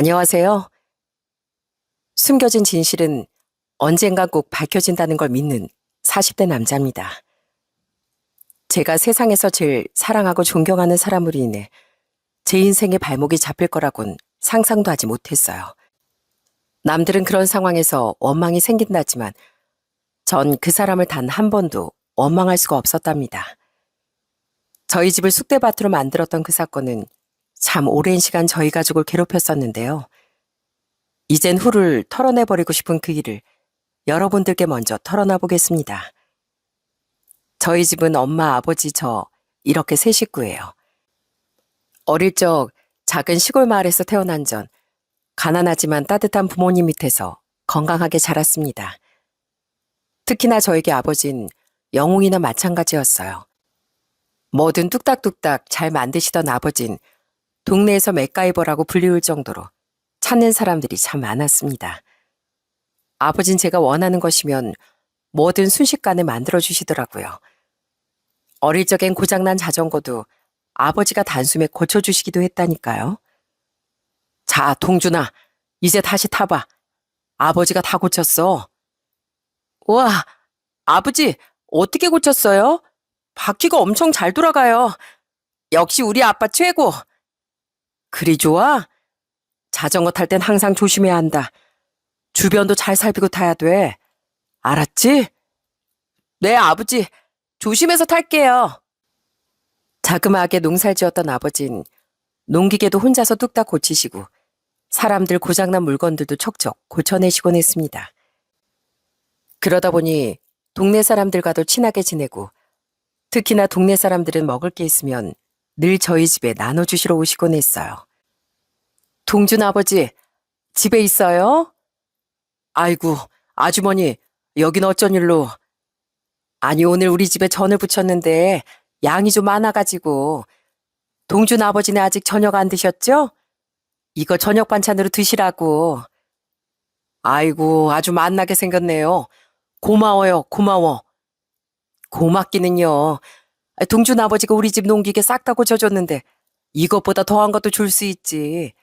안녕하세요. 숨겨진 진실은 언젠가 꼭 밝혀진다는 걸 믿는 40대 남자입니다. 제가 세상에서 제일 사랑하고 존경하는 사람으로 인해 제 인생의 발목이 잡힐 거라곤 상상도 하지 못했어요. 남들은 그런 상황에서 원망이 생긴다지만 전 그 사람을 단 한 번도 원망할 수가 없었답니다. 저희 집을 쑥대밭으로 만들었던 그 사건은 참 오랜 시간 저희 가족을 괴롭혔었는데요. 이젠 후를 털어내버리고 싶은 그 일을 여러분들께 먼저 털어놔 보겠습니다. 저희 집은 엄마, 아버지, 저 이렇게 세 식구예요. 어릴 적 작은 시골 마을에서 태어난 전 가난하지만 따뜻한 부모님 밑에서 건강하게 자랐습니다. 특히나 저에게 아버진 영웅이나 마찬가지였어요. 뭐든 뚝딱뚝딱 잘 만드시던 아버진 동네에서 맥가이버라고 불리울 정도로 찾는 사람들이 참 많았습니다. 아버진 제가 원하는 것이면 뭐든 순식간에 만들어주시더라고요. 어릴 적엔 고장난 자전거도 아버지가 단숨에 고쳐주시기도 했다니까요. 자, 동준아, 이제 다시 타봐. 아버지가 다 고쳤어. 우와, 아버지, 어떻게 고쳤어요? 바퀴가 엄청 잘 돌아가요. 역시 우리 아빠 최고. 그리 좋아? 자전거 탈 땐 항상 조심해야 한다. 주변도 잘 살피고 타야 돼. 알았지? 네, 아버지. 조심해서 탈게요. 자그마하게 농사를 지었던 아버진 농기계도 혼자서 뚝딱 고치시고 사람들 고장난 물건들도 척척 고쳐내시곤 했습니다. 그러다 보니 동네 사람들과도 친하게 지내고 특히나 동네 사람들은 먹을 게 있으면 늘 저희 집에 나눠주시러 오시곤 했어요. 동준 아버지, 집에 있어요? 아이고, 아주머니, 여긴 어쩐 일로? 아니, 오늘 우리 집에 전을 부쳤는데 양이 좀 많아가지고. 동준 아버지는 아직 저녁 안 드셨죠? 이거 저녁 반찬으로 드시라고. 아이고, 아주 맛나게 생겼네요. 고마워요, 고마워. 고맙기는요. 동준 아버지가 우리 집 농기계 싹 다 고쳐줬는데 이것보다 더한 것도 줄 수 있지.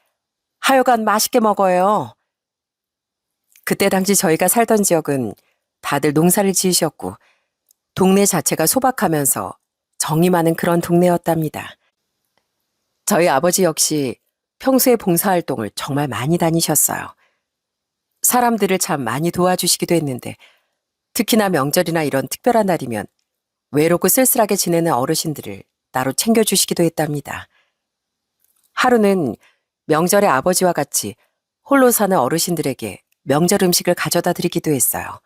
하여간 맛있게 먹어요. 그때 당시 저희가 살던 지역은 다들 농사를 지으셨고 동네 자체가 소박하면서 정이 많은 그런 동네였답니다. 저희 아버지 역시 평소에 봉사활동을 정말 많이 다니셨어요. 사람들을 참 많이 도와주시기도 했는데 특히나 명절이나 이런 특별한 날이면 외롭고 쓸쓸하게 지내는 어르신들을 따로 챙겨주시기도 했답니다. 하루는 명절에 아버지와 같이 홀로 사는 어르신들에게 명절 음식을 가져다 드리기도 했어요.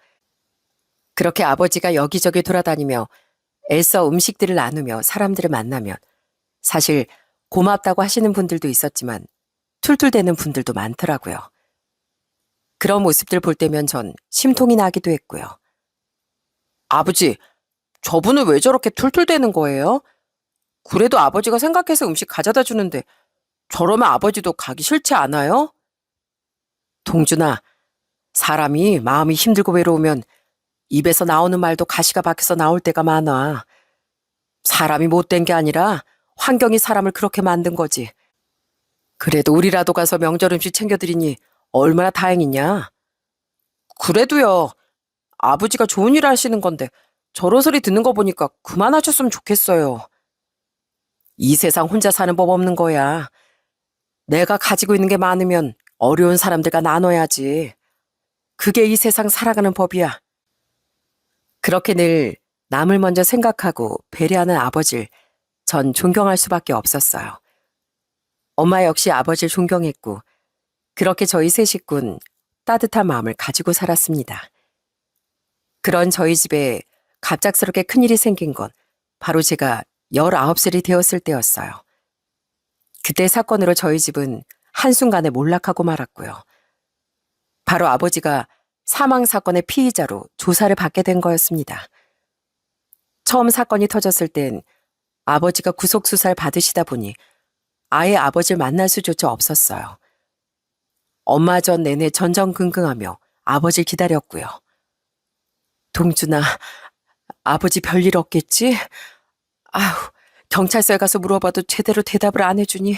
그렇게 아버지가 여기저기 돌아다니며 애써 음식들을 나누며 사람들을 만나면 사실 고맙다고 하시는 분들도 있었지만 툴툴대는 분들도 많더라고요. 그런 모습들 볼 때면 전 심통이 나기도 했고요. 아버지, 저분은 왜 저렇게 툴툴대는 거예요? 그래도 아버지가 생각해서 음식 가져다 주는데 저러면 아버지도 가기 싫지 않아요? 동준아, 사람이 마음이 힘들고 외로우면 입에서 나오는 말도 가시가 박혀서 나올 때가 많아. 사람이 못된 게 아니라 환경이 사람을 그렇게 만든 거지. 그래도 우리라도 가서 명절 음식 챙겨드리니 얼마나 다행이냐. 그래도요, 아버지가 좋은 일 하시는 건데 저런 소리 듣는 거 보니까 그만하셨으면 좋겠어요. 이 세상 혼자 사는 법 없는 거야. 내가 가지고 있는 게 많으면 어려운 사람들과 나눠야지. 그게 이 세상 살아가는 법이야. 그렇게 늘 남을 먼저 생각하고 배려하는 아버지를 전 존경할 수밖에 없었어요. 엄마 역시 아버지를 존경했고 그렇게 저희 세 식구는 따뜻한 마음을 가지고 살았습니다. 그런 저희 집에 갑작스럽게 큰일이 생긴 건 바로 제가 19살이 되었을 때였어요. 그때 사건으로 저희 집은 한순간에 몰락하고 말았고요. 바로 아버지가 사망사건의 피의자로 조사를 받게 된 거였습니다. 처음 사건이 터졌을 땐 아버지가 구속수사를 받으시다 보니 아예 아버지를 만날 수조차 없었어요. 엄마 전 내내 전전긍긍하며 아버지를 기다렸고요. 동준아, 아버지 별일 없겠지? 아휴, 경찰서에 가서 물어봐도 제대로 대답을 안 해주니.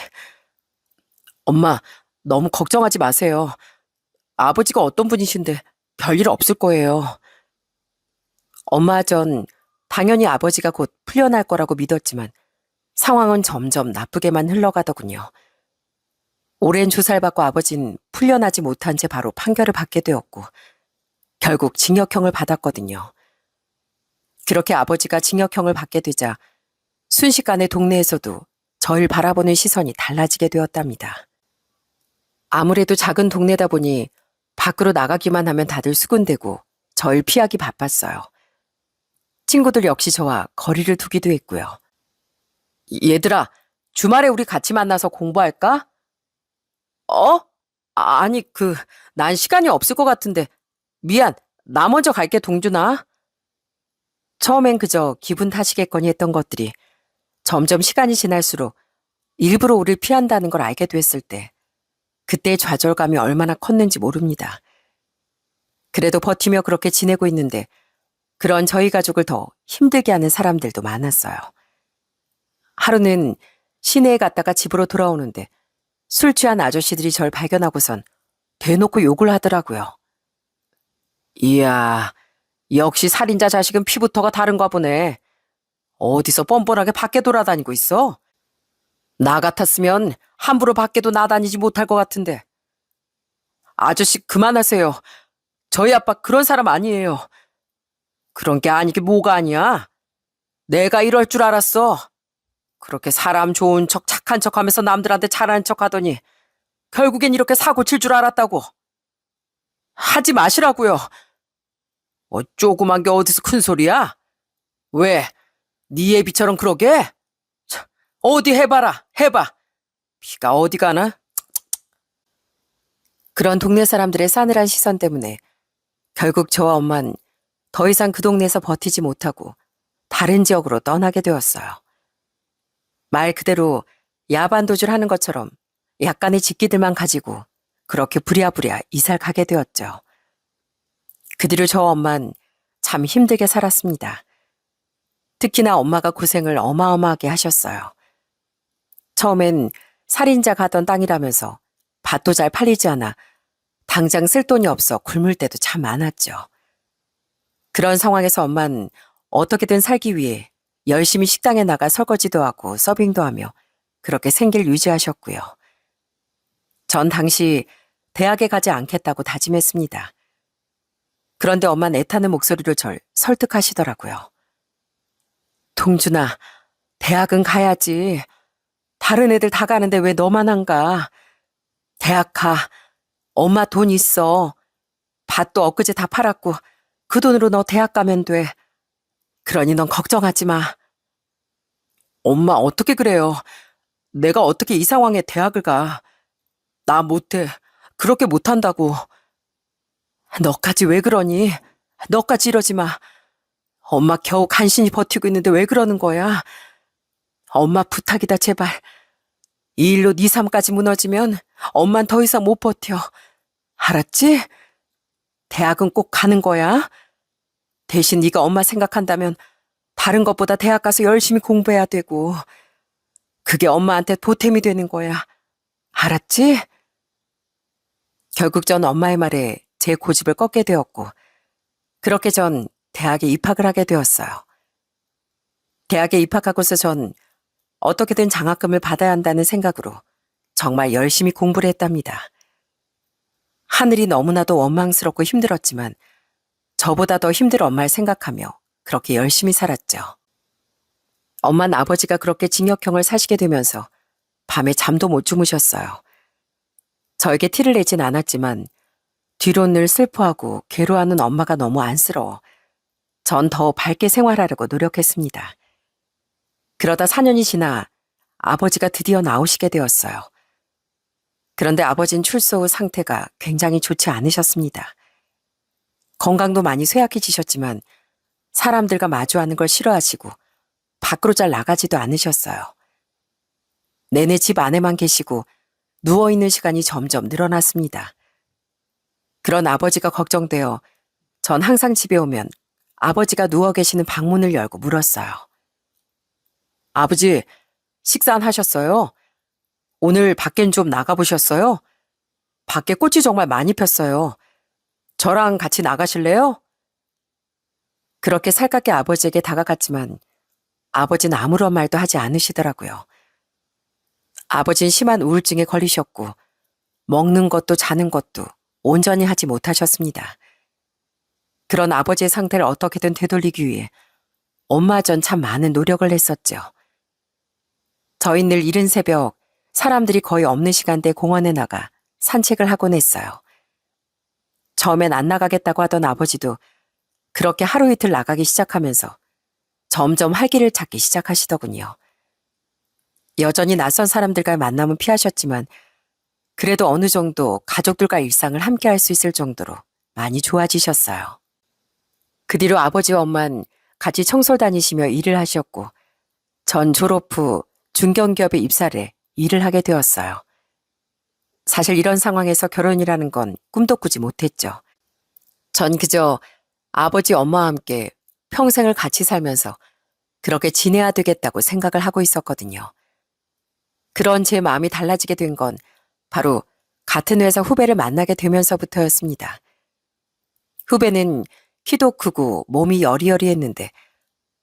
엄마, 너무 걱정하지 마세요. 아버지가 어떤 분이신데 별일 없을 거예요. 엄마 전 당연히 아버지가 곧 풀려날 거라고 믿었지만 상황은 점점 나쁘게만 흘러가더군요. 오랜 조사를 받고 아버진 풀려나지 못한 채 바로 판결을 받게 되었고 결국 징역형을 받았거든요. 그렇게 아버지가 징역형을 받게 되자 순식간에 동네에서도 저를 바라보는 시선이 달라지게 되었답니다. 아무래도 작은 동네다 보니 밖으로 나가기만 하면 다들 수군대고 절 피하기 바빴어요. 친구들 역시 저와 거리를 두기도 했고요. 얘들아, 주말에 우리 같이 만나서 공부할까? 어? 아니, 난 시간이 없을 것 같은데. 미안, 나 먼저 갈게, 동준아. 처음엔 그저 기분 탓이겠거니 했던 것들이 점점 시간이 지날수록 일부러 우리를 피한다는 걸 알게 됐을 때 그때의 좌절감이 얼마나 컸는지 모릅니다. 그래도 버티며 그렇게 지내고 있는데 그런 저희 가족을 더 힘들게 하는 사람들도 많았어요. 하루는 시내에 갔다가 집으로 돌아오는데 술 취한 아저씨들이 절 발견하고선 대놓고 욕을 하더라고요. 이야, 역시 살인자 자식은 피부터가 다른가 보네. 어디서 뻔뻔하게 밖에 돌아다니고 있어? 나 같았으면 함부로 밖에도 나다니지 못할 것 같은데. 아저씨 그만하세요. 저희 아빠 그런 사람 아니에요. 그런 게 아니게 뭐가 아니야? 내가 이럴 줄 알았어. 그렇게 사람 좋은 척 착한 척 하면서 남들한테 잘하는 척 하더니 결국엔 이렇게 사고 칠 줄 알았다고. 하지 마시라고요. 조그만 게 어디서 큰 소리야? 왜? 네 애비처럼 그러게? 차, 어디 해봐라, 해봐. 피가 어디 가나? 그런 동네 사람들의 싸늘한 시선 때문에 결국 저와 엄만 더 이상 그 동네에서 버티지 못하고 다른 지역으로 떠나게 되었어요. 말 그대로 야반도주를 하는 것처럼 약간의 직기들만 가지고 그렇게 부랴부랴 이사를 가게 되었죠. 그 뒤로 저와 엄만 참 힘들게 살았습니다. 특히나 엄마가 고생을 어마어마하게 하셨어요. 처음엔 살인자 가던 땅이라면서 밭도 잘 팔리지 않아 당장 쓸 돈이 없어 굶을 때도 참 많았죠. 그런 상황에서 엄만 어떻게든 살기 위해 열심히 식당에 나가 설거지도 하고 서빙도 하며 그렇게 생계를 유지하셨고요. 전 당시 대학에 가지 않겠다고 다짐했습니다. 그런데 엄마는 애타는 목소리로 절 설득하시더라고요. 동준아, 대학은 가야지. 다른 애들 다 가는데 왜 너만 안 가? 대학 가. 엄마 돈 있어. 밭도 엊그제 다 팔았고 그 돈으로 너 대학 가면 돼. 그러니 넌 걱정하지 마. 엄마 어떻게 그래요? 내가 어떻게 이 상황에 대학을 가? 나 못해. 그렇게 못한다고. 너까지 왜 그러니? 너까지 이러지 마. 엄마 겨우 간신히 버티고 있는데 왜 그러는 거야? 엄마 부탁이다 제발. 이 일로 네 삶까지 무너지면 엄만 더 이상 못 버텨. 알았지? 대학은 꼭 가는 거야. 대신 네가 엄마 생각한다면 다른 것보다 대학 가서 열심히 공부해야 되고 그게 엄마한테 보탬이 되는 거야. 알았지? 결국 전 엄마의 말에 제 고집을 꺾게 되었고 그렇게 전 대학에 입학을 하게 되었어요. 대학에 입학하고서 전 어떻게든 장학금을 받아야 한다는 생각으로 정말 열심히 공부를 했답니다. 하늘이 너무나도 원망스럽고 힘들었지만 저보다 더 힘들 엄마를 생각하며 그렇게 열심히 살았죠. 엄마는 아버지가 그렇게 징역형을 사시게 되면서 밤에 잠도 못 주무셨어요. 저에게 티를 내진 않았지만 뒤로 늘 슬퍼하고 괴로워하는 엄마가 너무 안쓰러워 전 더 밝게 생활하려고 노력했습니다. 그러다 4년이 지나 아버지가 드디어 나오시게 되었어요. 그런데 아버지는 출소 후 상태가 굉장히 좋지 않으셨습니다. 건강도 많이 쇠약해지셨지만 사람들과 마주하는 걸 싫어하시고 밖으로 잘 나가지도 않으셨어요. 내내 집 안에만 계시고 누워있는 시간이 점점 늘어났습니다. 그런 아버지가 걱정되어 전 항상 집에 오면 아버지가 누워 계시는 방문을 열고 물었어요. 아버지, 식사 안 하셨어요? 오늘 밖엔 좀 나가보셨어요? 밖에 꽃이 정말 많이 폈어요. 저랑 같이 나가실래요? 그렇게 살갑게 아버지에게 다가갔지만 아버지는 아무런 말도 하지 않으시더라고요. 아버지는 심한 우울증에 걸리셨고 먹는 것도 자는 것도 온전히 하지 못하셨습니다. 그런 아버지의 상태를 어떻게든 되돌리기 위해 엄마 전 참 많은 노력을 했었죠. 저희 늘 이른 새벽 사람들이 거의 없는 시간대에 공원에 나가 산책을 하곤 했어요. 처음엔 안 나가겠다고 하던 아버지도 그렇게 하루 이틀 나가기 시작하면서 점점 활기를 찾기 시작하시더군요. 여전히 낯선 사람들과의 만남은 피하셨지만 그래도 어느 정도 가족들과 일상을 함께 할 수 있을 정도로 많이 좋아지셨어요. 그 뒤로 아버지와 엄마는 같이 청소를 다니시며 일을 하셨고 전 졸업 후 중견기업에 입사를 해 일을 하게 되었어요. 사실 이런 상황에서 결혼이라는 건 꿈도 꾸지 못했죠. 전 그저 아버지 엄마와 함께 평생을 같이 살면서 그렇게 지내야 되겠다고 생각을 하고 있었거든요. 그런 제 마음이 달라지게 된 건 바로 같은 회사 후배를 만나게 되면서부터였습니다. 후배는 키도 크고 몸이 여리여리했는데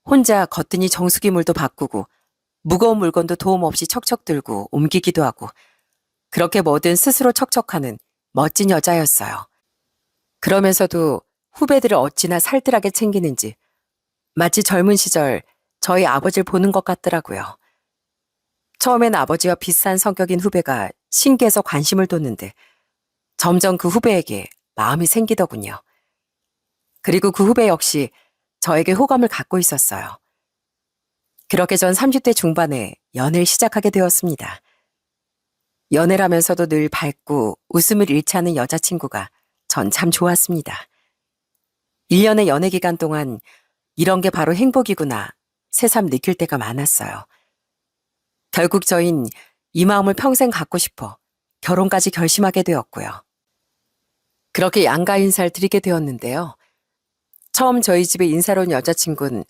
혼자 거뜬히 정수기물도 바꾸고 무거운 물건도 도움 없이 척척 들고 옮기기도 하고 그렇게 뭐든 스스로 척척하는 멋진 여자였어요. 그러면서도 후배들을 어찌나 살뜰하게 챙기는지 마치 젊은 시절 저희 아버지를 보는 것 같더라고요. 처음엔 아버지와 비슷한 성격인 후배가 신기해서 관심을 뒀는데 점점 그 후배에게 마음이 생기더군요. 그리고 그 후배 역시 저에게 호감을 갖고 있었어요. 그렇게 전 30대 중반에 연애를 시작하게 되었습니다. 연애라면서도 늘 밝고 웃음을 잃지 않는 여자친구가 전 참 좋았습니다. 1년의 연애 기간 동안 이런 게 바로 행복이구나 새삼 느낄 때가 많았어요. 결국 저흰 이 마음을 평생 갖고 싶어 결혼까지 결심하게 되었고요. 그렇게 양가 인사를 드리게 되었는데요. 처음 저희 집에 인사로 온 여자친구는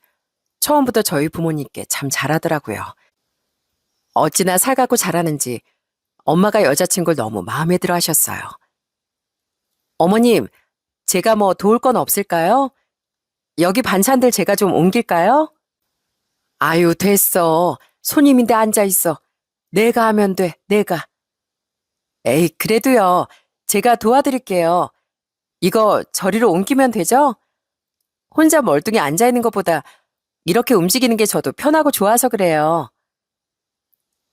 처음부터 저희 부모님께 참 잘하더라고요. 어찌나 살갑고 잘하는지 엄마가 여자친구를 너무 마음에 들어 하셨어요. 어머님, 제가 뭐 도울 건 없을까요? 여기 반찬들 제가 좀 옮길까요? 아유, 됐어. 손님인데 앉아있어. 내가 하면 돼, 내가. 에이, 그래도요. 제가 도와드릴게요. 이거 저리로 옮기면 되죠? 혼자 멀뚱히 앉아있는 것보다 이렇게 움직이는 게 저도 편하고 좋아서 그래요.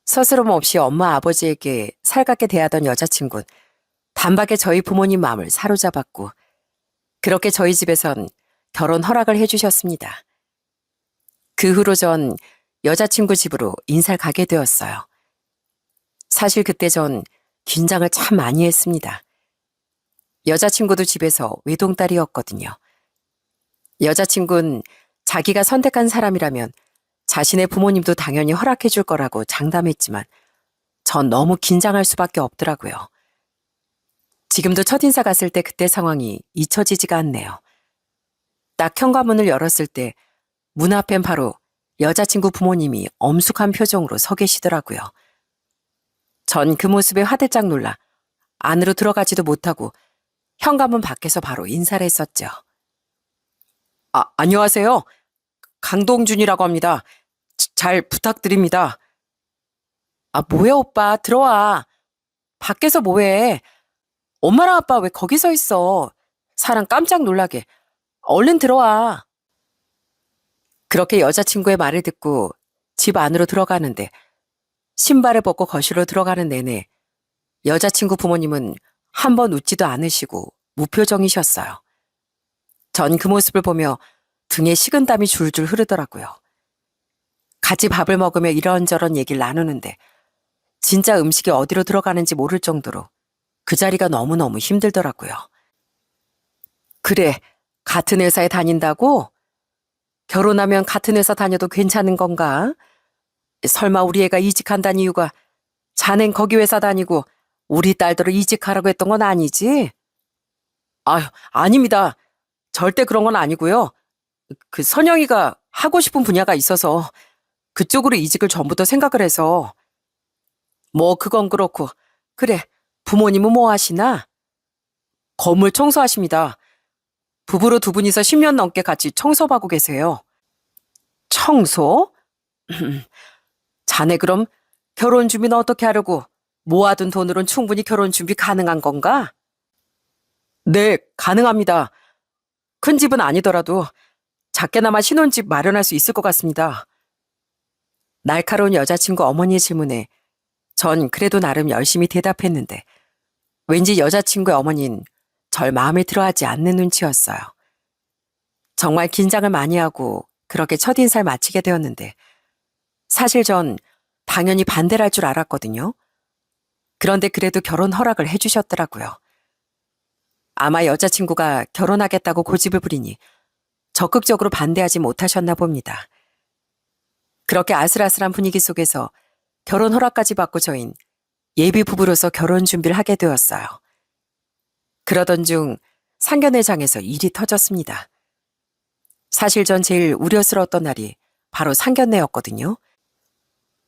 스스럼 없이 엄마 아버지에게 살갑게 대하던 여자친구는 단박에 저희 부모님 마음을 사로잡았고 그렇게 저희 집에선 결혼 허락을 해주셨습니다. 그 후로 전 여자친구 집으로 인사를 가게 되었어요. 사실 그때 전 긴장을 참 많이 했습니다. 여자친구도 집에서 외동딸이었거든요. 여자친구는 자기가 선택한 사람이라면 자신의 부모님도 당연히 허락해 줄 거라고 장담했지만 전 너무 긴장할 수밖에 없더라고요. 지금도 첫인사 갔을 때 그때 상황이 잊혀지지가 않네요. 딱 현관문을 열었을 때 문 앞엔 바로 여자친구 부모님이 엄숙한 표정으로 서 계시더라고요. 전 그 모습에 화들짝 놀라 안으로 들어가지도 못하고 현관문 밖에서 바로 인사를 했었죠. 안녕하세요. 강동준이라고 합니다. 잘 부탁드립니다. 뭐야 오빠 들어와. 밖에서 뭐해. 엄마랑 아빠 왜 거기 서 있어. 사람 깜짝 놀라게. 얼른 들어와. 그렇게 여자친구의 말을 듣고 집 안으로 들어가는데 신발을 벗고 거실로 들어가는 내내 여자친구 부모님은 한 번 웃지도 않으시고 무표정이셨어요. 전 그 모습을 보며 등에 식은땀이 줄줄 흐르더라고요. 같이 밥을 먹으며 이런저런 얘기를 나누는데 진짜 음식이 어디로 들어가는지 모를 정도로 그 자리가 너무너무 힘들더라고요. 그래, 같은 회사에 다닌다고? 결혼하면 같은 회사 다녀도 괜찮은 건가? 설마 우리 애가 이직한다는 이유가 자넨 거기 회사 다니고 우리 딸들을 이직하라고 했던 건 아니지? 아유, 아닙니다. 절대 그런 건 아니고요. 그 선영이가 하고 싶은 분야가 있어서 그쪽으로 이직을 전부터 생각을 해서. 뭐 그건 그렇고. 그래, 부모님은 뭐 하시나? 건물 청소하십니다. 부부로 두 분이서 10년 넘게 같이 청소하고 계세요. 청소? 자네 그럼 결혼 준비는 어떻게 하려고? 모아둔 돈으론 충분히 결혼 준비 가능한 건가? 네, 가능합니다. 큰 집은 아니더라도 작게나마 신혼집 마련할 수 있을 것 같습니다. 날카로운 여자친구 어머니의 질문에 전 그래도 나름 열심히 대답했는데 왠지 여자친구의 어머니는 절 마음에 들어하지 않는 눈치였어요. 정말 긴장을 많이 하고 그렇게 첫인사를 마치게 되었는데 사실 전 당연히 반대를 할 줄 알았거든요. 그런데 그래도 결혼 허락을 해주셨더라고요. 아마 여자친구가 결혼하겠다고 고집을 부리니 적극적으로 반대하지 못하셨나 봅니다. 그렇게 아슬아슬한 분위기 속에서 결혼 허락까지 받고 저흰 예비 부부로서 결혼 준비를 하게 되었어요. 그러던 중 상견례장에서 일이 터졌습니다. 사실 전 제일 우려스러웠던 날이 바로 상견례였거든요.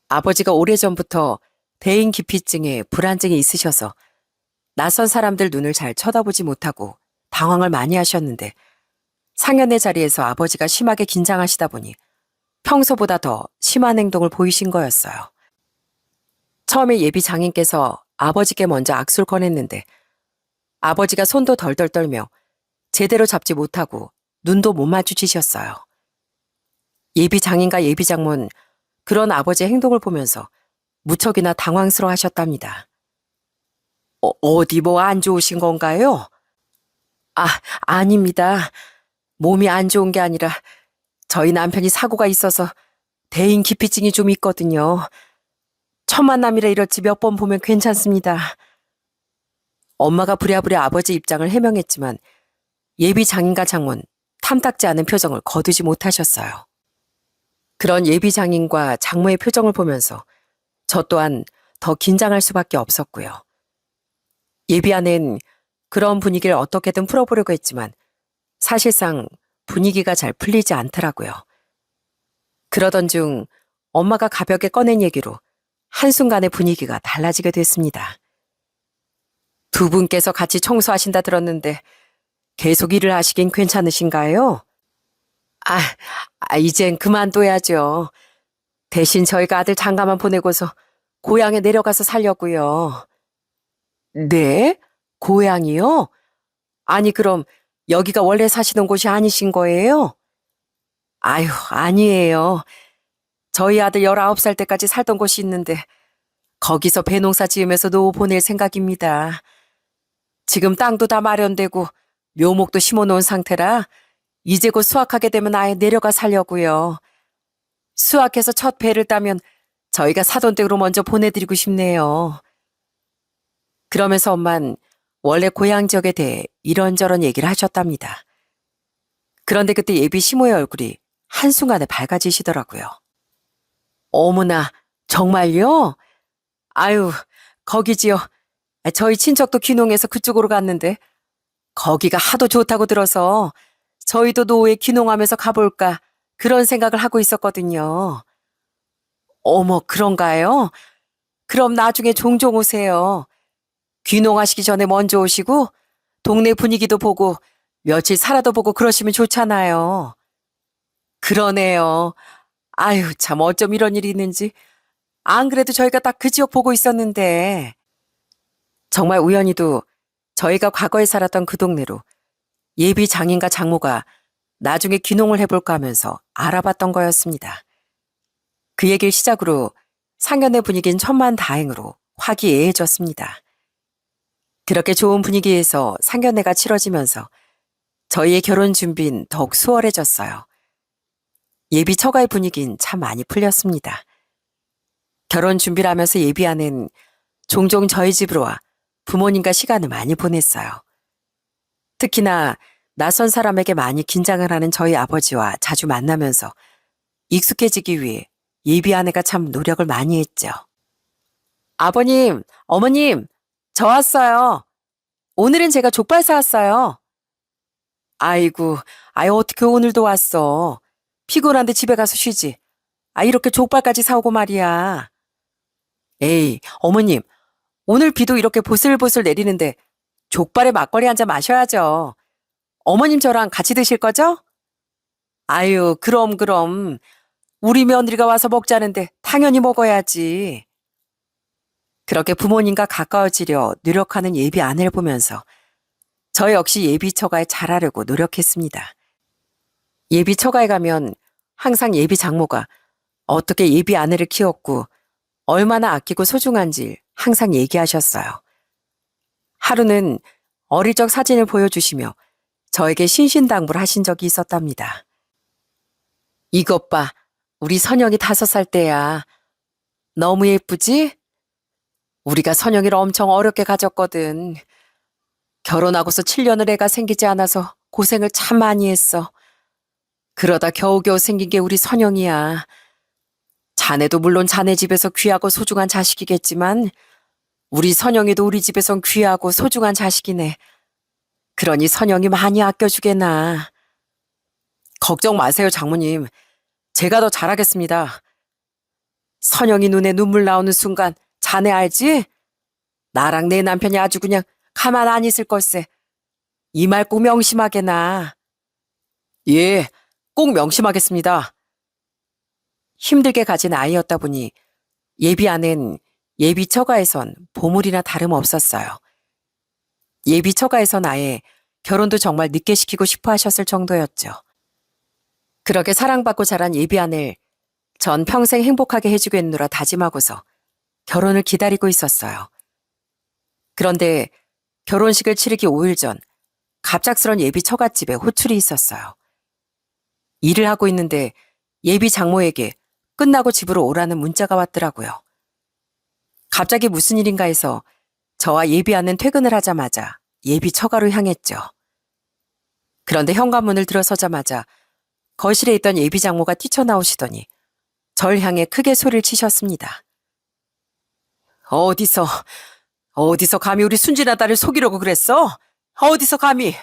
아버지가 오래전부터 대인 기피증에 불안증이 있으셔서 낯선 사람들 눈을 잘 쳐다보지 못하고 당황을 많이 하셨는데 상견례 자리에서 아버지가 심하게 긴장하시다 보니 평소보다 더 심한 행동을 보이신 거였어요. 처음에 예비 장인께서 아버지께 먼저 악수를 권했는데 아버지가 손도 덜덜 떨며 제대로 잡지 못하고 눈도 못 마주치셨어요. 예비 장인과 예비 장모는 그런 아버지의 행동을 보면서 무척이나 당황스러워 하셨답니다. 어디 뭐 안 좋으신 건가요? 아닙니다. 몸이 안 좋은 게 아니라 저희 남편이 사고가 있어서 대인 기피증이 좀 있거든요. 첫 만남이라 이렇지 몇 번 보면 괜찮습니다. 엄마가 부랴부랴 아버지 입장을 해명했지만 예비 장인과 장모는 탐탁지 않은 표정을 거두지 못하셨어요. 그런 예비 장인과 장모의 표정을 보면서 저 또한 더 긴장할 수밖에 없었고요. 예비 아내는 그런 분위기를 어떻게든 풀어보려고 했지만 사실상 분위기가 잘 풀리지 않더라고요. 그러던 중 엄마가 가볍게 꺼낸 얘기로 한순간에 분위기가 달라지게 됐습니다. 두 분께서 같이 청소하신다 들었는데 계속 일을 하시긴 괜찮으신가요? 이젠 그만둬야죠. 대신 저희가 아들 장가만 보내고서 고향에 내려가서 살려고요. 네? 고향이요? 아니 그럼 여기가 원래 사시던 곳이 아니신 거예요? 아니에요. 저희 아들 19살 때까지 살던 곳이 있는데 거기서 배농사 지으면서 노후 보낼 생각입니다. 지금 땅도 다 마련되고 묘목도 심어놓은 상태라 이제 곧 수확하게 되면 아예 내려가 살려고요. 수확해서 첫 배를 따면 저희가 사돈 댁으로 먼저 보내드리고 싶네요. 그러면서 엄만 원래 고향 지역에 대해 이런저런 얘기를 하셨답니다. 그런데 그때 예비 시모의 얼굴이 한순간에 밝아지시더라고요. 어머나, 정말요? 거기지요. 저희 친척도 귀농해서 그쪽으로 갔는데 거기가 하도 좋다고 들어서 저희도 노후에 귀농하면서 가볼까 그런 생각을 하고 있었거든요. 어머, 그런가요? 그럼 나중에 종종 오세요. 귀농하시기 전에 먼저 오시고 동네 분위기도 보고 며칠 살아도 보고 그러시면 좋잖아요. 그러네요. 참 어쩜 이런 일이 있는지. 안 그래도 저희가 딱 그 지역 보고 있었는데. 정말 우연히도 저희가 과거에 살았던 그 동네로 예비 장인과 장모가 나중에 귀농을 해볼까 하면서 알아봤던 거였습니다. 그 얘기를 시작으로 상견례 분위기는 천만다행으로 화기애애해졌습니다. 그렇게 좋은 분위기에서 상견례가 치러지면서 저희의 결혼 준비는 더욱 수월해졌어요. 예비 처가의 분위기는 참 많이 풀렸습니다. 결혼 준비를 하면서 예비 아내는 종종 저희 집으로 와 부모님과 시간을 많이 보냈어요. 특히나 낯선 사람에게 많이 긴장을 하는 저희 아버지와 자주 만나면서 익숙해지기 위해 예비 아내가 참 노력을 많이 했죠. 아버님, 어머님, 저 왔어요. 오늘은 제가 족발 사왔어요. 어떻게 오늘도 왔어. 피곤한데 집에 가서 쉬지. 이렇게 족발까지 사오고 말이야. 어머님, 오늘 비도 이렇게 보슬보슬 내리는데 족발에 막걸리 한 잔 마셔야죠. 어머님 저랑 같이 드실 거죠? 아유, 그럼. 우리 며느리가 와서 먹자는데 당연히 먹어야지. 그렇게 부모님과 가까워지려 노력하는 예비 아내를 보면서 저 역시 예비 처가에 잘하려고 노력했습니다. 예비 처가에 가면 항상 예비 장모가 어떻게 예비 아내를 키웠고 얼마나 아끼고 소중한지 항상 얘기하셨어요. 하루는 어릴 적 사진을 보여주시며 저에게 신신당부를 하신 적이 있었답니다. 이것 봐, 우리 선영이 5살 때야. 너무 예쁘지? 우리가 선영이를 엄청 어렵게 가졌거든. 결혼하고서 7년을 애가 생기지 않아서 고생을 참 많이 했어. 그러다 겨우겨우 생긴 게 우리 선영이야. 자네도 물론 자네 집에서 귀하고 소중한 자식이겠지만 우리 선영이도 우리 집에선 귀하고 소중한 자식이네. 그러니 선영이 많이 아껴주게나. 걱정 마세요, 장모님. 제가 더 잘하겠습니다. 선영이 눈에 눈물 나오는 순간 자네 알지? 나랑 내 남편이 아주 그냥 가만 안 있을 걸세. 이 말 꼭 명심하게나. 예, 꼭 명심하겠습니다. 힘들게 가진 아이였다 보니 예비 아내는 예비 처가에선 보물이나 다름없었어요. 예비 처가에선 아예 결혼도 정말 늦게 시키고 싶어 하셨을 정도였죠. 그렇게 사랑받고 자란 예비 아내를 전 평생 행복하게 해주겠노라 다짐하고서 결혼을 기다리고 있었어요. 그런데 결혼식을 치르기 5일 전 갑작스런 예비 처갓집에 호출이 있었어요. 일을 하고 있는데 예비 장모에게 끝나고 집으로 오라는 문자가 왔더라고요. 갑자기 무슨 일인가 해서 저와 예비 아내는 퇴근을 하자마자 예비 처가로 향했죠. 그런데 현관문을 들어서자마자 거실에 있던 예비 장모가 뛰쳐나오시더니 절 향해 크게 소리를 치셨습니다. 어디서 감히 우리 순진한 딸을 속이려고 그랬어? 어디서 감히?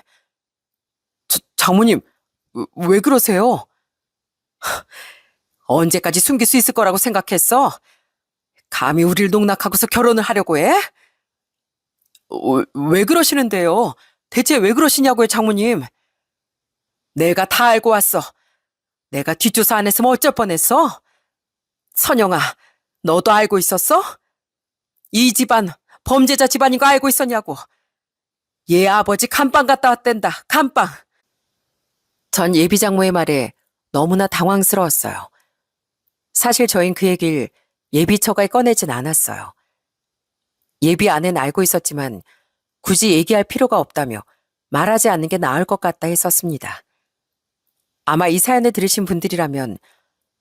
장모님, 왜 그러세요? 언제까지 숨길 수 있을 거라고 생각했어? 감히 우리를 농락하고서 결혼을 하려고 해? 왜 그러시는데요? 대체 왜 그러시냐고요, 장모님? 내가 다 알고 왔어. 내가 뒷조사 안 했으면 어쩔 뻔했어? 선영아, 너도 알고 있었어? 이 집안 범죄자 집안인 거 알고 있었냐고. 얘 아버지 감방 갔다 왔댄다, 감방. 전 예비 장모의 말에 너무나 당황스러웠어요. 사실 저흰 그 얘기를 예비 처가에 꺼내진 않았어요. 예비 아내는 알고 있었지만 굳이 얘기할 필요가 없다며 말하지 않는 게 나을 것 같다 했었습니다. 아마 이 사연을 들으신 분들이라면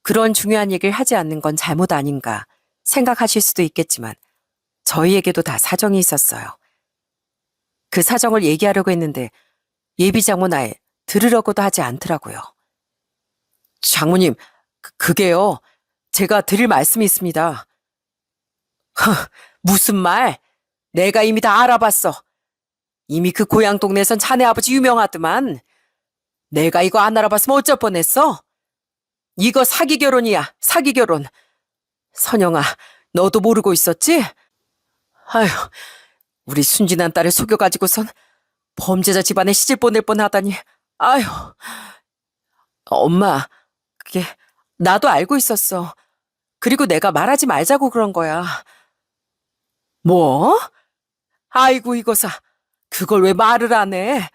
그런 중요한 얘기를 하지 않는 건 잘못 아닌가 생각하실 수도 있겠지만 저희에게도 다 사정이 있었어요. 그 사정을 얘기하려고 했는데 예비 장모 나에 들으려고도 하지 않더라고요. 장모님, 그게요. 제가 드릴 말씀이 있습니다. 무슨 말? 내가 이미 다 알아봤어. 이미 그 고향 동네에선 자네 아버지 유명하더만. 내가 이거 안 알아봤으면 어쩔 뻔했어? 이거 사기 결혼이야, 사기 결혼. 선영아, 너도 모르고 있었지? 아휴, 우리 순진한 딸을 속여가지고선 범죄자 집안에 시집 보낼 뻔하다니. 아휴. 엄마, 그게 나도 알고 있었어. 그리고 내가 말하지 말자고 그런 거야. 뭐? 아이고 이거사. 그걸 왜 말을 안 해?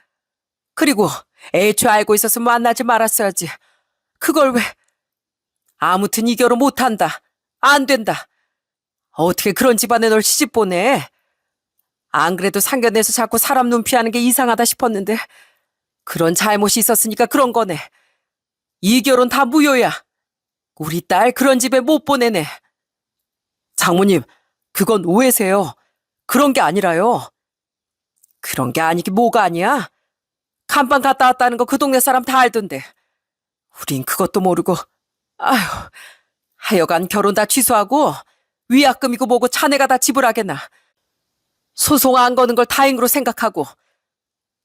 그리고 애초에 알고 있었으면 만나지 말았어야지. 그걸 왜? 아무튼 이 결혼 못한다. 안 된다. 어떻게 그런 집안에 널 시집 보내? 안 그래도 상견례에서 자꾸 사람 눈 피하는 게 이상하다 싶었는데 그런 잘못이 있었으니까 그런 거네. 이 결혼 다 무효야. 우리 딸 그런 집에 못 보내네. 장모님, 그건 오해세요. 그런 게 아니라요. 그런 게 아니긴 뭐가 아니야? 간방 갔다 왔다는 거 그 동네 사람 다 알던데. 우린 그것도 모르고. 아휴, 하여간 결혼 다 취소하고 위약금이고 뭐고 자네가 다 지불하겠나. 소송 안 거는 걸 다행으로 생각하고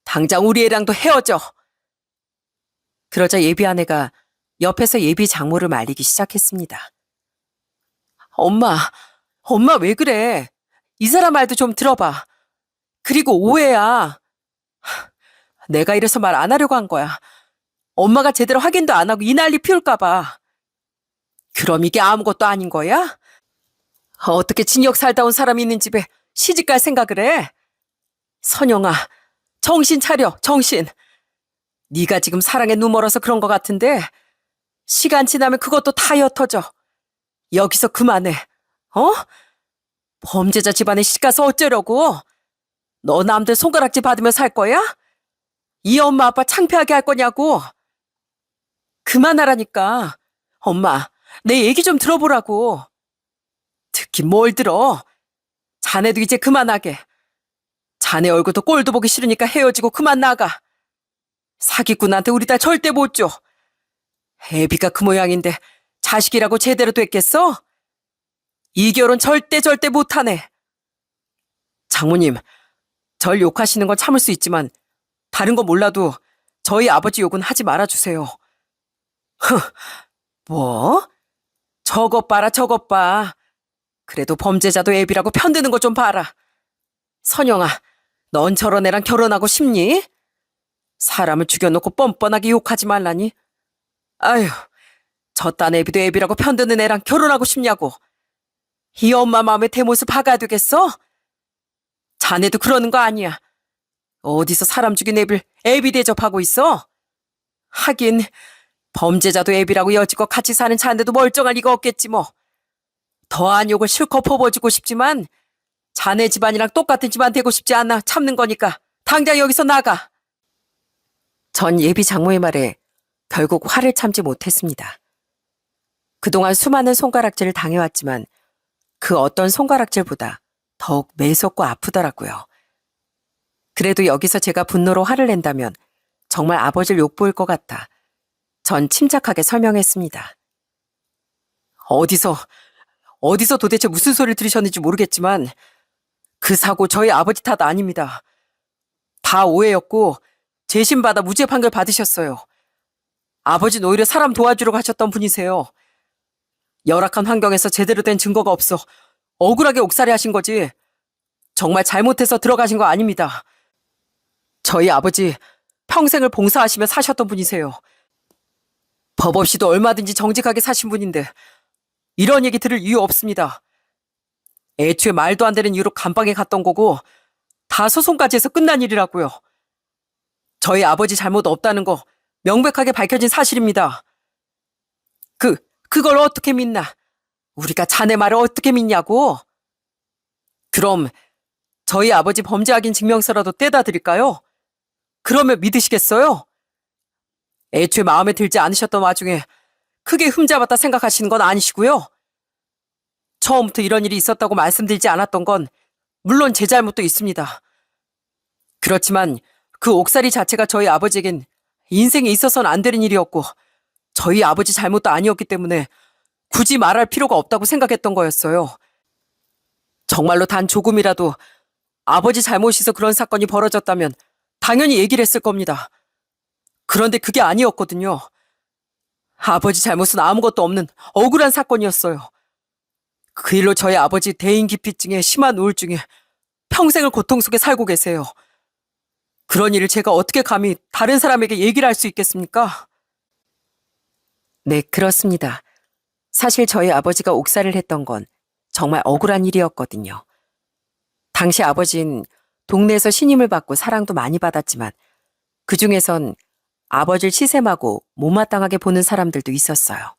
당장 우리 애랑도 헤어져. 그러자 예비 아내가 옆에서 예비 장모를 말리기 시작했습니다. 엄마 왜 그래? 이 사람 말도 좀 들어봐. 그리고 오해야. 내가 이래서 말 안 하려고 한 거야. 엄마가 제대로 확인도 안 하고 이 난리 피울까 봐. 그럼 이게 아무것도 아닌 거야? 어떻게 징역 살다 온 사람이 있는 집에 시집갈 생각을 해? 선영아, 정신 차려, 정신. 네가 지금 사랑에 눈멀어서 그런 것 같은데 시간 지나면 그것도 다 옅어져. 여기서 그만해. 어? 범죄자 집안에 시집가서 어쩌려고? 너 남들 손가락질 받으며 살 거야? 이 엄마 아빠 창피하게 할 거냐고? 그만하라니까. 엄마, 내 얘기 좀 들어보라고. 듣긴 뭘 들어. 자네도 이제 그만하게. 자네 얼굴도 꼴도 보기 싫으니까 헤어지고 그만 나가. 사기꾼한테 우리 딸 절대 못 줘. 애비가 그 모양인데 자식이라고 제대로 됐겠어? 이 결혼 절대 못하네. 장모님, 절 욕하시는 건 참을 수 있지만 다른 거 몰라도 저희 아버지 욕은 하지 말아주세요. 뭐? 저것 봐라, 저것 봐. 그래도 범죄자도 애비라고 편드는 거 좀 봐라. 선영아, 넌 저런 애랑 결혼하고 싶니? 사람을 죽여놓고 뻔뻔하게 욕하지 말라니. 아휴, 저딴 애비도 애비라고 편드는 애랑 결혼하고 싶냐고. 이 엄마 마음에 대못을 박아야 되겠어? 자네도 그러는 거 아니야. 어디서 사람 죽인 애비를 애비 대접하고 있어? 하긴 범죄자도 애비라고 여지껏 같이 사는 자인데도 멀쩡할 리가 없겠지 뭐. 더한 욕을 실컷 퍼부어주고 싶지만 자네 집안이랑 똑같은 집안 되고 싶지 않아 참는 거니까 당장 여기서 나가. 전 예비 장모의 말에 결국 화를 참지 못했습니다. 그동안 수많은 손가락질을 당해왔지만 그 어떤 손가락질보다 더욱 매섭고 아프더라고요. 그래도 여기서 제가 분노로 화를 낸다면 정말 아버지를 욕보일 것 같아 전 침착하게 설명했습니다. 어디서 도대체 무슨 소리를 들으셨는지 모르겠지만 그 사고 저희 아버지 탓 아닙니다. 다 오해였고 재심받아 무죄 판결 받으셨어요. 아버지는 오히려 사람 도와주려고 하셨던 분이세요. 열악한 환경에서 제대로 된 증거가 없어 억울하게 옥살이 하신 거지 정말 잘못해서 들어가신 거 아닙니다. 저희 아버지 평생을 봉사하시며 사셨던 분이세요. 법 없이도 얼마든지 정직하게 사신 분인데 이런 얘기 들을 이유 없습니다. 애초에 말도 안 되는 이유로 감방에 갔던 거고 다 소송까지 해서 끝난 일이라고요. 저희 아버지 잘못 없다는 거 명백하게 밝혀진 사실입니다. 그걸 어떻게 믿나? 우리가 자네 말을 어떻게 믿냐고? 그럼 저희 아버지 범죄 확인 증명서라도 떼다 드릴까요? 그러면 믿으시겠어요? 애초에 마음에 들지 않으셨던 와중에 크게 흠잡았다 생각하시는 건 아니시고요. 처음부터 이런 일이 있었다고 말씀드리지 않았던 건 물론 제 잘못도 있습니다. 그렇지만 그 옥살이 자체가 저희 아버지에겐 인생에 있어서는 안 되는 일이었고 저희 아버지 잘못도 아니었기 때문에 굳이 말할 필요가 없다고 생각했던 거였어요. 정말로 단 조금이라도 아버지 잘못이서 그런 사건이 벌어졌다면 당연히 얘기를 했을 겁니다. 그런데 그게 아니었거든요. 아버지 잘못은 아무것도 없는 억울한 사건이었어요. 그 일로 저희 아버지 대인기피증에 심한 우울증에 평생을 고통 속에 살고 계세요. 그런 일을 제가 어떻게 감히 다른 사람에게 얘기를 할 수 있겠습니까? 네, 그렇습니다. 사실 저희 아버지가 옥살이를 했던 건 정말 억울한 일이었거든요. 당시 아버지는 동네에서 신임을 받고 사랑도 많이 받았지만 그중에선 아버지를 시샘하고 못마땅하게 보는 사람들도 있었어요.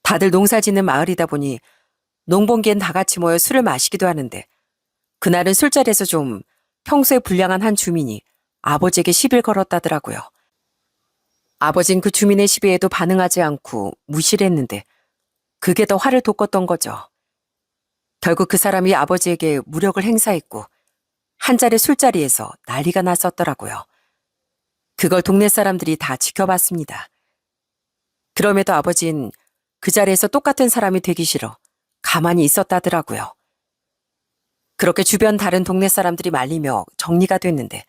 다들 농사 짓는 마을이다 보니 농번기엔 다 같이 모여 술을 마시기도 하는데 그날은 술자리에서 좀 평소에 불량한 한 주민이 아버지에게 시비를 걸었다더라고요. 아버진 그 주민의 시비에도 반응하지 않고 무시를 했는데 그게 더 화를 돋궜던 거죠. 결국 그 사람이 아버지에게 무력을 행사했고 한 자리 술자리에서 난리가 났었더라고요. 그걸 동네 사람들이 다 지켜봤습니다. 그럼에도 아버진 그 자리에서 똑같은 사람이 되기 싫어 가만히 있었다더라고요. 그렇게 주변 다른 동네 사람들이 말리며 정리가 됐는데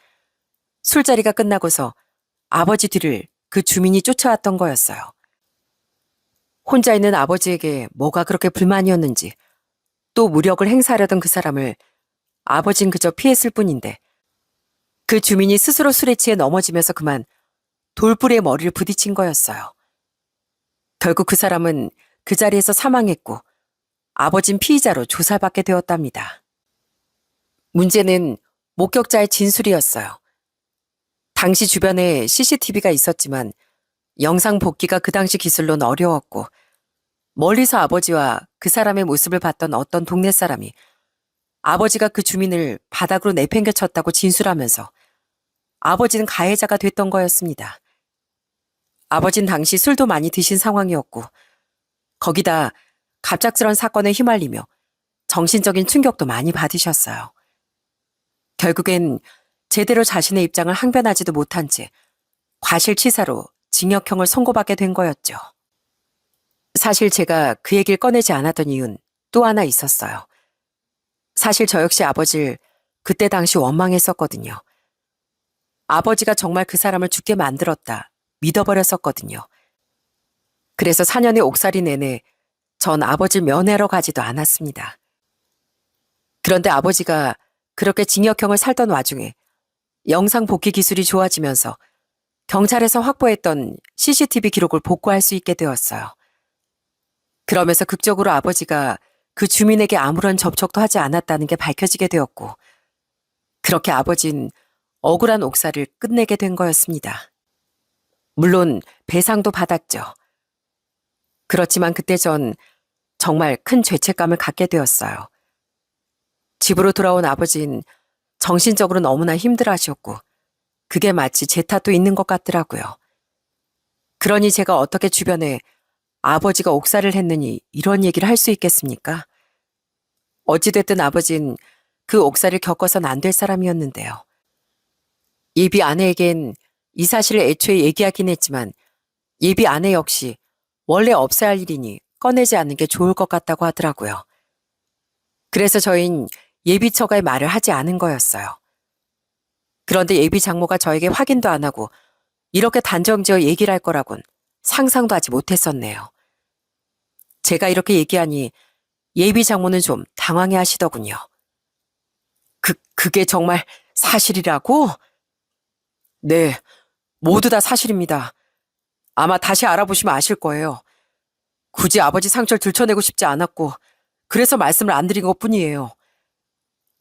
술자리가 끝나고서 아버지 뒤를 그 주민이 쫓아왔던 거였어요. 혼자 있는 아버지에게 뭐가 그렇게 불만이었는지 또 무력을 행사하려던 그 사람을 아버진 그저 피했을 뿐인데 그 주민이 스스로 술에 취해 넘어지면서 그만 돌부리에 머리를 부딪힌 거였어요. 결국 그 사람은 그 자리에서 사망했고 아버진 피의자로 조사받게 되었답니다. 문제는 목격자의 진술이었어요. 당시 주변에 CCTV가 있었지만 영상 복귀가 그 당시 기술로는 어려웠고 멀리서 아버지와 그 사람의 모습을 봤던 어떤 동네 사람이 아버지가 그 주민을 바닥으로 내팽겨 쳤다고 진술하면서 아버지는 가해자가 됐던 거였습니다. 아버진 당시 술도 많이 드신 상황이었고 거기다 갑작스런 사건에 휘말리며 정신적인 충격도 많이 받으셨어요. 결국엔 제대로 자신의 입장을 항변하지도 못한 채 과실치사로 징역형을 선고받게 된 거였죠. 사실 제가 그 얘기를 꺼내지 않았던 이유는 또 하나 있었어요. 사실 저 역시 아버지를 그때 당시 원망했었거든요. 아버지가 정말 그 사람을 죽게 만들었다 믿어버렸었거든요. 그래서 4년의 옥살이 내내 전 아버지를 면회하러 가지도 않았습니다. 그런데 아버지가 그렇게 징역형을 살던 와중에 영상 복귀 기술이 좋아지면서 경찰에서 확보했던 CCTV 기록을 복구할 수 있게 되었어요. 그러면서 극적으로 아버지가 그 주민에게 아무런 접촉도 하지 않았다는 게 밝혀지게 되었고 그렇게 아버진 억울한 옥살이를 끝내게 된 거였습니다. 물론 배상도 받았죠. 그렇지만 그때 전 정말 큰 죄책감을 갖게 되었어요. 집으로 돌아온 아버진 정신적으로 너무나 힘들어하셨고 그게 마치 제 탓도 있는 것 같더라고요. 그러니 제가 어떻게 주변에 아버지가 옥살이를 했느니 이런 얘기를 할 수 있겠습니까? 어찌됐든 아버진 그 옥살이를 겪어선 안 될 사람이었는데요. 예비 아내에겐 이 사실을 애초에 얘기하긴 했지만 예비 아내 역시 원래 없어야 할 일이니 꺼내지 않는 게 좋을 것 같다고 하더라고요. 그래서 저흰 예비 처가의 말을 하지 않은 거였어요. 그런데 예비 장모가 저에게 확인도 안 하고 이렇게 단정지어 얘기를 할 거라곤 상상도 하지 못했었네요. 제가 이렇게 얘기하니 예비 장모는 좀 당황해 하시더군요. 그게 정말 사실이라고? 네, 모두 다 사실입니다. 아마 다시 알아보시면 아실 거예요. 굳이 아버지 상처를 들춰내고 싶지 않았고 그래서 말씀을 안 드린 것뿐이에요.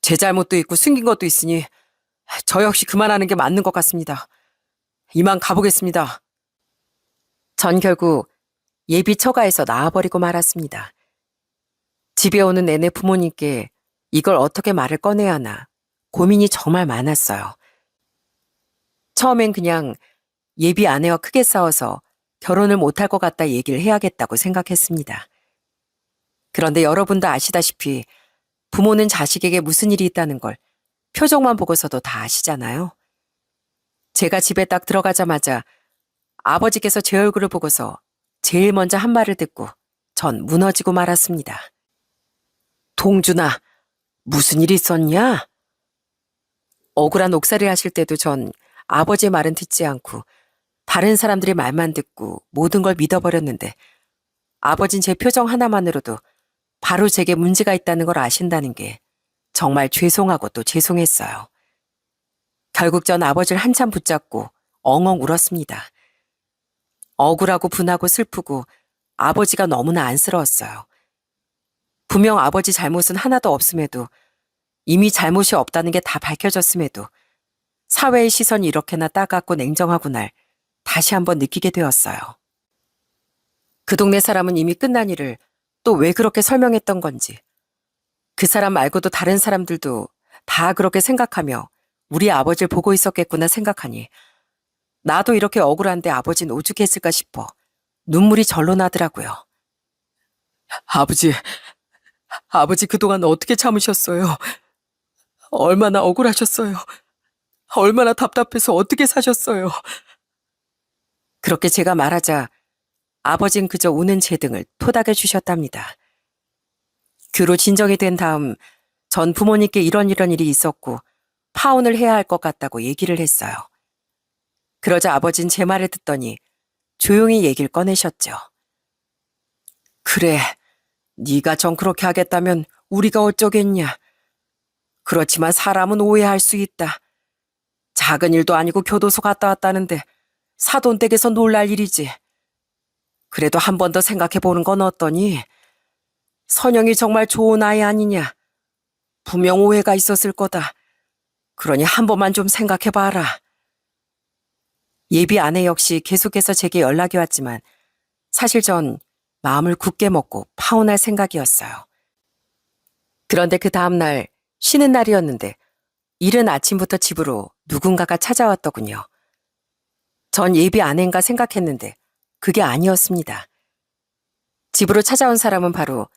제 잘못도 있고 숨긴 것도 있으니 저 역시 그만하는 게 맞는 것 같습니다. 이만 가보겠습니다. 전 결국 예비 처가에서 나와버리고 말았습니다. 집에 오는 내내 부모님께 이걸 어떻게 말을 꺼내야 하나 고민이 정말 많았어요. 처음엔 그냥 예비 아내와 크게 싸워서 결혼을 못할 것 같다 얘기를 해야겠다고 생각했습니다. 그런데 여러분도 아시다시피 부모는 자식에게 무슨 일이 있다는 걸 표정만 보고서도 다 아시잖아요. 제가 집에 딱 들어가자마자 아버지께서 제 얼굴을 보고서 제일 먼저 한 말을 듣고 전 무너지고 말았습니다. 동준아, 무슨 일 있었냐? 억울한 옥살이를 하실 때도 전 아버지의 말은 듣지 않고 다른 사람들의 말만 듣고 모든 걸 믿어버렸는데 아버진 제 표정 하나만으로도 바로 제게 문제가 있다는 걸 아신다는 게 정말 죄송하고 또 죄송했어요. 결국 전 아버지를 한참 붙잡고 엉엉 울었습니다. 억울하고 분하고 슬프고 아버지가 너무나 안쓰러웠어요. 분명 아버지 잘못은 하나도 없음에도 이미 잘못이 없다는 게 다 밝혀졌음에도 사회의 시선이 이렇게나 따갑고 냉정하고 날 다시 한번 느끼게 되었어요. 그 동네 사람은 이미 끝난 일을 또 왜 그렇게 설명했던 건지 그 사람 말고도 다른 사람들도 다 그렇게 생각하며 우리 아버지를 보고 있었겠구나 생각하니 나도 이렇게 억울한데 아버지는 오죽했을까 싶어 눈물이 절로 나더라고요. 아버지 그동안 어떻게 참으셨어요? 얼마나 억울하셨어요? 얼마나 답답해서 어떻게 사셨어요? 그렇게 제가 말하자 아버진 그저 우는 제 등을 토닥여 주셨답니다. 귀로 진정이 된 다음 전 부모님께 이런 일이 있었고 파혼을 해야 할 것 같다고 얘기를 했어요. 그러자 아버진 제 말을 듣더니 조용히 얘기를 꺼내셨죠. 그래, 네가 정 그렇게 하겠다면 우리가 어쩌겠냐. 그렇지만 사람은 오해할 수 있다. 작은 일도 아니고 교도소 갔다 왔다는데 사돈댁에서 놀랄 일이지. 그래도 한 번 더 생각해 보는 건 어떠니? 선영이 정말 좋은 아이 아니냐. 분명 오해가 있었을 거다. 그러니 한 번만 좀 생각해 봐라. 예비 아내 역시 계속해서 제게 연락이 왔지만 사실 전 마음을 굳게 먹고 파혼할 생각이었어요. 그런데 그 다음날 쉬는 날이었는데 이른 아침부터 집으로 누군가가 찾아왔더군요. 전 예비 아내인가 생각했는데 그게 아니었습니다. 집으로 찾아온 사람은 바로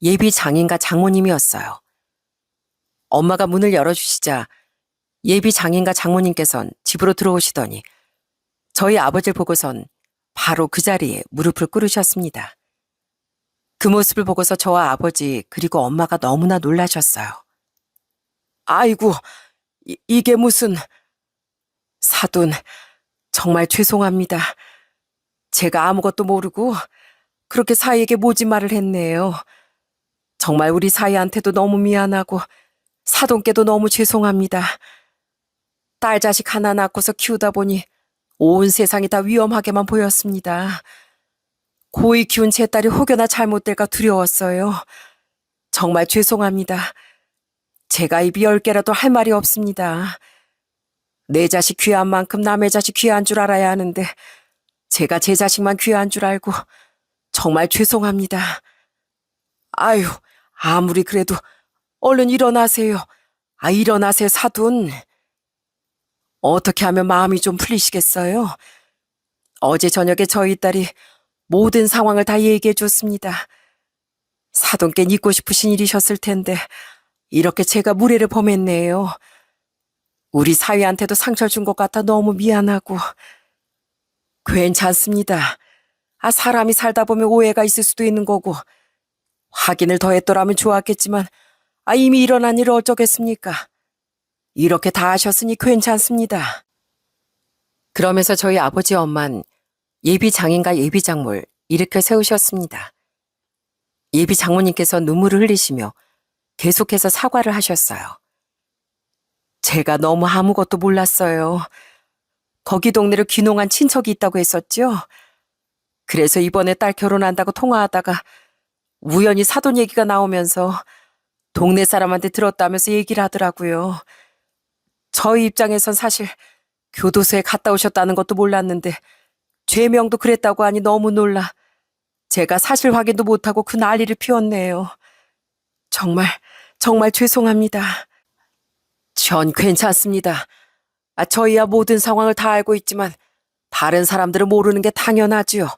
예비 장인과 장모님이었어요. 엄마가 문을 열어주시자 예비 장인과 장모님께선 집으로 들어오시더니 저희 아버지를 보고선 바로 그 자리에 무릎을 꿇으셨습니다. 그 모습을 보고서 저와 아버지 그리고 엄마가 너무나 놀라셨어요. 아이고, 이게 무슨... 사돈, 정말 죄송합니다. 제가 아무것도 모르고 그렇게 사이에게 모진 말을 했네요. 정말 우리 사이한테도 너무 미안하고 사돈께도 너무 죄송합니다. 딸 자식 하나 낳고서 키우다 보니 온 세상이 다 위험하게만 보였습니다. 고이 키운 제 딸이 혹여나 잘못될까 두려웠어요. 정말 죄송합니다. 제가 입이 10개라도 할 말이 없습니다. 내 자식 귀한 만큼 남의 자식 귀한 줄 알아야 하는데 제가 제 자식만 귀한 줄 알고 정말 죄송합니다. 아유, 아무리 그래도 얼른 일어나세요. 일어나세요, 사돈. 어떻게 하면 마음이 좀 풀리시겠어요? 어제 저녁에 저희 딸이 모든 상황을 다 얘기해 줬습니다. 사돈께 잊고 싶으신 일이셨을 텐데 이렇게 제가 무례를 범했네요. 우리 사위한테도 상처 준 것 같아 너무 미안하고. 괜찮습니다. 사람이 살다 보면 오해가 있을 수도 있는 거고 확인을 더 했더라면 좋았겠지만 이미 일어난 일을 어쩌겠습니까? 이렇게 다 하셨으니 괜찮습니다. 그러면서 저희 아버지 엄만 예비 장인과 예비 장모를 일으켜 세우셨습니다. 예비 장모님께서 눈물을 흘리시며 계속해서 사과를 하셨어요. 제가 너무 아무것도 몰랐어요. 거기 동네로 귀농한 친척이 있다고 했었죠. 그래서 이번에 딸 결혼한다고 통화하다가 우연히 사돈 얘기가 나오면서 동네 사람한테 들었다면서 얘기를 하더라고요. 저희 입장에선 사실 교도소에 갔다 오셨다는 것도 몰랐는데 죄명도 그랬다고 하니 너무 놀라 제가 사실 확인도 못하고 그 난리를 피웠네요. 정말 죄송합니다. 전 괜찮습니다. 저희야 모든 상황을 다 알고 있지만 다른 사람들은 모르는 게 당연하지요.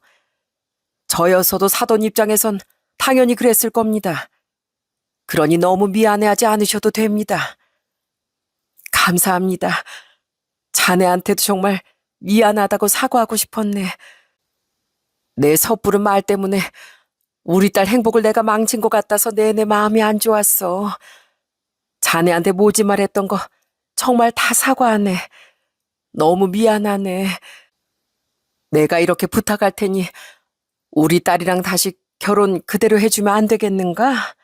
저였어도 사돈 입장에선 당연히 그랬을 겁니다. 그러니 너무 미안해하지 않으셔도 됩니다. 감사합니다. 자네한테도 정말 미안하다고 사과하고 싶었네. 내 섣부른 말 때문에 우리 딸 행복을 내가 망친 것 같아서 내내 마음이 안 좋았어. 자네한테 모지말 했던 거 정말 다 사과하네. 너무 미안하네. 내가 이렇게 부탁할 테니 우리 딸이랑 다시 결혼 그대로 해주면 안 되겠는가?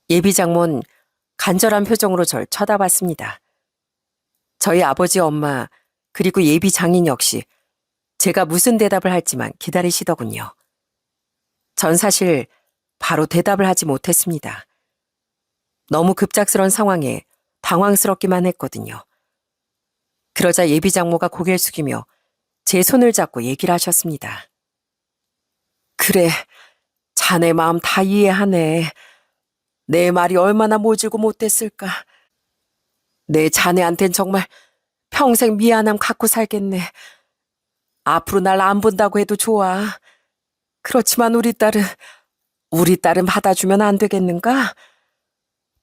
예비 장모는 간절한 표정으로 절 쳐다봤습니다. 저희 아버지 엄마 그리고 예비 장인 역시 제가 무슨 대답을 할지만 기다리시더군요. 전 사실 바로 대답을 하지 못했습니다. 너무 급작스러운 상황에 당황스럽기만 했거든요. 그러자 예비 장모가 고개를 숙이며 제 손을 잡고 얘기를 하셨습니다. 그래, 자네 마음 다 이해하네. 내 말이 얼마나 모질고 못됐을까. 내 자네한텐 정말 평생 미안함 갖고 살겠네. 앞으로 날 안 본다고 해도 좋아. 그렇지만 우리 딸은 받아주면 안 되겠는가?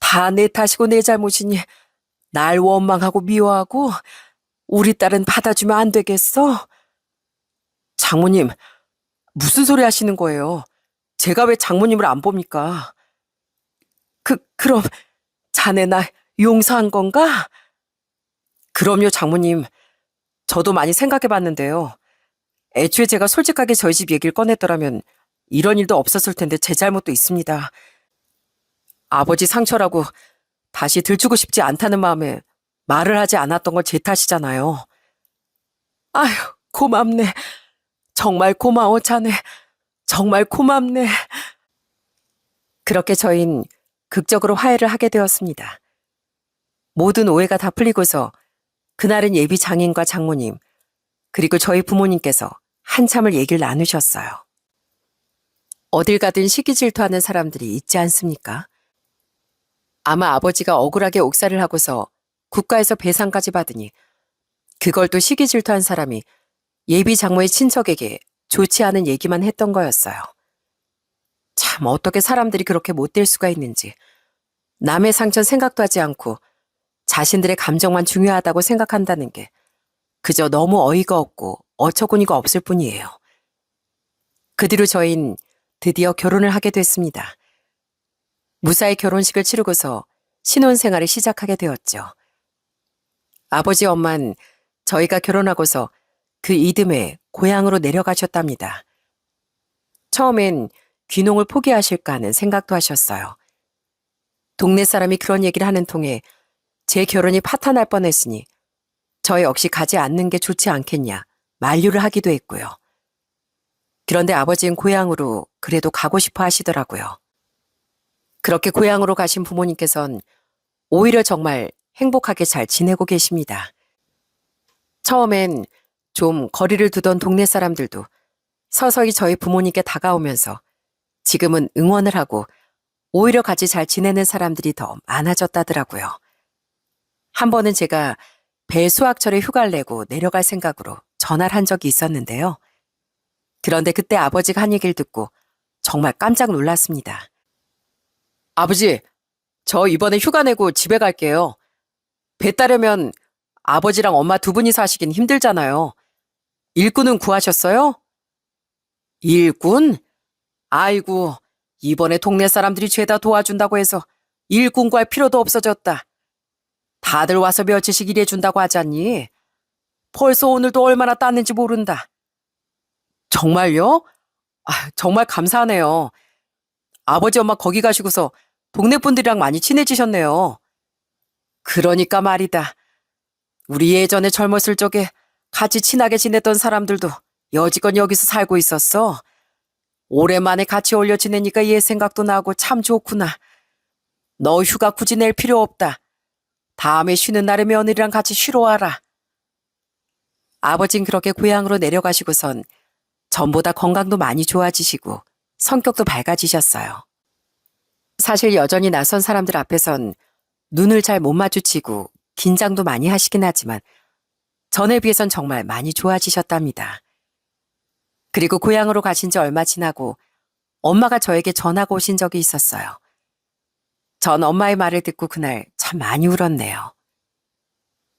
다 내 탓이고 내 잘못이니 날 원망하고 미워하고 우리 딸은 받아주면 안 되겠어? 장모님, 무슨 소리 하시는 거예요? 제가 왜 장모님을 안 봅니까? 그럼 자네 나 용서한 건가? 그럼요, 장모님. 저도 많이 생각해 봤는데요. 애초에 제가 솔직하게 저희 집 얘기를 꺼냈더라면 이런 일도 없었을 텐데 제 잘못도 있습니다. 아버지 상처라고 다시 들추고 싶지 않다는 마음에 말을 하지 않았던 걸 제 탓이잖아요. 아휴, 고맙네. 정말 고마워, 자네. 정말 고맙네. 그렇게 저흰 극적으로 화해를 하게 되었습니다. 모든 오해가 다 풀리고서 그날은 예비 장인과 장모님, 그리고 저희 부모님께서 한참을 얘기를 나누셨어요. 어딜 가든 시기 질투하는 사람들이 있지 않습니까? 아마 아버지가 억울하게 옥살이를 하고서 국가에서 배상까지 받으니 그걸 또 시기 질투한 사람이 예비 장모의 친척에게 좋지 않은 얘기만 했던 거였어요. 참 어떻게 사람들이 그렇게 못될 수가 있는지. 남의 상처는 생각도 하지 않고 자신들의 감정만 중요하다고 생각한다는 게 그저 너무 어이가 없고 어처구니가 없을 뿐이에요. 그 뒤로 저흰 드디어 결혼을 하게 됐습니다. 무사히 결혼식을 치르고서 신혼생활을 시작하게 되었죠. 아버지 엄만 저희가 결혼하고서 그 이듬해 고향으로 내려가셨답니다. 처음엔 귀농을 포기하실까 하는 생각도 하셨어요. 동네 사람이 그런 얘기를 하는 통에 제 결혼이 파탄날 뻔했으니 저 역시 가지 않는 게 좋지 않겠냐 만류를 하기도 했고요. 그런데 아버지는 고향으로 그래도 가고 싶어 하시더라고요. 그렇게 고향으로 가신 부모님께선 오히려 정말 행복하게 잘 지내고 계십니다. 처음엔 좀 거리를 두던 동네 사람들도 서서히 저희 부모님께 다가오면서 지금은 응원을 하고 오히려 같이 잘 지내는 사람들이 더 많아졌다더라고요. 한 번은 제가 배 수확철에 휴가를 내고 내려갈 생각으로 전화를 한 적이 있었는데요. 그런데 그때 아버지가 한 얘기를 듣고 정말 깜짝 놀랐습니다. 아버지, 저 이번에 휴가 내고 집에 갈게요. 배 따려면 아버지랑 엄마 두 분이 사시긴 힘들잖아요. 일꾼은 구하셨어요? 일꾼? 아이고, 이번에 동네 사람들이 죄다 도와준다고 해서 일꾼 구할 필요도 없어졌다. 다들 와서 며칠씩 일해준다고 하잖니. 벌써 오늘도 얼마나 땄는지 모른다. 정말요? 정말 감사하네요. 아버지 엄마 거기 가시고서 동네 분들이랑 많이 친해지셨네요. 그러니까 말이다. 우리 예전에 젊었을 적에 같이 친하게 지냈던 사람들도 여지껏 여기서 살고 있었어. 오랜만에 같이 어울려 지내니까 옛 생각도 나고 참 좋구나. 너 휴가 굳이 낼 필요 없다. 다음에 쉬는 날에 며느리랑 같이 쉬러 와라. 아버진 그렇게 고향으로 내려가시고선 전보다 건강도 많이 좋아지시고 성격도 밝아지셨어요. 사실 여전히 낯선 사람들 앞에선 눈을 잘 못 마주치고 긴장도 많이 하시긴 하지만 전에 비해선 정말 많이 좋아지셨답니다. 그리고 고향으로 가신 지 얼마 지나고 엄마가 저에게 전화가 오신 적이 있었어요. 전 엄마의 말을 듣고 그날 참 많이 울었네요.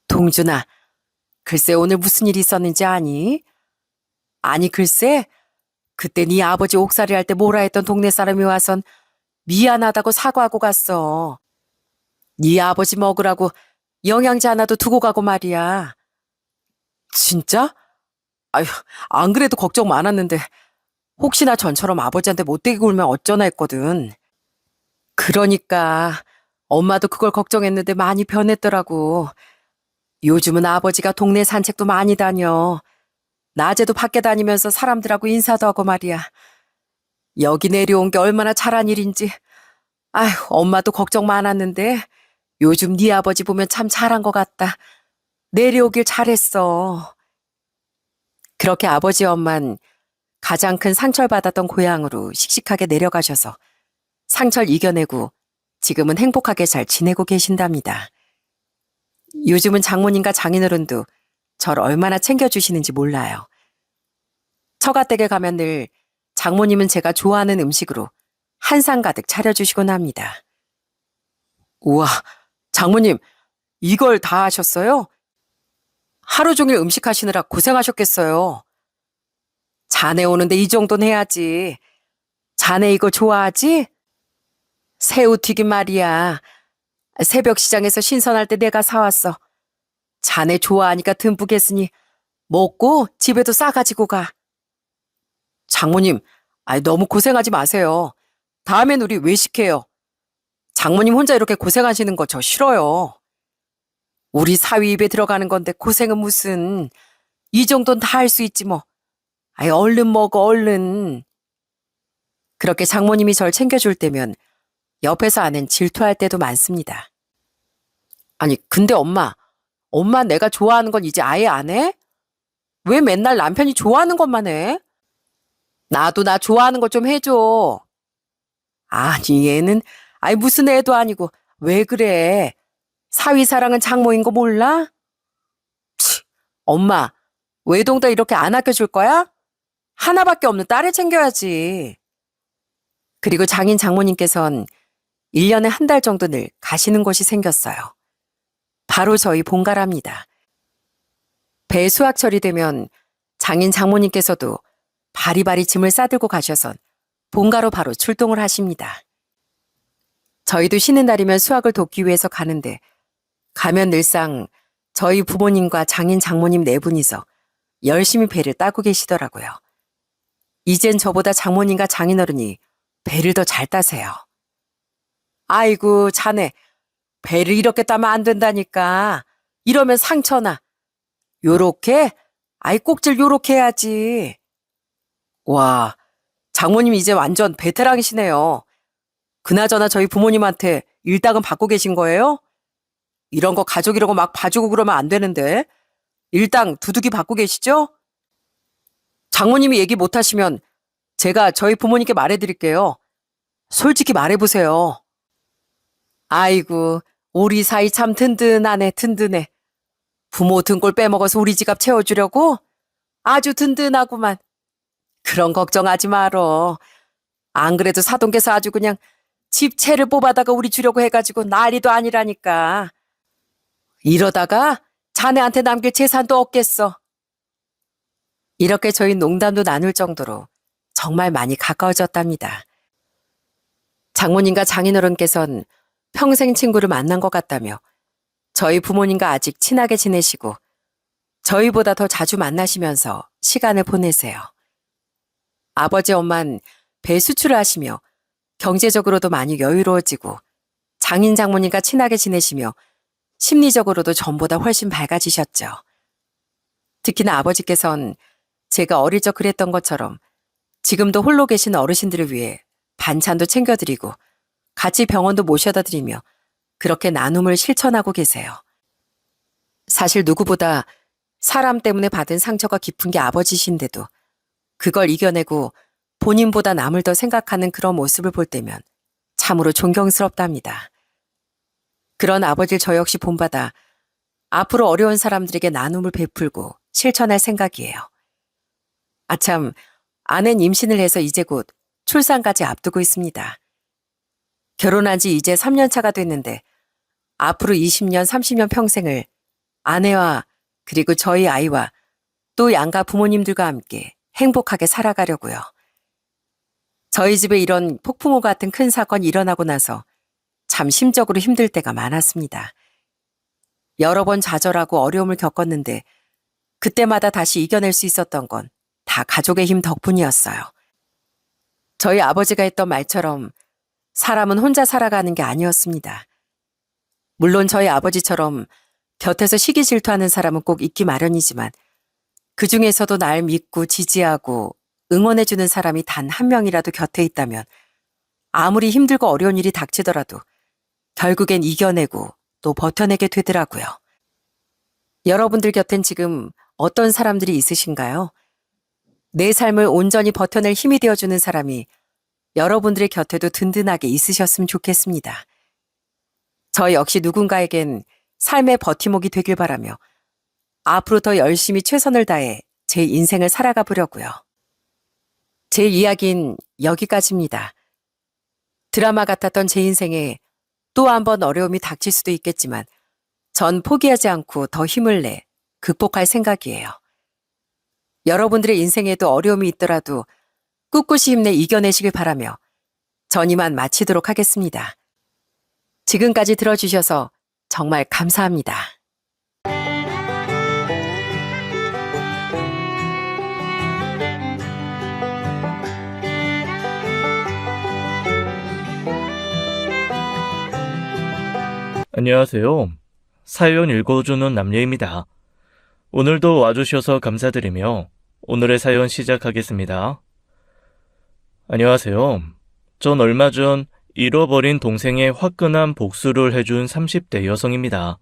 동준아, 글쎄 오늘 무슨 일이 있었는지 아니? 아니 글쎄, 그때 네 아버지 옥살이 할 때 뭐라 했던 동네 사람이 와선 미안하다고 사과하고 갔어. 네 아버지 먹으라고 영양제 하나도 두고 가고 말이야. 진짜? 아휴, 안 그래도 걱정 많았는데 혹시나 전처럼 아버지한테 못되게 굴면 어쩌나 했거든. 그러니까 엄마도 그걸 걱정했는데 많이 변했더라고. 요즘은 아버지가 동네 산책도 많이 다녀. 낮에도 밖에 다니면서 사람들하고 인사도 하고 말이야. 여기 내려온 게 얼마나 잘한 일인지. 아휴, 엄마도 걱정 많았는데 요즘 네 아버지 보면 참 잘한 것 같다. 내려오길 잘했어. 그렇게 아버지 엄만 가장 큰 상처를 받았던 고향으로 씩씩하게 내려가셔서 상처를 이겨내고 지금은 행복하게 잘 지내고 계신답니다. 요즘은 장모님과 장인어른도 저를 얼마나 챙겨주시는지 몰라요. 처가댁에 가면 늘 장모님은 제가 좋아하는 음식으로 한상 가득 차려주시곤 합니다. 우와, 장모님, 이걸 다 하셨어요? 하루 종일 음식 하시느라 고생하셨겠어요. 자네 오는데 이 정도는 해야지. 자네 이거 좋아하지? 새우튀김 말이야. 새벽 시장에서 신선할 때 내가 사왔어. 자네 좋아하니까 듬뿍 했으니 먹고 집에도 싸가지고 가. 장모님, 너무 고생하지 마세요. 다음엔 우리 외식해요. 장모님 혼자 이렇게 고생하시는 거 저 싫어요. 우리 사위 입에 들어가는 건데 고생은 무슨. 이 정도는 다 할 수 있지 뭐. 아이, 얼른 먹어, 얼른. 그렇게 장모님이 절 챙겨줄 때면 옆에서 아는 질투할 때도 많습니다. 아니, 근데 엄마 내가 좋아하는 건 이제 아예 안 해? 왜 맨날 남편이 좋아하는 것만 해? 나도 나 좋아하는 거 좀 해줘. 아니, 얘는, 아니, 무슨 애도 아니고, 왜 그래? 사위 사랑은 장모인 거 몰라? 치, 엄마, 외동도 이렇게 안 아껴줄 거야? 하나밖에 없는 딸을 챙겨야지. 그리고 장인 장모님께선 1년에 한 달 정도 늘 가시는 곳이 생겼어요. 바로 저희 본가랍니다. 배 수확철이 되면 장인 장모님께서도 바리바리 짐을 싸들고 가셔선 본가로 바로 출동을 하십니다. 저희도 쉬는 날이면 수확을 돕기 위해서 가는데 가면 늘상 저희 부모님과 장인 장모님 네 분이서 열심히 배를 따고 계시더라고요. 이젠 저보다 장모님과 장인어른이 배를 더 잘 따세요. 아이고, 자네, 배를 이렇게 따면 안 된다니까. 이러면 상처나. 요렇게? 아이, 꼭질 요렇게 해야지. 와, 장모님 이제 완전 베테랑이시네요. 그나저나 저희 부모님한테 일당은 받고 계신 거예요? 이런 거 가족이라고 막 봐주고 그러면 안 되는데. 일당 두둑이 받고 계시죠? 장모님이 얘기 못하시면 제가 저희 부모님께 말해드릴게요. 솔직히 말해보세요. 아이고, 우리 사이 참 든든하네, 든든해. 부모 등골 빼먹어서 우리 지갑 채워주려고? 아주 든든하구만. 그런 걱정하지 말어. 안 그래도 사돈께서 아주 그냥 집채를 뽑아다가 우리 주려고 해가지고 난리도 아니라니까. 이러다가 자네한테 남길 재산도 없겠어. 이렇게 저희 농담도 나눌 정도로 정말 많이 가까워졌답니다. 장모님과 장인어른께서는 평생 친구를 만난 것 같다며 저희 부모님과 아직 친하게 지내시고 저희보다 더 자주 만나시면서 시간을 보내세요. 아버지 엄만 배 수출을 하시며 경제적으로도 많이 여유로워지고 장인 장모님과 친하게 지내시며 심리적으로도 전보다 훨씬 밝아지셨죠. 특히나 아버지께선 제가 어릴 적 그랬던 것처럼 지금도 홀로 계신 어르신들을 위해 반찬도 챙겨드리고 같이 병원도 모셔다 드리며 그렇게 나눔을 실천하고 계세요. 사실 누구보다 사람 때문에 받은 상처가 깊은 게 아버지신데도 그걸 이겨내고 본인보다 남을 더 생각하는 그런 모습을 볼 때면 참으로 존경스럽답니다. 그런 아버지를 저 역시 본받아 앞으로 어려운 사람들에게 나눔을 베풀고 실천할 생각이에요. 아참, 아내는 임신을 해서 이제 곧 출산까지 앞두고 있습니다. 결혼한 지 이제 3년 차가 됐는데 앞으로 20년, 30년 평생을 아내와 그리고 저희 아이와 또 양가 부모님들과 함께 행복하게 살아가려고요. 저희 집에 이런 폭풍우 같은 큰 사건이 일어나고 나서 참 심적으로 힘들 때가 많았습니다. 여러 번 좌절하고 어려움을 겪었는데 그때마다 다시 이겨낼 수 있었던 건 다 가족의 힘 덕분이었어요. 저희 아버지가 했던 말처럼 사람은 혼자 살아가는 게 아니었습니다. 물론 저희 아버지처럼 곁에서 시기 질투하는 사람은 꼭 있기 마련이지만 그 중에서도 날 믿고 지지하고 응원해주는 사람이 단 한 명이라도 곁에 있다면 아무리 힘들고 어려운 일이 닥치더라도 결국엔 이겨내고 또 버텨내게 되더라고요. 여러분들 곁엔 지금 어떤 사람들이 있으신가요? 내 삶을 온전히 버텨낼 힘이 되어주는 사람이 여러분들의 곁에도 든든하게 있으셨으면 좋겠습니다. 저 역시 누군가에겐 삶의 버팀목이 되길 바라며 앞으로 더 열심히 최선을 다해 제 인생을 살아가 보려고요. 제 이야기는 여기까지입니다. 드라마 같았던 제 인생에 또 한 번 어려움이 닥칠 수도 있겠지만 전 포기하지 않고 더 힘을 내 극복할 생각이에요. 여러분들의 인생에도 어려움이 있더라도 꿋꿋이 힘내 이겨내시길 바라며 전 이만 마치도록 하겠습니다. 지금까지 들어주셔서 정말 감사합니다. 안녕하세요. 사연 읽어주는 남녀입니다. 오늘도 와주셔서 감사드리며 오늘의 사연 시작하겠습니다. 안녕하세요. 전 얼마 전 잃어버린 동생의 화끈한 복수를 해준 30대 여성입니다.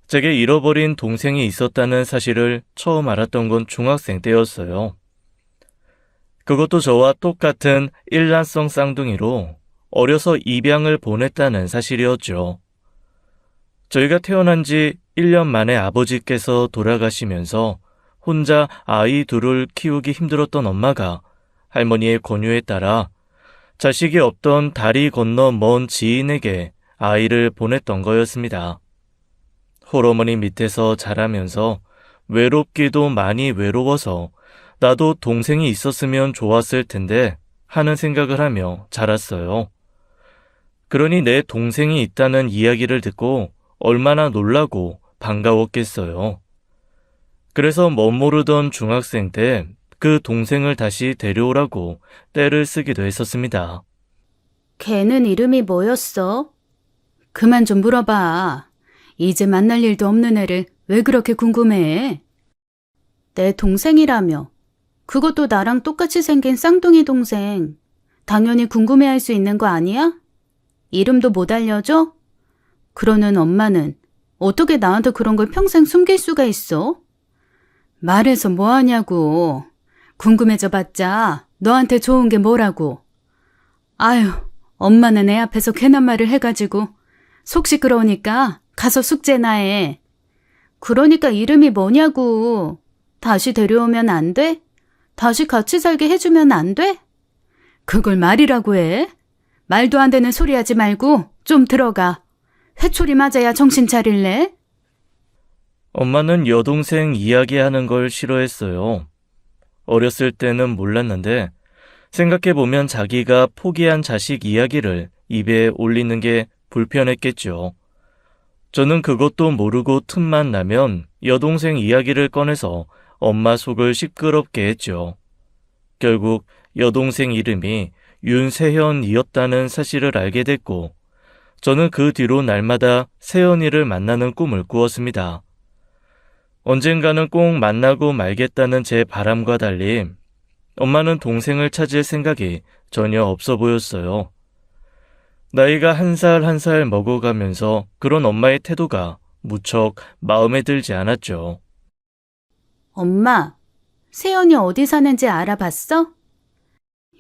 제게 잃어버린 동생이 있었다는 사실을 처음 알았던 건 중학생 때였어요. 그것도 저와 똑같은 일란성 쌍둥이로 어려서 입양을 보냈다는 사실이었죠. 저희가 태어난 지 1년 만에 아버지께서 돌아가시면서 혼자 아이 둘을 키우기 힘들었던 엄마가 할머니의 권유에 따라 자식이 없던 다리 건너 먼 지인에게 아이를 보냈던 거였습니다. 홀어머니 밑에서 자라면서 외롭기도 많이 외로워서 나도 동생이 있었으면 좋았을 텐데 하는 생각을 하며 자랐어요. 그러니 내 동생이 있다는 이야기를 듣고 얼마나 놀라고 반가웠겠어요. 그래서 멋모르던 중학생 때 그 동생을 다시 데려오라고 떼를 쓰기도 했었습니다. 걔는 이름이 뭐였어? 그만 좀 물어봐. 이제 만날 일도 없는 애를 왜 그렇게 궁금해해? 내 동생이라며. 그것도 나랑 똑같이 생긴 쌍둥이 동생. 당연히 궁금해할 수 있는 거 아니야? 이름도 못 알려줘? 그러는 엄마는 어떻게 나한테 그런 걸 평생 숨길 수가 있어? 말해서 뭐하냐고. 궁금해져 봤자 너한테 좋은 게 뭐라고. 아유, 엄마는 애 앞에서 괜한 말을 해가지고 속 시끄러우니까 가서 숙제나 해. 그러니까 이름이 뭐냐고. 다시 데려오면 안 돼? 다시 같이 살게 해주면 안 돼? 그걸 말이라고 해? 말도 안 되는 소리 하지 말고 좀 들어가. 회초리 맞아야 정신 차릴래? 엄마는 여동생 이야기하는 걸 싫어했어요. 어렸을 때는 몰랐는데 생각해보면 자기가 포기한 자식 이야기를 입에 올리는 게 불편했겠죠. 저는 그것도 모르고 틈만 나면 여동생 이야기를 꺼내서 엄마 속을 시끄럽게 했죠. 결국 여동생 이름이 윤세현이었다는 사실을 알게 됐고 저는 그 뒤로 날마다 세연이를 만나는 꿈을 꾸었습니다. 언젠가는 꼭 만나고 말겠다는 제 바람과 달리 엄마는 동생을 찾을 생각이 전혀 없어 보였어요. 나이가 한 살 한 살 먹어가면서 그런 엄마의 태도가 무척 마음에 들지 않았죠. 엄마, 세연이 어디 사는지 알아봤어?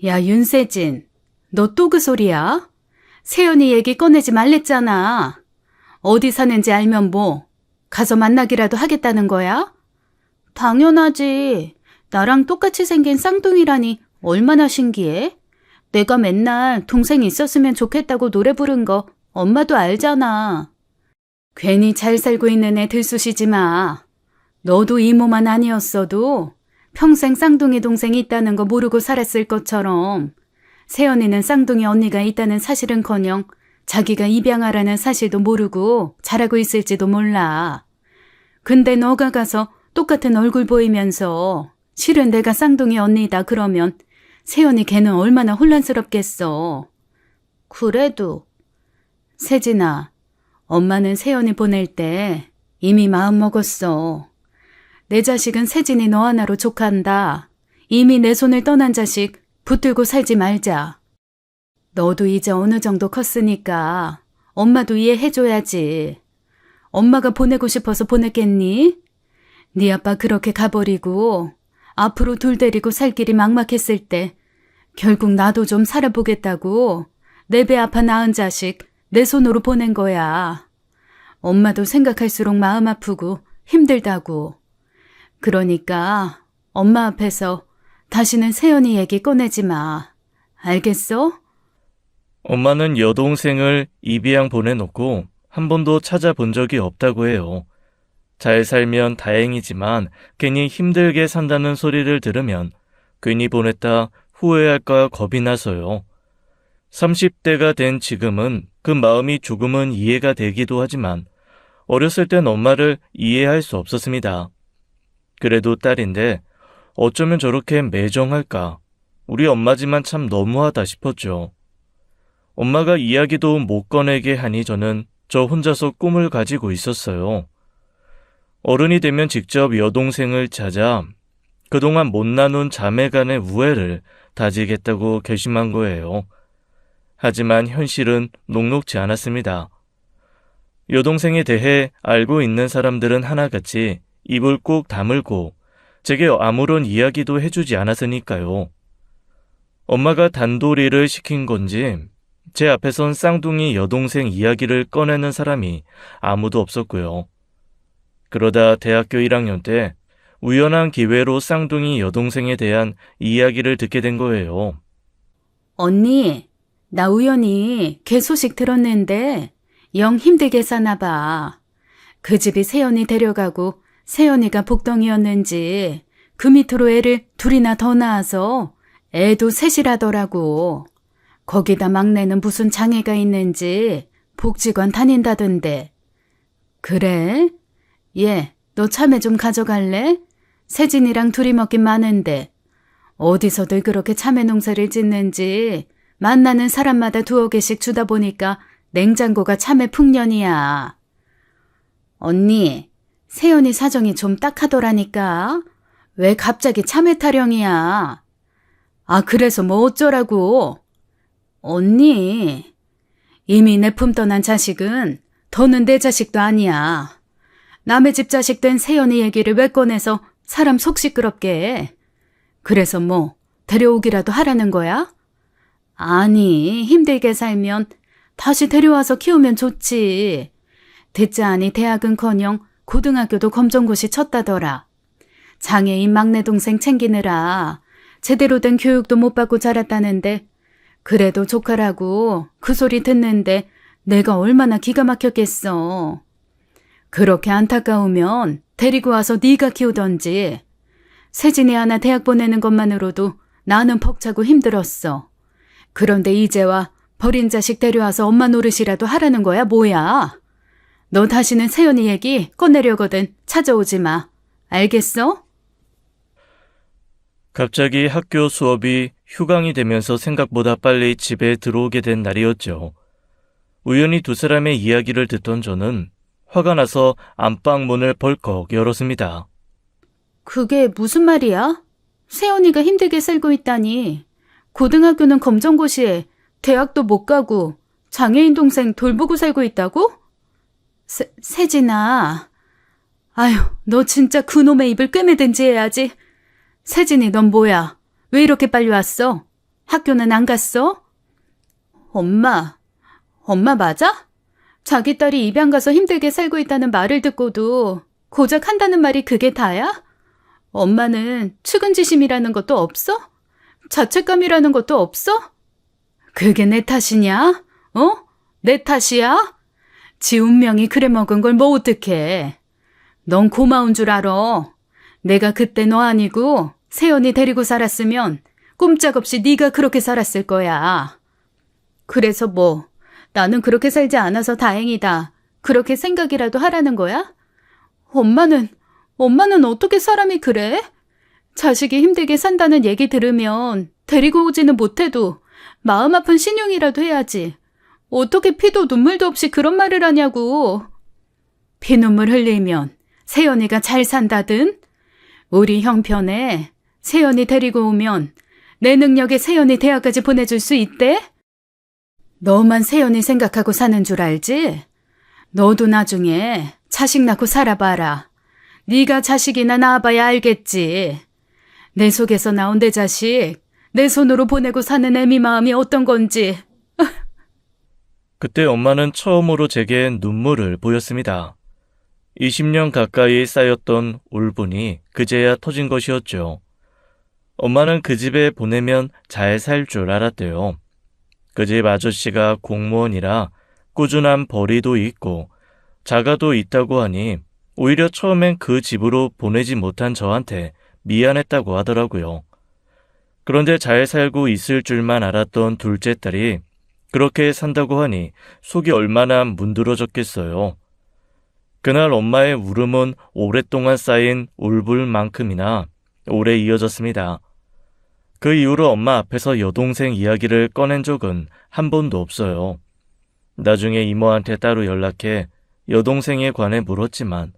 야, 윤세진, 너 또 그 소리야? 세연이 얘기 꺼내지 말랬잖아. 어디 사는지 알면 뭐, 가서 만나기라도 하겠다는 거야? 당연하지. 나랑 똑같이 생긴 쌍둥이라니 얼마나 신기해? 내가 맨날 동생 있었으면 좋겠다고 노래 부른 거 엄마도 알잖아. 괜히 잘 살고 있는 애 들쑤시지 마. 너도 이모만 아니었어도 평생 쌍둥이 동생이 있다는 거 모르고 살았을 것처럼 세연이는 쌍둥이 언니가 있다는 사실은커녕 자기가 입양하라는 사실도 모르고 자라고 있을지도 몰라. 근데 너가 가서 똑같은 얼굴 보이면서 실은 내가 쌍둥이 언니다 그러면 세연이 걔는 얼마나 혼란스럽겠어. 그래도 세진아, 엄마는 세연이 보낼 때 이미 마음 먹었어. 내 자식은 세진이 너 하나로 족한다. 이미 내 손을 떠난 자식 붙들고 살지 말자. 너도 이제 어느 정도 컸으니까 엄마도 이해해줘야지. 엄마가 보내고 싶어서 보냈겠니? 네 아빠 그렇게 가버리고 앞으로 둘 데리고 살 길이 막막했을 때 결국 나도 좀 살아보겠다고 내 배 아파 낳은 자식 내 손으로 보낸 거야. 엄마도 생각할수록 마음 아프고 힘들다고. 그러니까 엄마 앞에서 다시는 세연이 얘기 꺼내지 마. 알겠어? 엄마는 여동생을 입양 보내놓고 한 번도 찾아본 적이 없다고 해요. 잘 살면 다행이지만 괜히 힘들게 산다는 소리를 들으면 괜히 보냈다 후회할까 겁이 나서요. 30대가 된 지금은 그 마음이 조금은 이해가 되기도 하지만 어렸을 땐 엄마를 이해할 수 없었습니다. 그래도 딸인데 어쩌면 저렇게 매정할까? 우리 엄마지만 참 너무하다 싶었죠. 엄마가 이야기도 못 꺼내게 하니 저는 저 혼자서 꿈을 가지고 있었어요. 어른이 되면 직접 여동생을 찾아 그동안 못 나눈 자매 간의 우애를 다지겠다고 결심한 거예요. 하지만 현실은 녹록지 않았습니다. 여동생에 대해 알고 있는 사람들은 하나같이 입을 꼭 다물고 제게 아무런 이야기도 해주지 않았으니까요. 엄마가 단도리를 시킨 건지 제 앞에선 쌍둥이 여동생 이야기를 꺼내는 사람이 아무도 없었고요. 그러다 대학교 1학년 때 우연한 기회로 쌍둥이 여동생에 대한 이야기를 듣게 된 거예요. 언니, 나 우연히 걔 소식 들었는데 영 힘들게 사나 봐. 그 집이 세연이 데려가고 세연이가 복덩이였는지 그 밑으로 애를 둘이나 더 낳아서 애도 셋이라더라고. 거기다 막내는 무슨 장애가 있는지 복지관 다닌다던데. 그래? 얘, 너 참외 좀 가져갈래? 세진이랑 둘이 먹긴 많은데 어디서들 그렇게 참외 농사를 짓는지 만나는 사람마다 2-개씩 주다 보니까 냉장고가 참외 풍년이야. 언니, 세연이 사정이 좀 딱하더라니까. 왜 갑자기 참외 타령이야? 아, 그래서 뭐 어쩌라고? 언니, 이미 내 품 떠난 자식은 더는 내 자식도 아니야. 남의 집 자식 된 세연이 얘기를 왜 꺼내서 사람 속 시끄럽게 해? 그래서 뭐 데려오기라도 하라는 거야? 아니, 힘들게 살면 다시 데려와서 키우면 좋지. 듣자하니 대학은커녕 고등학교도 검정고시 쳤다더라. 장애인 막내 동생 챙기느라 제대로 된 교육도 못 받고 자랐다는데 그래도 조카라고 그 소리 듣는데 내가 얼마나 기가 막혔겠어. 그렇게 안타까우면 데리고 와서 네가 키우던지. 세진이 하나 대학 보내는 것만으로도 나는 벅차고 힘들었어. 그런데 이제와 버린 자식 데려와서 엄마 노릇이라도 하라는 거야 뭐야? 너 다시는 세연이 얘기 꺼내려거든 찾아오지 마. 알겠어? 갑자기 학교 수업이 휴강이 되면서 생각보다 빨리 집에 들어오게 된 날이었죠. 우연히 두 사람의 이야기를 듣던 저는 화가 나서 안방 문을 벌컥 열었습니다. 그게 무슨 말이야? 세연이가 힘들게 살고 있다니. 고등학교는 검정고시에 대학도 못 가고 장애인 동생 돌보고 살고 있다고? 세진아. 아휴, 너 진짜 그놈의 입을 꿰매든지 해야지. 세진이 넌 뭐야? 왜 이렇게 빨리 왔어? 학교는 안 갔어? 엄마 맞아? 자기 딸이 입양 가서 힘들게 살고 있다는 말을 듣고도 고작 한다는 말이 그게 다야? 엄마는 측은지심이라는 것도 없어? 자책감이라는 것도 없어? 그게 내 탓이냐? 어? 내 탓이야? 지 운명이 그래 먹은 걸 뭐 어떡해. 넌 고마운 줄 알아. 내가 그때 너 아니고 세연이 데리고 살았으면 꼼짝없이 네가 그렇게 살았을 거야. 그래서 뭐 나는 그렇게 살지 않아서 다행이다. 그렇게 생각이라도 하라는 거야? 엄마는 어떻게 사람이 그래? 자식이 힘들게 산다는 얘기 들으면 데리고 오지는 못해도 마음 아픈 신용이라도 해야지. 어떻게 피도 눈물도 없이 그런 말을 하냐고. 피눈물 흘리면 세연이가 잘 산다든? 우리 형편에 세연이 데리고 오면 내 능력에 세연이 대학까지 보내줄 수 있대? 너만 세연이 생각하고 사는 줄 알지? 너도 나중에 자식 낳고 살아봐라. 네가 자식이나 낳아봐야 알겠지. 내 속에서 나온 내 자식 내 손으로 보내고 사는 애미 마음이 어떤 건지. 그때 엄마는 처음으로 제게 눈물을 보였습니다. 20년 가까이 쌓였던 울분이 그제야 터진 것이었죠. 엄마는 그 집에 보내면 잘 살 줄 알았대요. 그 집 아저씨가 공무원이라 꾸준한 벌이도 있고 자가도 있다고 하니 오히려 처음엔 그 집으로 보내지 못한 저한테 미안했다고 하더라고요. 그런데 잘 살고 있을 줄만 알았던 둘째 딸이 그렇게 산다고 하니 속이 얼마나 문드러졌겠어요. 그날 엄마의 울음은 오랫동안 쌓인 울불만큼이나 오래 이어졌습니다. 그 이후로 엄마 앞에서 여동생 이야기를 꺼낸 적은 한 번도 없어요. 나중에 이모한테 따로 연락해 여동생에 관해 물었지만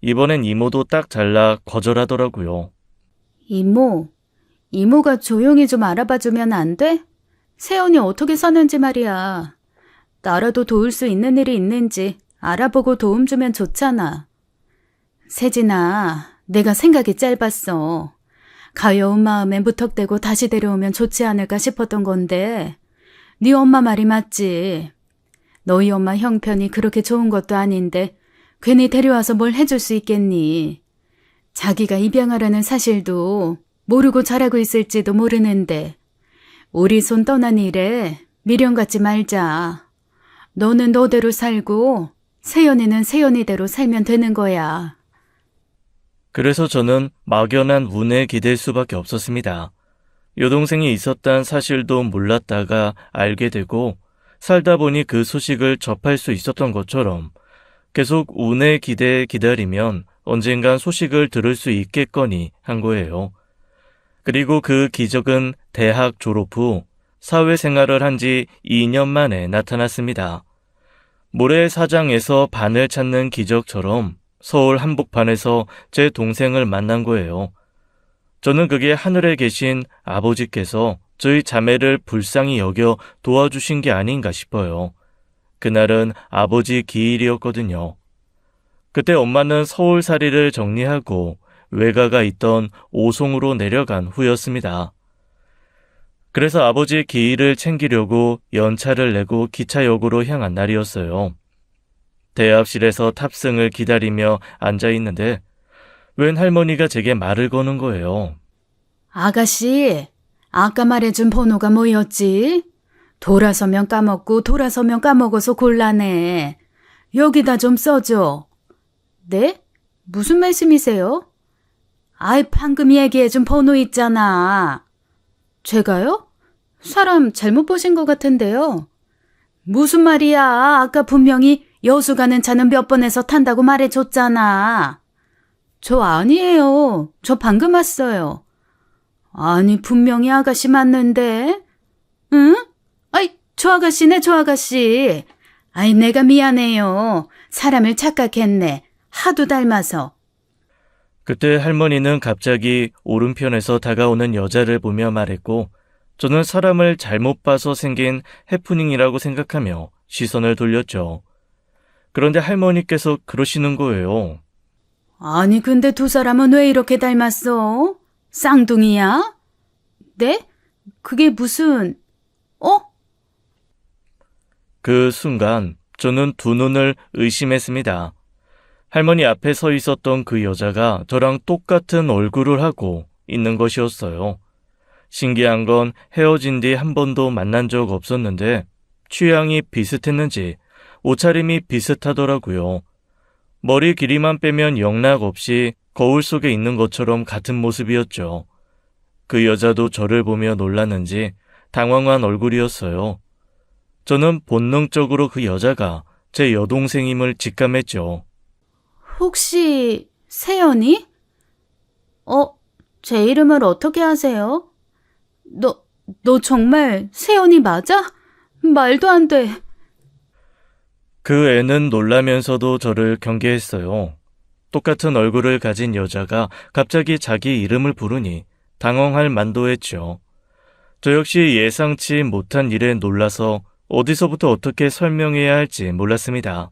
이번엔 이모도 딱 잘라 거절하더라고요. 이모가 조용히 좀 알아봐주면 안 돼? 세연이 어떻게 사는지 말이야. 나라도 도울 수 있는 일이 있는지 알아보고 도움 주면 좋잖아. 세진아, 내가 생각이 짧았어. 가여운 마음에 무턱대고 다시 데려오면 좋지 않을까 싶었던 건데 네 엄마 말이 맞지. 너희 엄마 형편이 그렇게 좋은 것도 아닌데 괜히 데려와서 뭘 해줄 수 있겠니. 자기가 입양하라는 사실도 모르고 잘하고 있을지도 모르는데 우리 손 떠난 일에 미련 갖지 말자. 너는 너대로 살고 세연이는 세연이대로 살면 되는 거야. 그래서 저는 막연한 운에 기댈 수밖에 없었습니다. 여동생이 있었다는 사실도 몰랐다가 알게 되고 살다 보니 그 소식을 접할 수 있었던 것처럼 계속 운에 기대해 기다리면 언젠간 소식을 들을 수 있겠거니 한 거예요. 그리고 그 기적은 대학 졸업 후 사회생활을 한 지 2년 만에 나타났습니다. 모래사장에서 반을 찾는 기적처럼 서울 한복판에서 제 동생을 만난 거예요. 저는 그게 하늘에 계신 아버지께서 저희 자매를 불쌍히 여겨 도와주신 게 아닌가 싶어요. 그날은 아버지 기일이었거든요. 그때 엄마는 서울살이를 정리하고 외가가 있던 오송으로 내려간 후였습니다. 그래서 아버지 기일을 챙기려고 연차를 내고 기차역으로 향한 날이었어요. 대합실에서 탑승을 기다리며 앉아있는데 웬 할머니가 제게 말을 거는 거예요. 아가씨, 아까 말해준 번호가 뭐였지? 돌아서면 까먹고 돌아서면 까먹어서 곤란해. 여기다 좀 써줘. 네? 무슨 말씀이세요? 아이, 방금 얘기해준 번호 있잖아. 제가요? 사람 잘못 보신 것 같은데요. 무슨 말이야? 아까 분명히 여수 가는 차는 몇 번에서 탄다고 말해줬잖아. 저 아니에요. 저 방금 왔어요. 아니, 분명히 아가씨 맞는데. 응? 아이, 저 아가씨네, 저 아가씨. 아이, 내가 미안해요. 사람을 착각했네. 하도 닮아서. 그때 할머니는 갑자기 오른편에서 다가오는 여자를 보며 말했고 저는 사람을 잘못 봐서 생긴 해프닝이라고 생각하며 시선을 돌렸죠. 그런데 할머니께서 그러시는 거예요. 아니, 근데 두 사람은 왜 이렇게 닮았어? 쌍둥이야? 네? 그게 무슨... 그 순간 저는 두 눈을 의심했습니다. 할머니 앞에 서 있었던 그 여자가 저랑 똑같은 얼굴을 하고 있는 것이었어요. 신기한 건 헤어진 뒤 한 번도 만난 적 없었는데 취향이 비슷했는지 옷차림이 비슷하더라고요. 머리 길이만 빼면 영락 없이 거울 속에 있는 것처럼 같은 모습이었죠. 그 여자도 저를 보며 놀랐는지 당황한 얼굴이었어요. 저는 본능적으로 그 여자가 제 여동생임을 직감했죠. 혹시 세연이? 제 이름을 어떻게 아세요? 너 정말 세연이 맞아? 말도 안 돼. 그 애는 놀라면서도 저를 경계했어요. 똑같은 얼굴을 가진 여자가 갑자기 자기 이름을 부르니 당황할 만도했죠. 저 역시 예상치 못한 일에 놀라서 어디서부터 어떻게 설명해야 할지 몰랐습니다.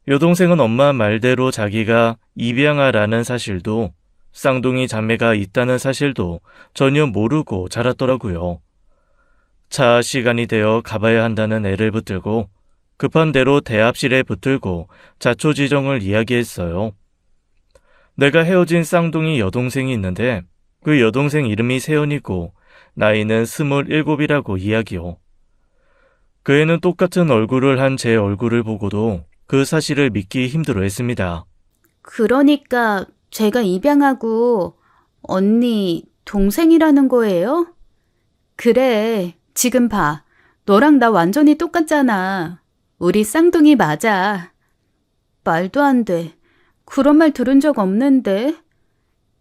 여동생은 엄마 말대로 자기가 입양아라는 사실도 쌍둥이 자매가 있다는 사실도 전혀 모르고 자랐더라고요. 차 시간이 되어 가봐야 한다는 애를 붙들고 급한 대로 대합실에 붙들고 자초지종을 이야기했어요. 내가 헤어진 쌍둥이 여동생이 있는데 그 여동생 이름이 세연이고 나이는 27이라고 이야기요. 그 애는 똑같은 얼굴을 한 제 얼굴을 보고도 그 사실을 믿기 힘들어했습니다. 그러니까 제가 입양하고 언니 동생이라는 거예요? 그래, 지금 봐. 너랑 나 완전히 똑같잖아. 우리 쌍둥이 맞아. 말도 안 돼. 그런 말 들은 적 없는데.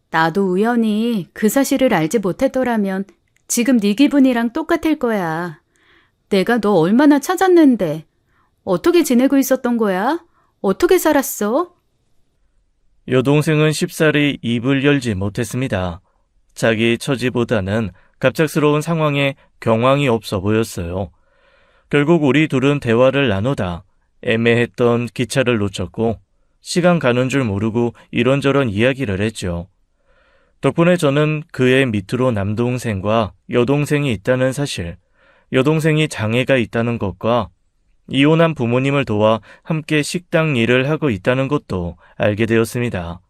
나도 우연히 그 사실을 알지 못했더라면 지금 네 기분이랑 똑같을 거야. 내가 너 얼마나 찾았는데 어떻게 지내고 있었던 거야? 어떻게 살았어? 여동생은 쉽사리 입을 열지 못했습니다. 자기 처지보다는 갑작스러운 상황에 경황이 없어 보였어요. 결국 우리 둘은 대화를 나누다 애매했던 기차를 놓쳤고 시간 가는 줄 모르고 이런저런 이야기를 했죠. 덕분에 저는 그의 밑으로 남동생과 여동생이 있다는 사실, 여동생이 장애가 있다는 것과 이혼한 부모님을 도와 함께 식당 일을 하고 있다는 것도 알게 되었습니다.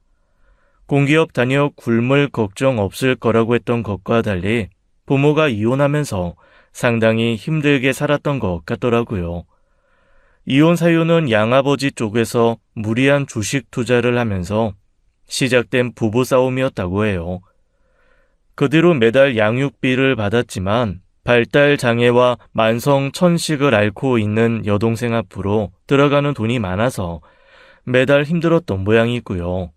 공기업 다녀 굶을 걱정 없을 거라고 했던 것과 달리 부모가 이혼하면서 상당히 힘들게 살았던 것 같더라고요. 이혼 사유는 양아버지 쪽에서 무리한 주식 투자를 하면서 시작된 부부싸움이었다고 해요. 그 뒤로 매달 양육비를 받았지만 발달 장애와 만성 천식을 앓고 있는 여동생 앞으로 들어가는 돈이 많아서 매달 힘들었던 모양이고요.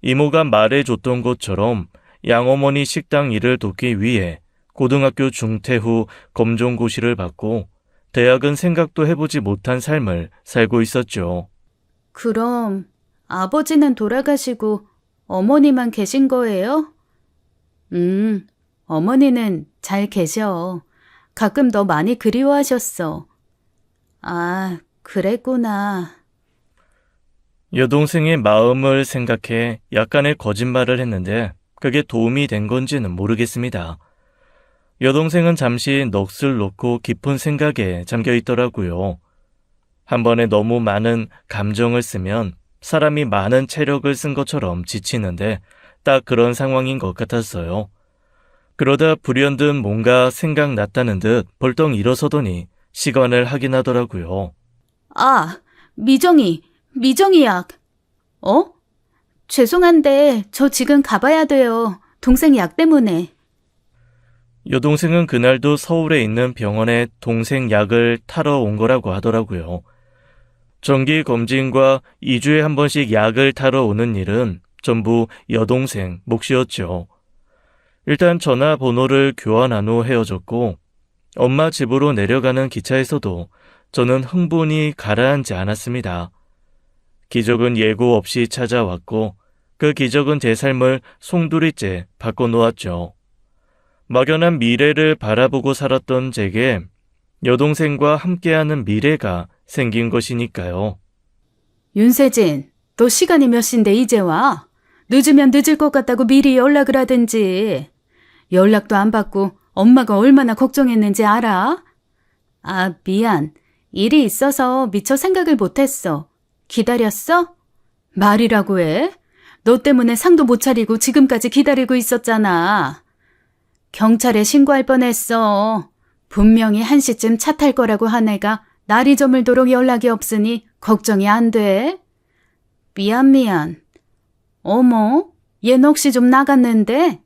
이모가 말해줬던 것처럼 양어머니 식당 일을 돕기 위해 고등학교 중퇴 후 검정고시를 받고 대학은 생각도 해보지 못한 삶을 살고 있었죠. 그럼 아버지는 돌아가시고 어머니만 계신 거예요? 어머니는 잘 계셔. 가끔 너 많이 그리워하셨어. 아, 그랬구나. 여동생의 마음을 생각해 약간의 거짓말을 했는데 그게 도움이 된 건지는 모르겠습니다. 여동생은 잠시 넋을 놓고 깊은 생각에 잠겨 있더라고요. 한 번에 너무 많은 감정을 쓰면 사람이 많은 체력을 쓴 것처럼 지치는데 딱 그런 상황인 것 같았어요. 그러다 불현듯 뭔가 생각났다는 듯 벌떡 일어서더니 시간을 확인하더라고요. 아, 미정이 약. 어? 죄송한데 저 지금 가봐야 돼요. 동생 약 때문에. 여동생은 그날도 서울에 있는 병원에 동생 약을 타러 온 거라고 하더라고요. 정기 검진과 2주에 한 번씩 약을 타러 오는 일은 전부 여동생 몫이었죠. 일단 전화번호를 교환한 후 헤어졌고 엄마 집으로 내려가는 기차에서도 저는 흥분이 가라앉지 않았습니다. 기적은 예고 없이 찾아왔고 그 기적은 제 삶을 송두리째 바꿔놓았죠. 막연한 미래를 바라보고 살았던 제게 여동생과 함께하는 미래가 생긴 것이니까요. 윤세진, 너 시간이 몇 시인데 이제 와? 늦으면 늦을 것 같다고 미리 연락을 하든지. 연락도 안 받고 엄마가 얼마나 걱정했는지 알아? 아, 미안. 일이 있어서 미처 생각을 못했어. 기다렸어? 말이라고 해? 너 때문에 상도 못 차리고 지금까지 기다리고 있었잖아. 경찰에 신고할 뻔했어. 분명히 1시쯤 차 탈 거라고 한 애가 날이 저물도록 연락이 없으니 걱정이 안 돼. 미안. 어머, 얘 넋이 좀 나갔는데?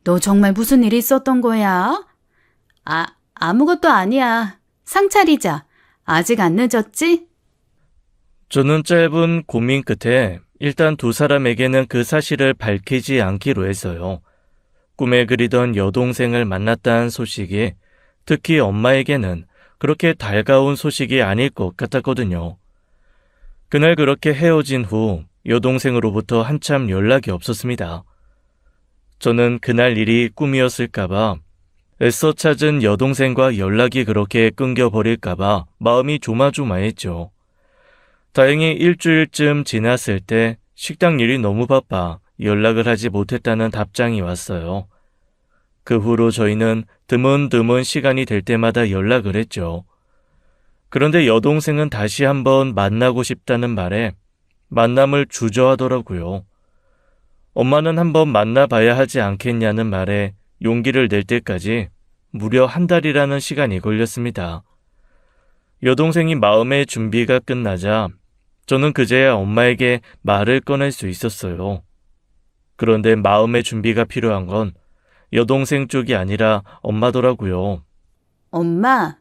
너 정말 무슨 일이 있었던 거야? 아무것도 아니야. 상 차리자. 아직 안 늦었지? 저는 짧은 고민 끝에 일단 두 사람에게는 그 사실을 밝히지 않기로 했어요. 꿈에 그리던 여동생을 만났다는 소식이 특히 엄마에게는 그렇게 달가운 소식이 아닐 것 같았거든요. 그날 그렇게 헤어진 후 여동생으로부터 한참 연락이 없었습니다. 저는 그날 일이 꿈이었을까봐 애써 찾은 여동생과 연락이 그렇게 끊겨버릴까봐 마음이 조마조마했죠. 다행히 일주일쯤 지났을 때 식당 일이 너무 바빠 연락을 하지 못했다는 답장이 왔어요. 그 후로 저희는 드문드문 시간이 될 때마다 연락을 했죠. 그런데 여동생은 다시 한번 만나고 싶다는 말에 만남을 주저하더라고요. 엄마는 한번 만나봐야 하지 않겠냐는 말에 용기를 낼 때까지 무려 한 달이라는 시간이 걸렸습니다. 여동생이 마음의 준비가 끝나자 저는 그제야 엄마에게 말을 꺼낼 수 있었어요. 그런데 마음의 준비가 필요한 건 여동생 쪽이 아니라 엄마더라고요. 엄마,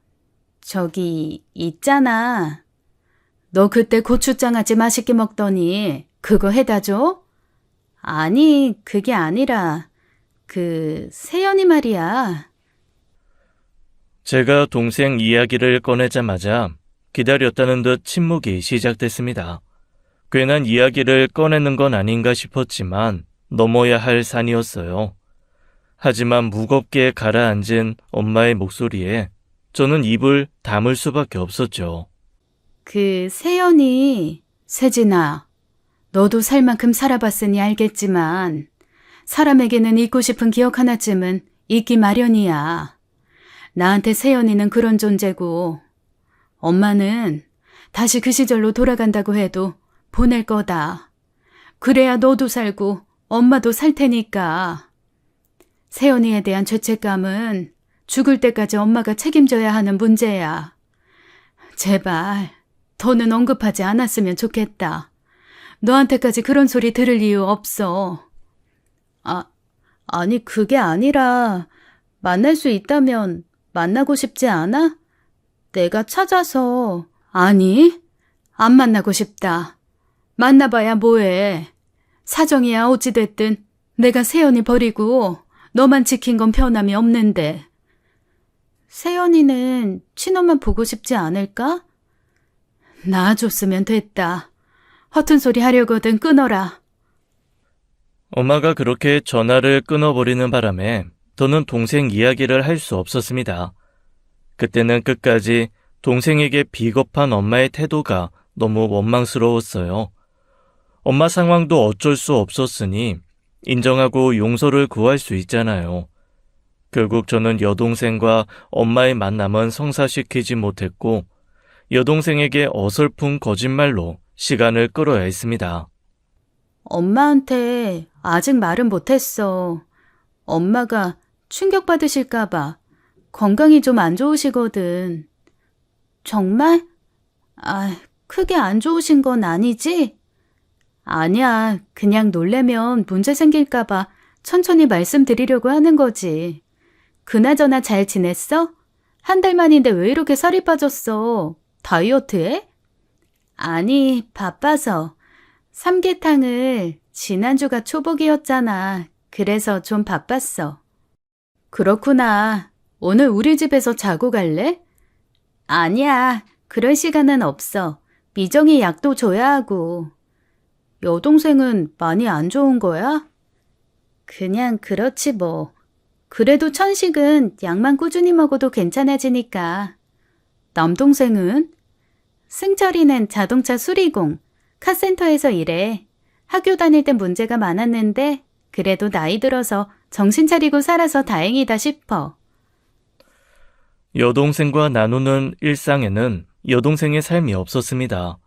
저기 있잖아. 너 그때 고추장아찌 맛있게 먹더니 그거 해다 줘? 아니, 그게 아니라 세연이 말이야. 제가 동생 이야기를 꺼내자마자 기다렸다는 듯 침묵이 시작됐습니다. 괜한 이야기를 꺼내는 건 아닌가 싶었지만 넘어야 할 산이었어요. 하지만 무겁게 가라앉은 엄마의 목소리에 저는 입을 다물 수밖에 없었죠. 세연이, 세진아, 너도 살 만큼 살아봤으니 알겠지만 사람에게는 잊고 싶은 기억 하나쯤은 있기 마련이야. 나한테 세연이는 그런 존재고 엄마는 다시 그 시절로 돌아간다고 해도 보낼 거다. 그래야 너도 살고 엄마도 살 테니까. 세연이에 대한 죄책감은 죽을 때까지 엄마가 책임져야 하는 문제야. 제발 더는 언급하지 않았으면 좋겠다. 너한테까지 그런 소리 들을 이유 없어. 아니 그게 아니라 만날 수 있다면 만나고 싶지 않아? 내가 찾아서. 아니, 안 만나고 싶다. 만나봐야 뭐해. 사정이야 어찌됐든 내가 세연이 버리고 너만 지킨 건 변함이 없는데. 세연이는 친엄만 보고 싶지 않을까? 낳아줬으면 됐다. 허튼 소리 하려거든 끊어라. 엄마가 그렇게 전화를 끊어버리는 바람에 저는 동생 이야기를 할 수 없었습니다. 그때는 끝까지 동생에게 비겁한 엄마의 태도가 너무 원망스러웠어요. 엄마 상황도 어쩔 수 없었으니 인정하고 용서를 구할 수 있잖아요. 결국 저는 여동생과 엄마의 만남은 성사시키지 못했고 여동생에게 어설픈 거짓말로 시간을 끌어야 했습니다. 엄마한테 아직 말은 못했어. 엄마가 충격받으실까봐 건강이 좀 안 좋으시거든. 정말? 크게 안 좋으신 건 아니지? 아니야, 그냥 놀래면 문제 생길까봐 천천히 말씀드리려고 하는 거지. 그나저나 잘 지냈어? 한 달 만인데 왜 이렇게 살이 빠졌어? 다이어트해? 아니, 바빠서. 삼계탕을 지난주가 초복이었잖아. 그래서 좀 바빴어. 그렇구나. 오늘 우리 집에서 자고 갈래? 아니야, 그럴 시간은 없어. 미정이 약도 줘야 하고. 여동생은 많이 안 좋은 거야? 그냥 그렇지 뭐. 그래도 천식은 약만 꾸준히 먹어도 괜찮아지니까. 남동생은? 승철이는 자동차 수리공, 카센터에서 일해. 학교 다닐 땐 문제가 많았는데 그래도 나이 들어서 정신 차리고 살아서 다행이다 싶어. 여동생과 나누는 일상에는 여동생의 삶이 없었습니다.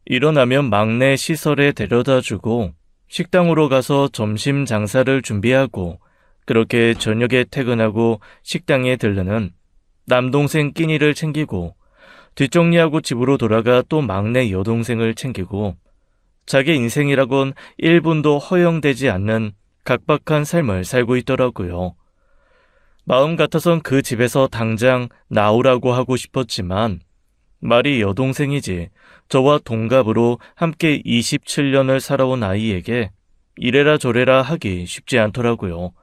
일어나면 막내 시설에 데려다주고 식당으로 가서 점심 장사를 준비하고 그렇게 저녁에 퇴근하고 식당에 들르는 남동생 끼니를 챙기고 뒷정리하고 집으로 돌아가 또 막내 여동생을 챙기고 자기 인생이라곤 1분도 허용되지 않는 각박한 삶을 살고 있더라고요. 마음 같아선 그 집에서 당장 나오라고 하고 싶었지만 말이 여동생이지 저와 동갑으로 함께 27년을 살아온 아이에게 이래라 저래라 하기 쉽지 않더라고요.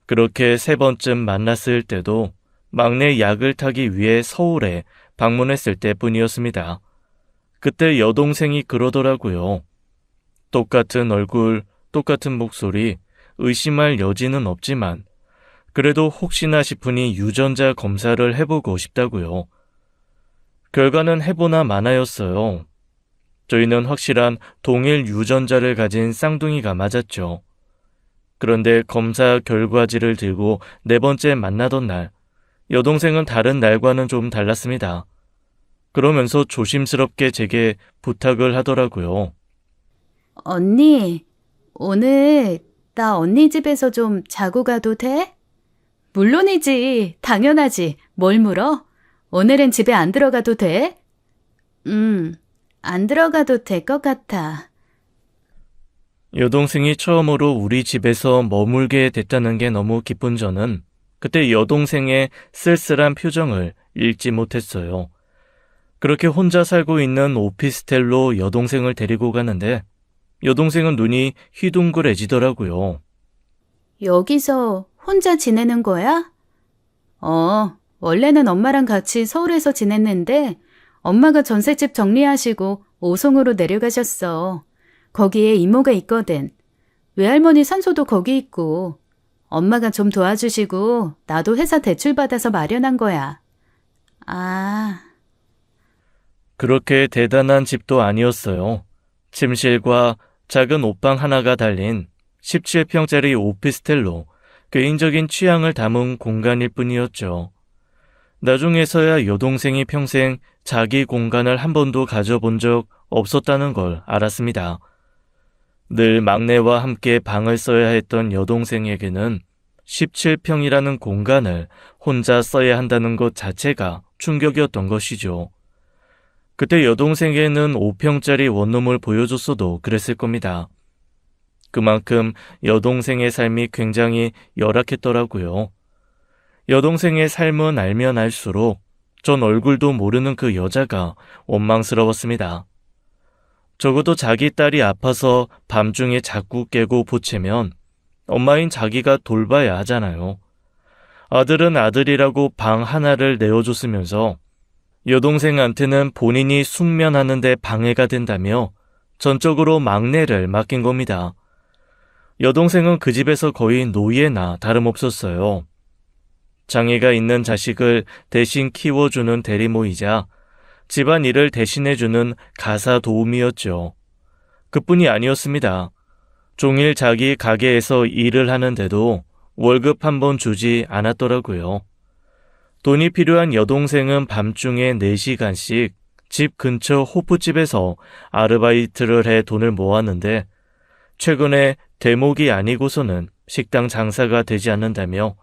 그렇게 3번쯤 만났을 때도 막내 약을 타기 위해 서울에 방문했을 때뿐이었습니다. 그때 여동생이 그러더라고요. 똑같은 얼굴, 똑같은 목소리, 의심할 여지는 없지만 그래도 혹시나 싶으니 유전자 검사를 해보고 싶다고요. 결과는 해보나 마나였어요. 저희는 확실한 동일 유전자를 가진 쌍둥이가 맞았죠. 그런데 검사 결과지를 들고 4번째 만나던 날, 여동생은 다른 날과는 좀 달랐습니다. 그러면서 조심스럽게 제게 부탁을 하더라고요. 언니, 오늘 나 언니 집에서 좀 자고 가도 돼? 물론이지, 당연하지. 뭘 물어? 오늘은 집에 안 들어가도 돼? 안 들어가도 될 것 같아. 여동생이 처음으로 우리 집에서 머물게 됐다는 게 너무 기쁜 저는 그때 여동생의 쓸쓸한 표정을 읽지 못했어요. 그렇게 혼자 살고 있는 오피스텔로 여동생을 데리고 가는데 여동생은 눈이 휘둥그레지더라고요. 여기서 혼자 지내는 거야? 원래는 엄마랑 같이 서울에서 지냈는데 엄마가 전셋집 정리하시고 오송으로 내려가셨어. 거기에 이모가 있거든. 외할머니 산소도 거기 있고. 엄마가 좀 도와주시고 나도 회사 대출 받아서 마련한 거야. 아, 그렇게 대단한 집도 아니었어요. 침실과 작은 옷방 하나가 달린 17평짜리 오피스텔로 개인적인 취향을 담은 공간일 뿐이었죠. 나중에서야 여동생이 평생 자기 공간을 한 번도 가져본 적 없었다는 걸 알았습니다. 늘 막내와 함께 방을 써야 했던 여동생에게는 17평이라는 공간을 혼자 써야 한다는 것 자체가 충격이었던 것이죠. 그때 여동생에게는 5평짜리 원룸을 보여줬어도 그랬을 겁니다. 그만큼 여동생의 삶이 굉장히 열악했더라고요. 여동생의 삶은 알면 알수록 전 얼굴도 모르는 그 여자가 원망스러웠습니다. 적어도 자기 딸이 아파서 밤중에 자꾸 깨고 보채면 엄마인 자기가 돌봐야 하잖아요. 아들은 아들이라고 방 하나를 내어줬으면서 여동생한테는 본인이 숙면하는데 방해가 된다며 전적으로 막내를 맡긴 겁니다. 여동생은 그 집에서 거의 노예나 다름없었어요. 장애가 있는 자식을 대신 키워주는 대리모이자 집안일을 대신해주는 가사 도우미였죠. 그뿐이 아니었습니다. 종일 자기 가게에서 일을 하는데도 월급 한 번 주지 않았더라고요. 돈이 필요한 여동생은 밤중에 4시간씩 집 근처 호프집에서 아르바이트를 해 돈을 모았는데 최근에 대목이 아니고서는 식당 장사가 되지 않는다며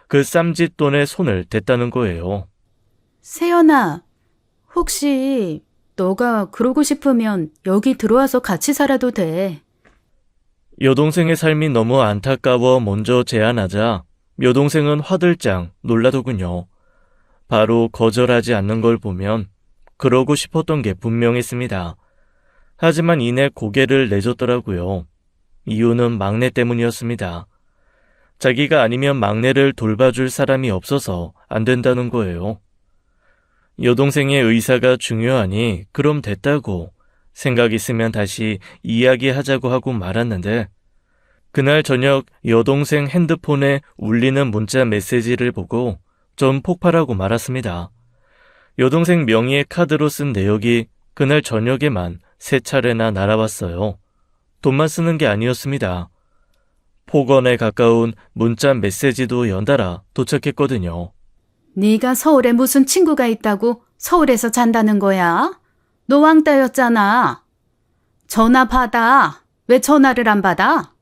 그 쌈짓돈에 손을 댔다는 거예요. 세연아, 혹시 너가 그러고 싶으면 여기 들어와서 같이 살아도 돼. 여동생의 삶이 너무 안타까워 먼저 제안하자 여동생은 화들짝 놀라더군요. 바로 거절하지 않는 걸 보면 그러고 싶었던 게 분명했습니다. 하지만 이내 고개를 내줬더라고요. 이유는 막내 때문이었습니다. 자기가 아니면 막내를 돌봐줄 사람이 없어서 안 된다는 거예요. 여동생의 의사가 중요하니 그럼 됐다고 생각 있으면 다시 이야기하자고 하고 말았는데 그날 저녁 여동생 핸드폰에 울리는 문자 메시지를 보고 전 폭발하고 말았습니다. 여동생 명의의 카드로 쓴 내역이 그날 저녁에만 3차례나 날아왔어요. 돈만 쓰는 게 아니었습니다. 폭언에 가까운 문자 메시지도 연달아 도착했거든요. 네가 서울에 무슨 친구가 있다고 서울에서 잔다는 거야? 너 왕따였잖아. 전화 받아. 왜 전화를 안 받아?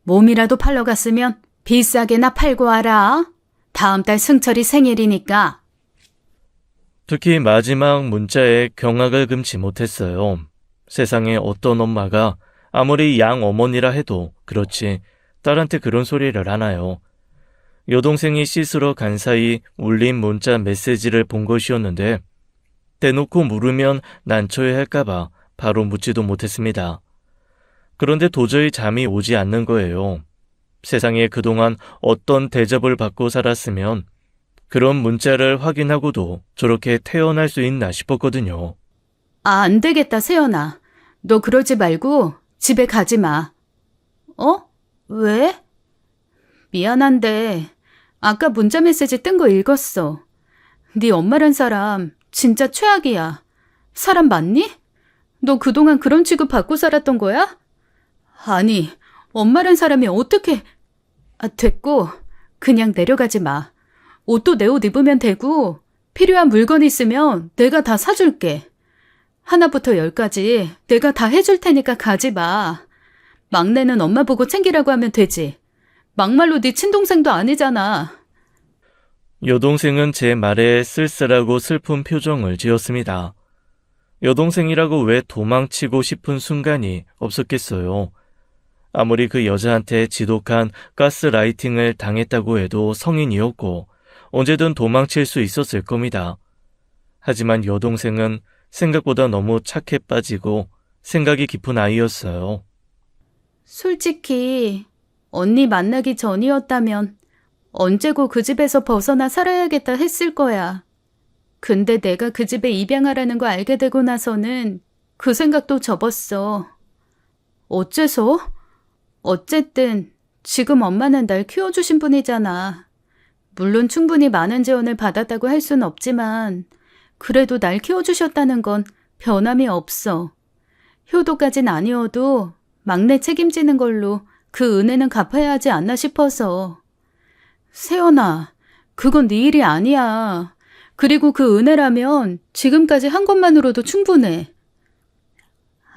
몸이라도 팔러 갔으면 비싸게나 팔고 와라. 다음 달 승철이 생일이니까. 특히 마지막 문자에 경악을 금치 못했어요. 세상에 어떤 엄마가 아무리 양어머니라 해도 그렇지 딸한테 그런 소리를 하나요. 여동생이 씻으러 간 사이 울린 문자 메시지를 본 것이었는데 대놓고 물으면 난처해 할까봐 바로 묻지도 못했습니다. 그런데 도저히 잠이 오지 않는 거예요. 세상에 그동안 어떤 대접을 받고 살았으면 그런 문자를 확인하고도 저렇게 태어날 수 있나 싶었거든요. 아, 안 되겠다, 세연아. 너 그러지 말고 집에 가지 마. 어? 왜? 미안한데 아까 문자 메시지 뜬 거 읽었어. 네 엄마란 사람 진짜 최악이야. 사람 맞니? 너 그동안 그런 취급 받고 살았던 거야? 아니, 엄마란 사람이 어떻게... 됐고 그냥 내려가지 마. 옷도 내 옷 입으면 되고 필요한 물건 있으면 내가 다 사줄게. 하나부터 10까지 내가 다 해줄 테니까 가지 마. 막내는 엄마 보고 챙기라고 하면 되지. 막말로 네 친동생도 아니잖아. 여동생은 제 말에 쓸쓸하고 슬픈 표정을 지었습니다. 여동생이라고 왜 도망치고 싶은 순간이 없었겠어요. 아무리 그 여자한테 지독한 가스라이팅을 당했다고 해도 성인이었고 언제든 도망칠 수 있었을 겁니다. 하지만 여동생은 생각보다 너무 착해 빠지고 생각이 깊은 아이였어요. 솔직히 언니 만나기 전이었다면 언제고 그 집에서 벗어나 살아야겠다 했을 거야. 근데 내가 그 집에 입양하라는 거 알게 되고 나서는 그 생각도 접었어. 어째서? 어쨌든 지금 엄마는 날 키워주신 분이잖아. 물론 충분히 많은 재원을 받았다고 할 순 없지만 그래도 날 키워주셨다는 건 변함이 없어. 효도까진 아니어도 막내 책임지는 걸로 그 은혜는 갚아야 하지 않나 싶어서. 세연아, 그건 네 일이 아니야. 그리고 그 은혜라면 지금까지 한 것만으로도 충분해.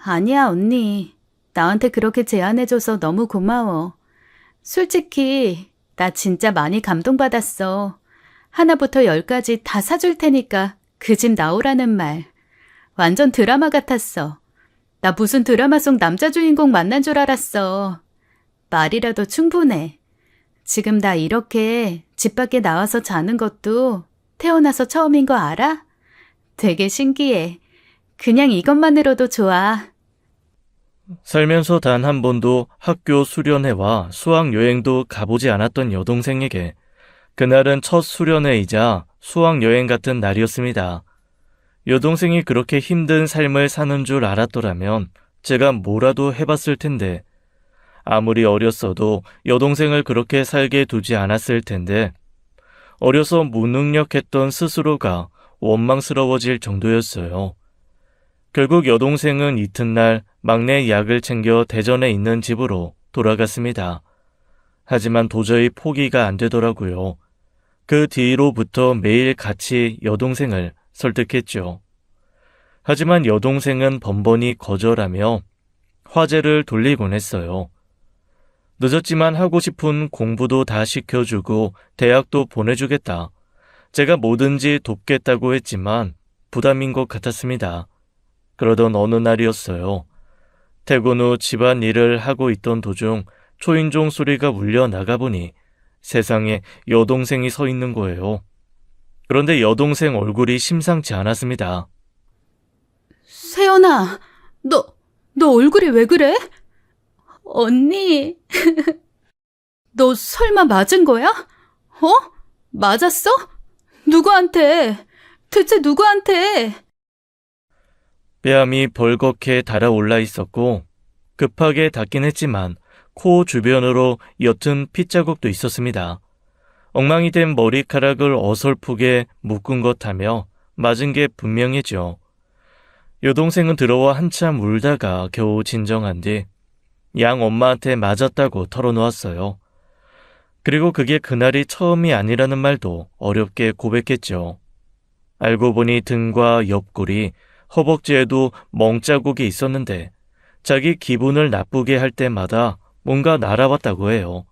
아니야, 언니. 나한테 그렇게 제안해줘서 너무 고마워. 솔직히 나 진짜 많이 감동받았어. 하나부터 열까지 다 사줄 테니까 그 집 나오라는 말. 완전 드라마 같았어. 나 무슨 드라마 속 남자 주인공 만난 줄 알았어. 말이라도 충분해. 지금 나 이렇게 집 밖에 나와서 자는 것도 태어나서 처음인 거 알아? 되게 신기해. 그냥 이것만으로도 좋아. 살면서 단 한 번도 학교 수련회와 수학여행도 가보지 않았던 여동생에게 그날은 첫 수련회이자 수학여행 같은 날이었습니다. 여동생이 그렇게 힘든 삶을 사는 줄 알았더라면 제가 뭐라도 해봤을 텐데, 아무리 어렸어도 여동생을 그렇게 살게 두지 않았을 텐데, 어려서 무능력했던 스스로가 원망스러워질 정도였어요. 결국 여동생은 이튿날 막내 약을 챙겨 대전에 있는 집으로 돌아갔습니다. 하지만 도저히 포기가 안 되더라고요. 그 뒤로부터 매일 같이 여동생을 설득했죠. 하지만 여동생은 번번이 거절하며 화제를 돌리곤 했어요. 늦었지만 하고 싶은 공부도 다 시켜주고 대학도 보내주겠다. 제가 뭐든지 돕겠다고 했지만 부담인 것 같았습니다. 그러던 어느 날이었어요. 퇴근 후 집안일을 하고 있던 도중 초인종 소리가 울려 나가보니 세상에 여동생이 서 있는 거예요. 그런데 여동생 얼굴이 심상치 않았습니다. 세연아, 너 얼굴이 왜 그래? 언니, 너 설마 맞은 거야? 어? 맞았어? 누구한테? 대체 누구한테? 뺨이 벌겋게 달아올라 있었고 급하게 닿긴 했지만 코 주변으로 옅은 핏자국도 있었습니다. 엉망이 된 머리카락을 어설프게 묶은 것 하며 맞은 게 분명했죠. 여동생은 들어와 한참 울다가 겨우 진정한 뒤 양 엄마한테 맞았다고 털어놓았어요. 그리고 그게 그날이 처음이 아니라는 말도 어렵게 고백했죠. 알고 보니 등과 옆구리, 허벅지에도 멍자국이 있었는데 자기 기분을 나쁘게 할 때마다 뭔가 날아왔다고 해요.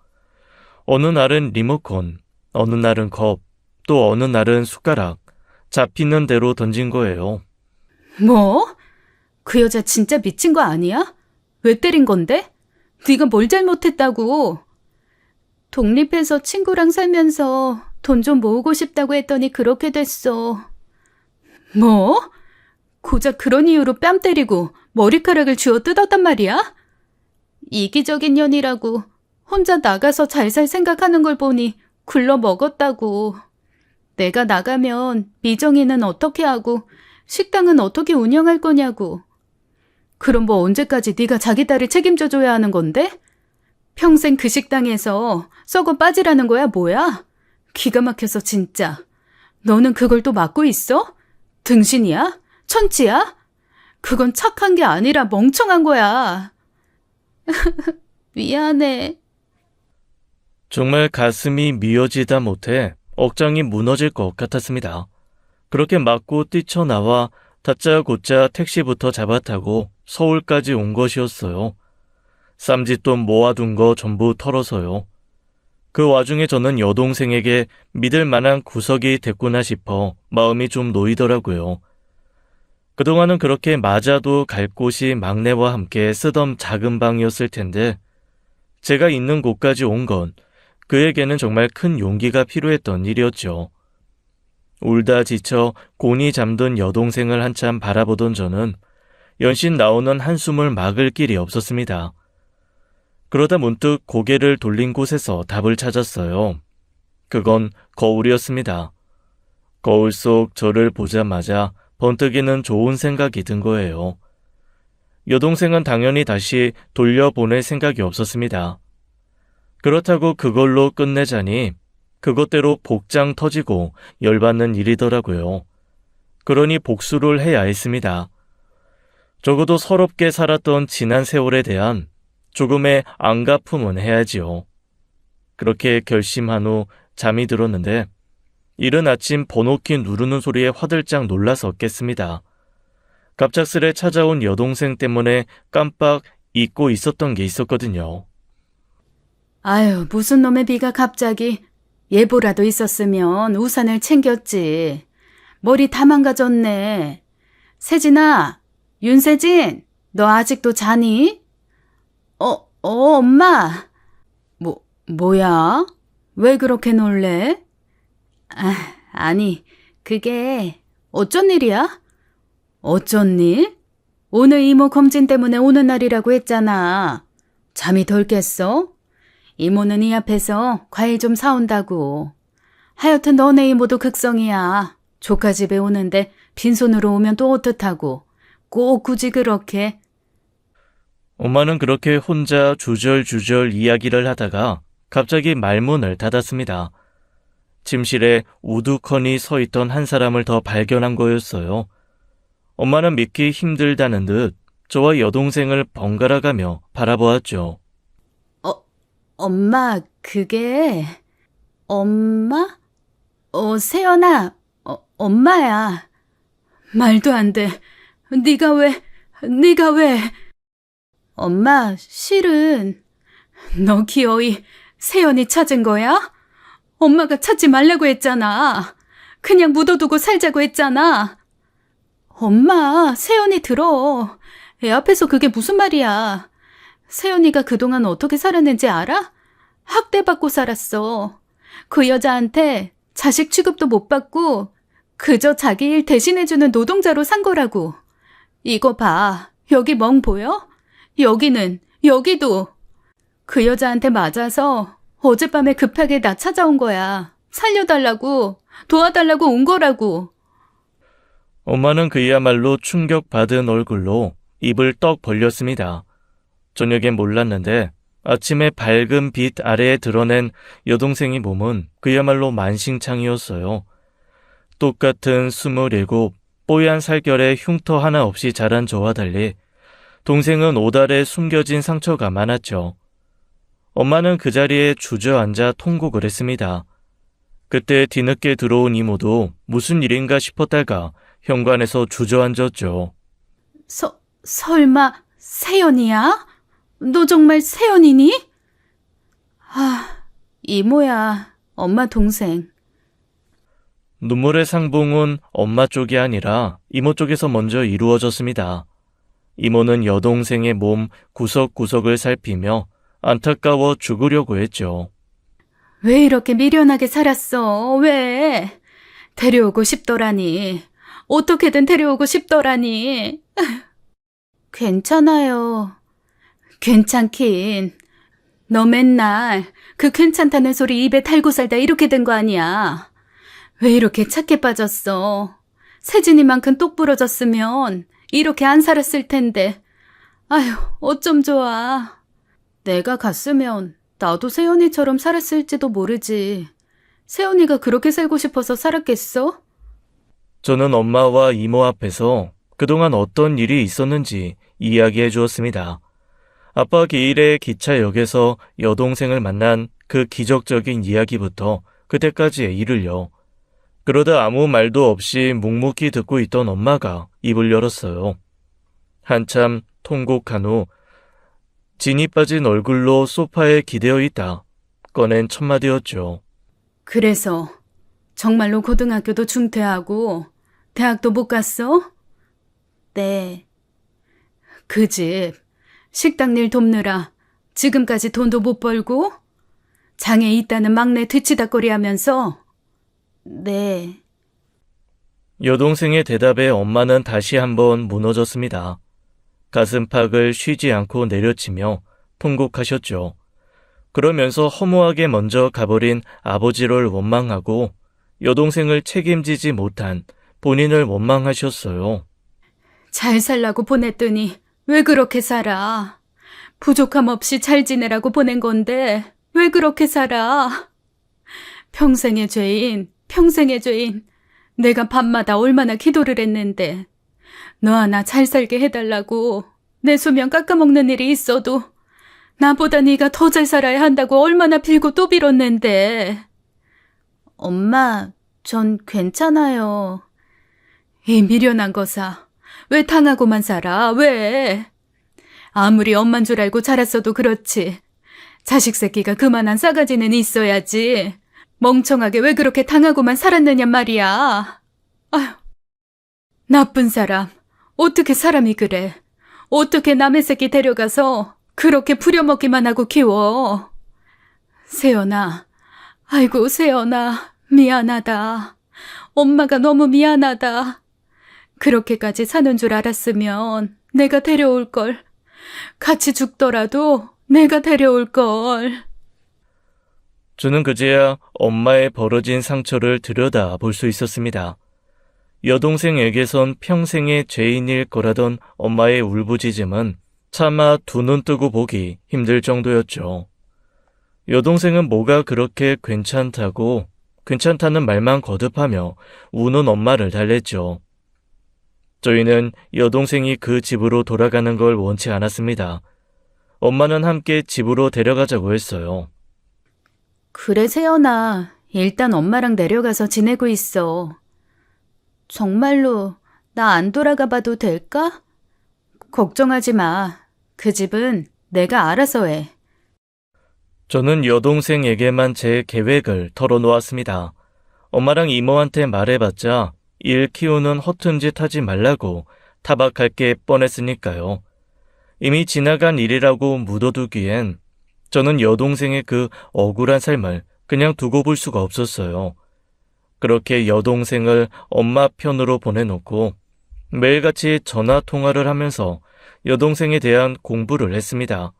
어느 날은 리모컨, 어느 날은 컵, 또 어느 날은 숟가락, 잡히는 대로 던진 거예요. 뭐? 그 여자 진짜 미친 거 아니야? 왜 때린 건데? 네가 뭘 잘못했다고? 독립해서 친구랑 살면서 돈 좀 모으고 싶다고 했더니 그렇게 됐어. 뭐? 고작 그런 이유로 뺨 때리고 머리카락을 쥐어 뜯었단 말이야? 이기적인 년이라고 혼자 나가서 잘 살 생각하는 걸 보니 굴러 먹었다고. 내가 나가면 미정이는 어떻게 하고 식당은 어떻게 운영할 거냐고. 그럼 뭐 언제까지 네가 자기 딸을 책임져줘야 하는 건데? 평생 그 식당에서 썩어 빠지라는 거야 뭐야? 기가 막혀서 진짜. 너는 그걸 또 맡고 있어? 등신이야? 천치야? 그건 착한 게 아니라 멍청한 거야. 미안해. 정말 가슴이 미어지다 못해 억장이 무너질 것 같았습니다. 그렇게 맞고 뛰쳐나와 다짜고짜 택시부터 잡아타고 서울까지 온 것이었어요. 쌈짓돈 모아둔 거 전부 털어서요. 그 와중에 저는 여동생에게 믿을 만한 구석이 됐구나 싶어 마음이 좀 놓이더라고요. 그동안은 그렇게 맞아도 갈 곳이 막내와 함께 쓰던 작은 방이었을 텐데 제가 있는 곳까지 온 건 그에게는 정말 큰 용기가 필요했던 일이었죠. 울다 지쳐 곤히 잠든 여동생을 한참 바라보던 저는 연신 나오는 한숨을 막을 길이 없었습니다. 그러다 문득 고개를 돌린 곳에서 답을 찾았어요. 그건 거울이었습니다. 거울 속 저를 보자마자 번뜩이는 좋은 생각이 든 거예요. 여동생은 당연히 다시 돌려보낼 생각이 없었습니다. 그렇다고 그걸로 끝내자니 그것대로 복장 터지고 열받는 일이더라고요. 그러니 복수를 해야 했습니다. 적어도 서럽게 살았던 지난 세월에 대한 조금의 안갚음은 해야지요. 그렇게 결심한 후 잠이 들었는데 이른 아침 번호키 누르는 소리에 화들짝 놀라서 깼습니다. 갑작스레 찾아온 여동생 때문에 깜빡 잊고 있었던 게 있었거든요. 아유, 무슨 놈의 비가 갑자기. 예보라도 있었으면 우산을 챙겼지. 머리 다 망가졌네. 세진아, 윤세진, 너 아직도 자니? 엄마. 뭐야? 왜 그렇게 놀래? 아니, 그게 어쩐 일이야? 어쩐 일? 오늘 이모 검진 때문에 오는 날이라고 했잖아. 잠이 덜 깼어? 이모는 이 앞에서 과일 좀 사온다고. 하여튼 너네 이모도 극성이야. 조카 집에 오는데 빈손으로 오면 또 어떡하고. 꼭 굳이 그렇게. 엄마는 그렇게 혼자 주절주절 이야기를 하다가 갑자기 말문을 닫았습니다. 침실에 우두커니 서 있던 한 사람을 더 발견한 거였어요. 엄마는 믿기 힘들다는 듯 저와 여동생을 번갈아가며 바라보았죠. 엄마, 그게... 엄마? 세연아, 엄마야. 말도 안 돼. 네가 왜... 엄마, 실은... 너 기어이 세연이 찾은 거야? 엄마가 찾지 말라고 했잖아. 그냥 묻어두고 살자고 했잖아. 엄마, 세연이 들어. 애 앞에서 그게 무슨 말이야. 세연이가 그동안 어떻게 살았는지 알아? 학대받고 살았어. 그 여자한테 자식 취급도 못 받고 그저 자기 일 대신해주는 노동자로 산 거라고. 이거 봐. 여기 멍 보여? 여기도. 그 여자한테 맞아서 어젯밤에 급하게 나 찾아온 거야. 살려달라고, 도와달라고 온 거라고. 엄마는 그야말로 충격받은 얼굴로 입을 떡 벌렸습니다. 저녁엔 몰랐는데 아침에 밝은 빛 아래에 드러낸 여동생의 몸은 그야말로 만신창이었어요. 똑같은 27, 뽀얀 살결에 흉터 하나 없이 자란 저와 달리 동생은 옷알에 숨겨진 상처가 많았죠. 엄마는 그 자리에 주저앉아 통곡을 했습니다. 그때 뒤늦게 들어온 이모도 무슨 일인가 싶었다가 현관에서 주저앉았죠. 설마 세연이야? 너 정말 세연이니? 이모야, 엄마 동생. 눈물의 상봉은 엄마 쪽이 아니라 이모 쪽에서 먼저 이루어졌습니다. 이모는 여동생의 몸 구석구석을 살피며 안타까워 죽으려고 했죠. 왜 이렇게 미련하게 살았어? 왜? 데려오고 싶더라니. 어떻게든 데려오고 싶더라니. 괜찮아요. 괜찮긴. 너 맨날 그 괜찮다는 소리 입에 달고 살다 이렇게 된 거 아니야. 왜 이렇게 착해 빠졌어? 세진이만큼 똑 부러졌으면 이렇게 안 살았을 텐데. 아휴, 어쩜 좋아. 내가 갔으면 나도 세연이처럼 살았을지도 모르지. 세연이가 그렇게 살고 싶어서 살았겠어? 저는 엄마와 이모 앞에서 그동안 어떤 일이 있었는지 이야기해 주었습니다. 아빠 기일에 기차역에서 여동생을 만난 그 기적적인 이야기부터 그때까지의 일을요. 그러다 아무 말도 없이 묵묵히 듣고 있던 엄마가 입을 열었어요. 한참 통곡한 후 진이 빠진 얼굴로 소파에 기대어 있다 꺼낸 첫 마디였죠. 그래서 정말로 고등학교도 중퇴하고 대학도 못 갔어? 네. 그 집 식당 일 돕느라 지금까지 돈도 못 벌고 장애 있다는 막내 뒤치다꺼리 하면서. 네. 여동생의 대답에 엄마는 다시 한번 무너졌습니다. 가슴팍을 쉬지 않고 내려치며 통곡하셨죠. 그러면서 허무하게 먼저 가버린 아버지를 원망하고 여동생을 책임지지 못한 본인을 원망하셨어요. 잘 살라고 보냈더니 왜 그렇게 살아? 부족함 없이 잘 지내라고 보낸 건데 왜 그렇게 살아? 평생의 죄인, 평생의 죄인. 내가 밤마다 얼마나 기도를 했는데 너 하나 잘 살게 해달라고 내 수면 깎아먹는 일이 있어도 나보다 네가 더 잘 살아야 한다고 얼마나 빌고 또 빌었는데. 엄마, 전 괜찮아요. 이 미련한 거사. 왜 당하고만 살아? 왜? 아무리 엄만 줄 알고 자랐어도 그렇지. 자식 새끼가 그만한 싸가지는 있어야지. 멍청하게 왜 그렇게 당하고만 살았느냐 말이야. 아휴, 나쁜 사람. 어떻게 사람이 그래? 어떻게 남의 새끼 데려가서 그렇게 부려먹기만 하고 키워? 세연아, 아이고 세연아, 미안하다. 엄마가 너무 미안하다. 그렇게까지 사는 줄 알았으면 내가 데려올 걸. 같이 죽더라도 내가 데려올 걸. 저는 그제야 엄마의 벌어진 상처를 들여다 볼 수 있었습니다. 여동생에게선 평생의 죄인일 거라던 엄마의 울부짖음은 차마 두 눈 뜨고 보기 힘들 정도였죠. 여동생은 뭐가 그렇게 괜찮다고 괜찮다는 말만 거듭하며 우는 엄마를 달랬죠. 저희는 여동생이 그 집으로 돌아가는 걸 원치 않았습니다. 엄마는 함께 집으로 데려가자고 했어요. 그래 세연아, 일단 엄마랑 내려가서 지내고 있어. 정말로 나 안 돌아가 봐도 될까? 걱정하지 마. 그 집은 내가 알아서 해. 저는 여동생에게만 제 계획을 털어놓았습니다. 엄마랑 이모한테 말해봤자 일 키우는 허튼 짓 하지 말라고 타박할 게 뻔했으니까요. 이미 지나간 일이라고 묻어두기엔 저는 여동생의 그 억울한 삶을 그냥 두고 볼 수가 없었어요. 그렇게 여동생을 엄마 편으로 보내놓고 매일같이 전화 통화를 하면서 여동생에 대한 공부를 했습니다.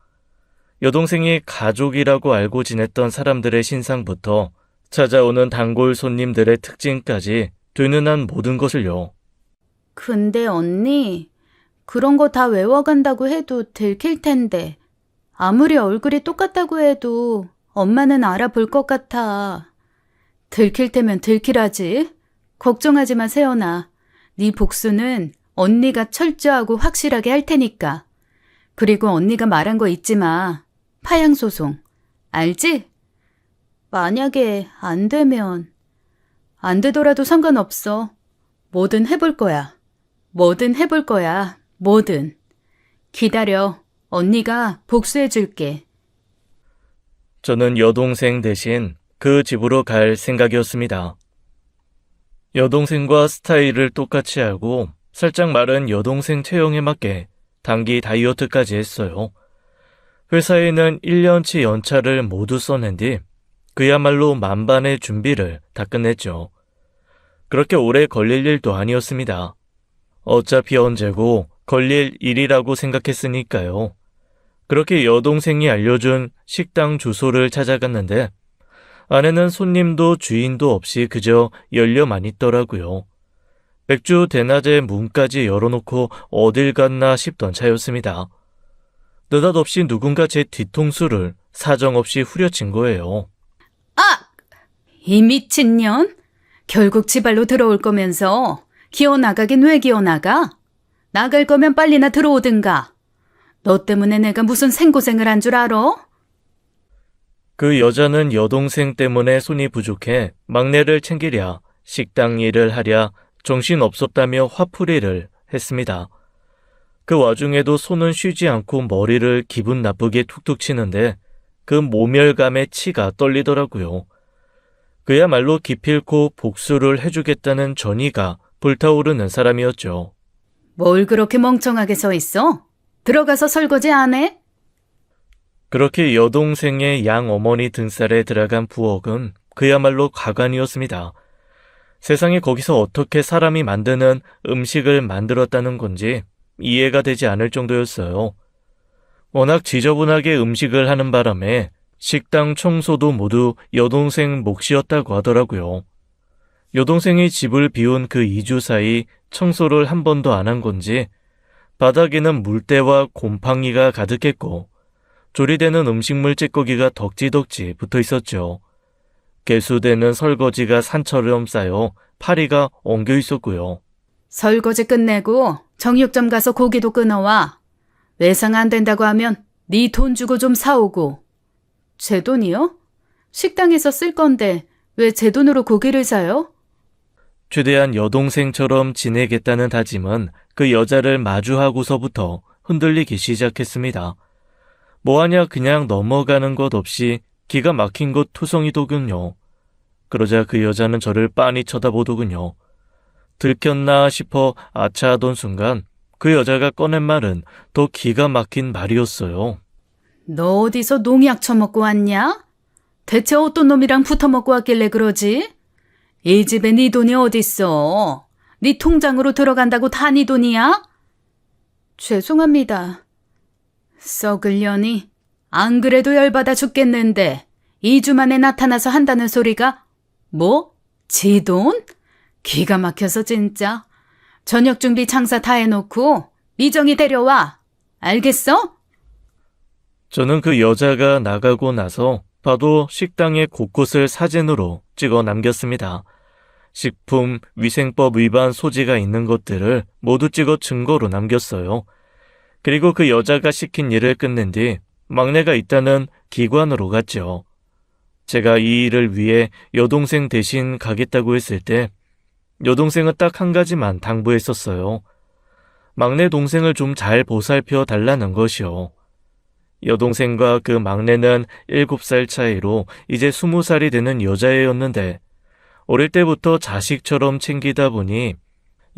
여동생이 가족이라고 알고 지냈던 사람들의 신상부터 찾아오는 단골 손님들의 특징까지 되뇌난 모든 것을요. 근데 언니, 그런 거 다 외워간다고 해도 들킬 텐데. 아무리 얼굴이 똑같다고 해도 엄마는 알아볼 것 같아. 들킬 테면 들키라지. 걱정하지 마, 세연아. 네 복수는 언니가 철저하고 확실하게 할 테니까. 그리고 언니가 말한 거 잊지 마. 파양소송. 알지? 만약에 안 되면 안 되더라도 상관없어. 뭐든 해볼 거야. 뭐든 해볼 거야. 뭐든. 기다려. 언니가 복수해 줄게. 저는 여동생 대신 그 집으로 갈 생각이었습니다. 여동생과 스타일을 똑같이 하고 살짝 마른 여동생 체형에 맞게 단기 다이어트까지 했어요. 회사에는 1년치 연차를 모두 써낸 뒤 그야말로 만반의 준비를 다 끝냈죠. 그렇게 오래 걸릴 일도 아니었습니다. 어차피 언제고 걸릴 일이라고 생각했으니까요. 그렇게 여동생이 알려준 식당 주소를 찾아갔는데 안에는 손님도 주인도 없이 그저 열려만 있더라고요. 맥주 대낮에 문까지 열어놓고 어딜 갔나 싶던 차였습니다. 느닷없이 누군가 제 뒤통수를 사정없이 후려친 거예요. 아! 이 미친년? 결국 지발로 들어올 거면서 기어나가긴 왜 기어나가? 나갈 거면 빨리나 들어오든가. 너 때문에 내가 무슨 생고생을 한 줄 알아? 그 여자는 여동생 때문에 손이 부족해 막내를 챙기랴 식당 일을 하랴 정신없었다며 화풀이를 했습니다. 그 와중에도 손은 쉬지 않고 머리를 기분 나쁘게 툭툭 치는데 그 모멸감에 치가 떨리더라고요. 그야말로 기필코 복수를 해주겠다는 전의가 불타오르는 사람이었죠. 뭘 그렇게 멍청하게 서 있어? 들어가서 설거지 안 해? 그렇게 여동생의 양어머니 등살에 들어간 부엌은 그야말로 가관이었습니다. 세상에 거기서 어떻게 사람이 만드는 음식을 만들었다는 건지 이해가 되지 않을 정도였어요. 워낙 지저분하게 음식을 하는 바람에 식당 청소도 모두 여동생 몫이었다고 하더라고요. 여동생이 집을 비운 그 2주 사이 청소를 한 번도 안 한 건지 바닥에는 물때와 곰팡이가 가득했고 조리되는 음식물 찌꺼기가 덕지덕지 붙어 있었죠. 개수되는 설거지가 산처럼 쌓여 파리가 엉겨 있었고요. 설거지 끝내고 정육점 가서 고기도 끊어와. 외상 안 된다고 하면 네 돈 주고 좀 사오고. 제 돈이요? 식당에서 쓸 건데 왜 제 돈으로 고기를 사요? 최대한 여동생처럼 지내겠다는 다짐은 그 여자를 마주하고서부터 흔들리기 시작했습니다. 뭐하냐 그냥 넘어가는 것 없이 기가 막힌 것 투성이더군요. 그러자 그 여자는 저를 빤히 쳐다보더군요. 들켰나 싶어 아차하던 순간 그 여자가 꺼낸 말은 더 기가 막힌 말이었어요. 너 어디서 농약 처먹고 왔냐? 대체 어떤 놈이랑 붙어먹고 왔길래 그러지? 이 집에 네 돈이 어딨어? 네 통장으로 들어간다고 다 네 돈이야? 죄송합니다. 썩을 년이. 안 그래도 열받아 죽겠는데 2주 만에 나타나서 한다는 소리가 뭐? 지 돈? 기가 막혀서 진짜. 저녁 준비 장사 다 해놓고 미정이 데려와. 알겠어? 저는 그 여자가 나가고 나서 봐도 식당의 곳곳을 사진으로 찍어 남겼습니다. 식품 위생법 위반 소지가 있는 것들을 모두 찍어 증거로 남겼어요. 그리고 그 여자가 시킨 일을 끝낸 뒤 막내가 있다는 기관으로 갔죠. 제가 이 일을 위해 여동생 대신 가겠다고 했을 때 여동생은 딱 한 가지만 당부했었어요. 막내 동생을 좀 잘 보살펴 달라는 것이요. 여동생과 그 막내는 7살 차이로 이제 20살이 되는 여자애였는데 어릴 때부터 자식처럼 챙기다 보니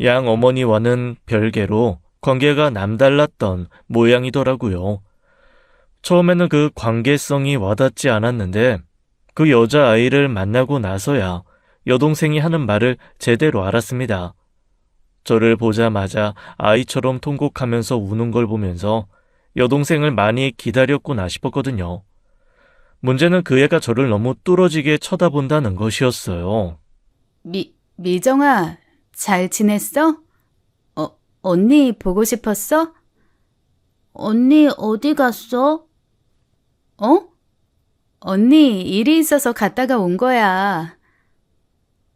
양 어머니와는 별개로 관계가 남달랐던 모양이더라고요. 처음에는 그 관계성이 와닿지 않았는데 그 여자아이를 만나고 나서야 여동생이 하는 말을 제대로 알았습니다. 저를 보자마자 아이처럼 통곡하면서 우는 걸 보면서 여동생을 많이 기다렸구나 싶었거든요. 문제는 그 애가 저를 너무 뚫어지게 쳐다본다는 것이었어요. 미정아, 잘 지냈어? 언니 보고 싶었어? 언니 어디 갔어? 언니 일이 있어서 갔다가 온 거야.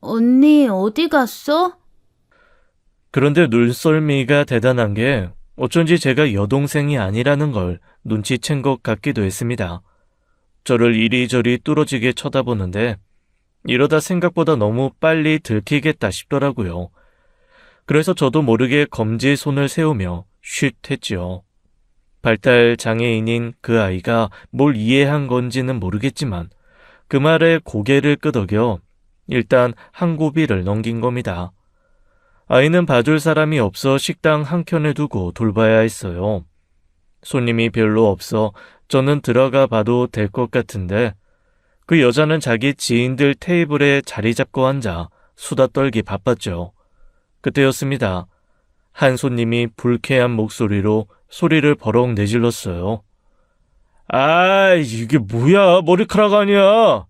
언니 어디 갔어? 그런데 눈썰미가 대단한 게 어쩐지 제가 여동생이 아니라는 걸 눈치챈 것 같기도 했습니다. 저를 이리저리 뚫어지게 쳐다보는데 이러다 생각보다 너무 빨리 들키겠다 싶더라고요. 그래서 저도 모르게 검지에 손을 세우며 쉿 했지요. 발달 장애인인 그 아이가 뭘 이해한 건지는 모르겠지만 그 말에 고개를 끄덕여 일단 한 고비를 넘긴 겁니다. 아이는 봐줄 사람이 없어 식당 한켠에 두고 돌봐야 했어요. 손님이 별로 없어 저는 들어가 봐도 될 것 같은데 그 여자는 자기 지인들 테이블에 자리 잡고 앉아 수다 떨기 바빴죠. 그때였습니다. 한 손님이 불쾌한 목소리로 소리를 버럭 내질렀어요. 아, 이게 뭐야? 머리카락 아니야.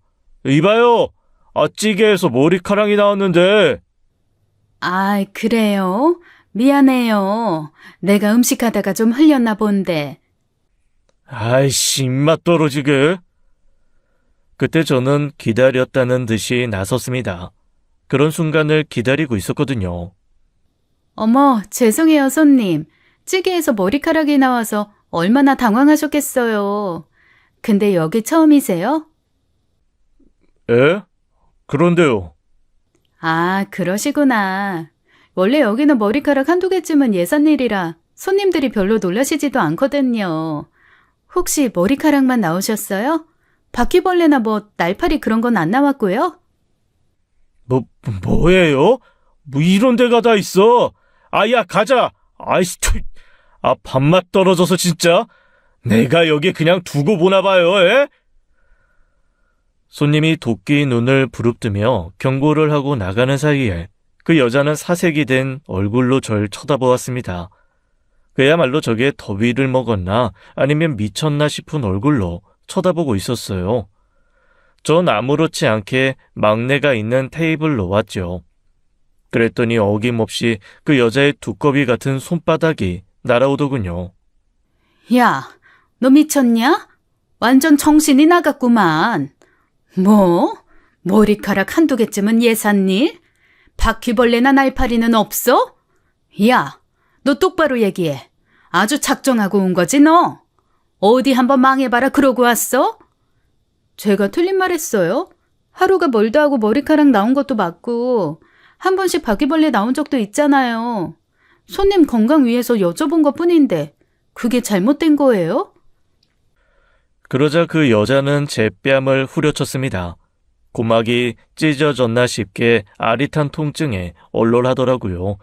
이봐요. 찌개에서 머리카락이 나왔는데. 아, 그래요? 미안해요. 내가 음식하다가 좀 흘렸나 본데. 아이씨, 입맛 떨어지게. 그때 저는 기다렸다는 듯이 나섰습니다. 그런 순간을 기다리고 있었거든요. 어머, 죄송해요, 손님. 찌개에서 머리카락이 나와서 얼마나 당황하셨겠어요. 근데 여기 처음이세요? 에? 그런데요. 아, 그러시구나. 원래 여기는 머리카락 한두 개쯤은 예산일이라 손님들이 별로 놀라시지도 않거든요. 혹시 머리카락만 나오셨어요? 바퀴벌레나 뭐 날파리 그런 건 안 나왔고요? 뭐예요? 뭐 이런 데가 다 있어. 야, 가자. 아이씨, 밥맛 떨어져서 진짜. 내가 여기 그냥 두고 보나 봐요, 에? 손님이 도끼 눈을 부릅뜨며 경고를 하고 나가는 사이에 그 여자는 사색이 된 얼굴로 절 쳐다보았습니다. 그야말로 저게 더위를 먹었나 아니면 미쳤나 싶은 얼굴로 쳐다보고 있었어요. 전 아무렇지 않게 막내가 있는 테이블로 왔죠. 그랬더니 어김없이 그 여자의 두꺼비 같은 손바닥이 날아오더군요. 야, 너 미쳤냐? 완전 정신이 나갔구만. 뭐? 머리카락 한두 개쯤은 예산일? 바퀴벌레나 날파리는 없어? 야, 너 똑바로 얘기해. 아주 작정하고 온 거지, 너? 어디 한번 망해봐라 그러고 왔어? 제가 틀린 말 했어요? 하루가 멀다 하고 머리카락 나온 것도 맞고 한 번씩 바퀴벌레 나온 적도 있잖아요. 손님 건강 위해서 여쭤본 것뿐인데 그게 잘못된 거예요? 그러자 그 여자는 제 뺨을 후려쳤습니다. 고막이 찢어졌나 싶게 아릿한 통증에 얼얼하더라고요.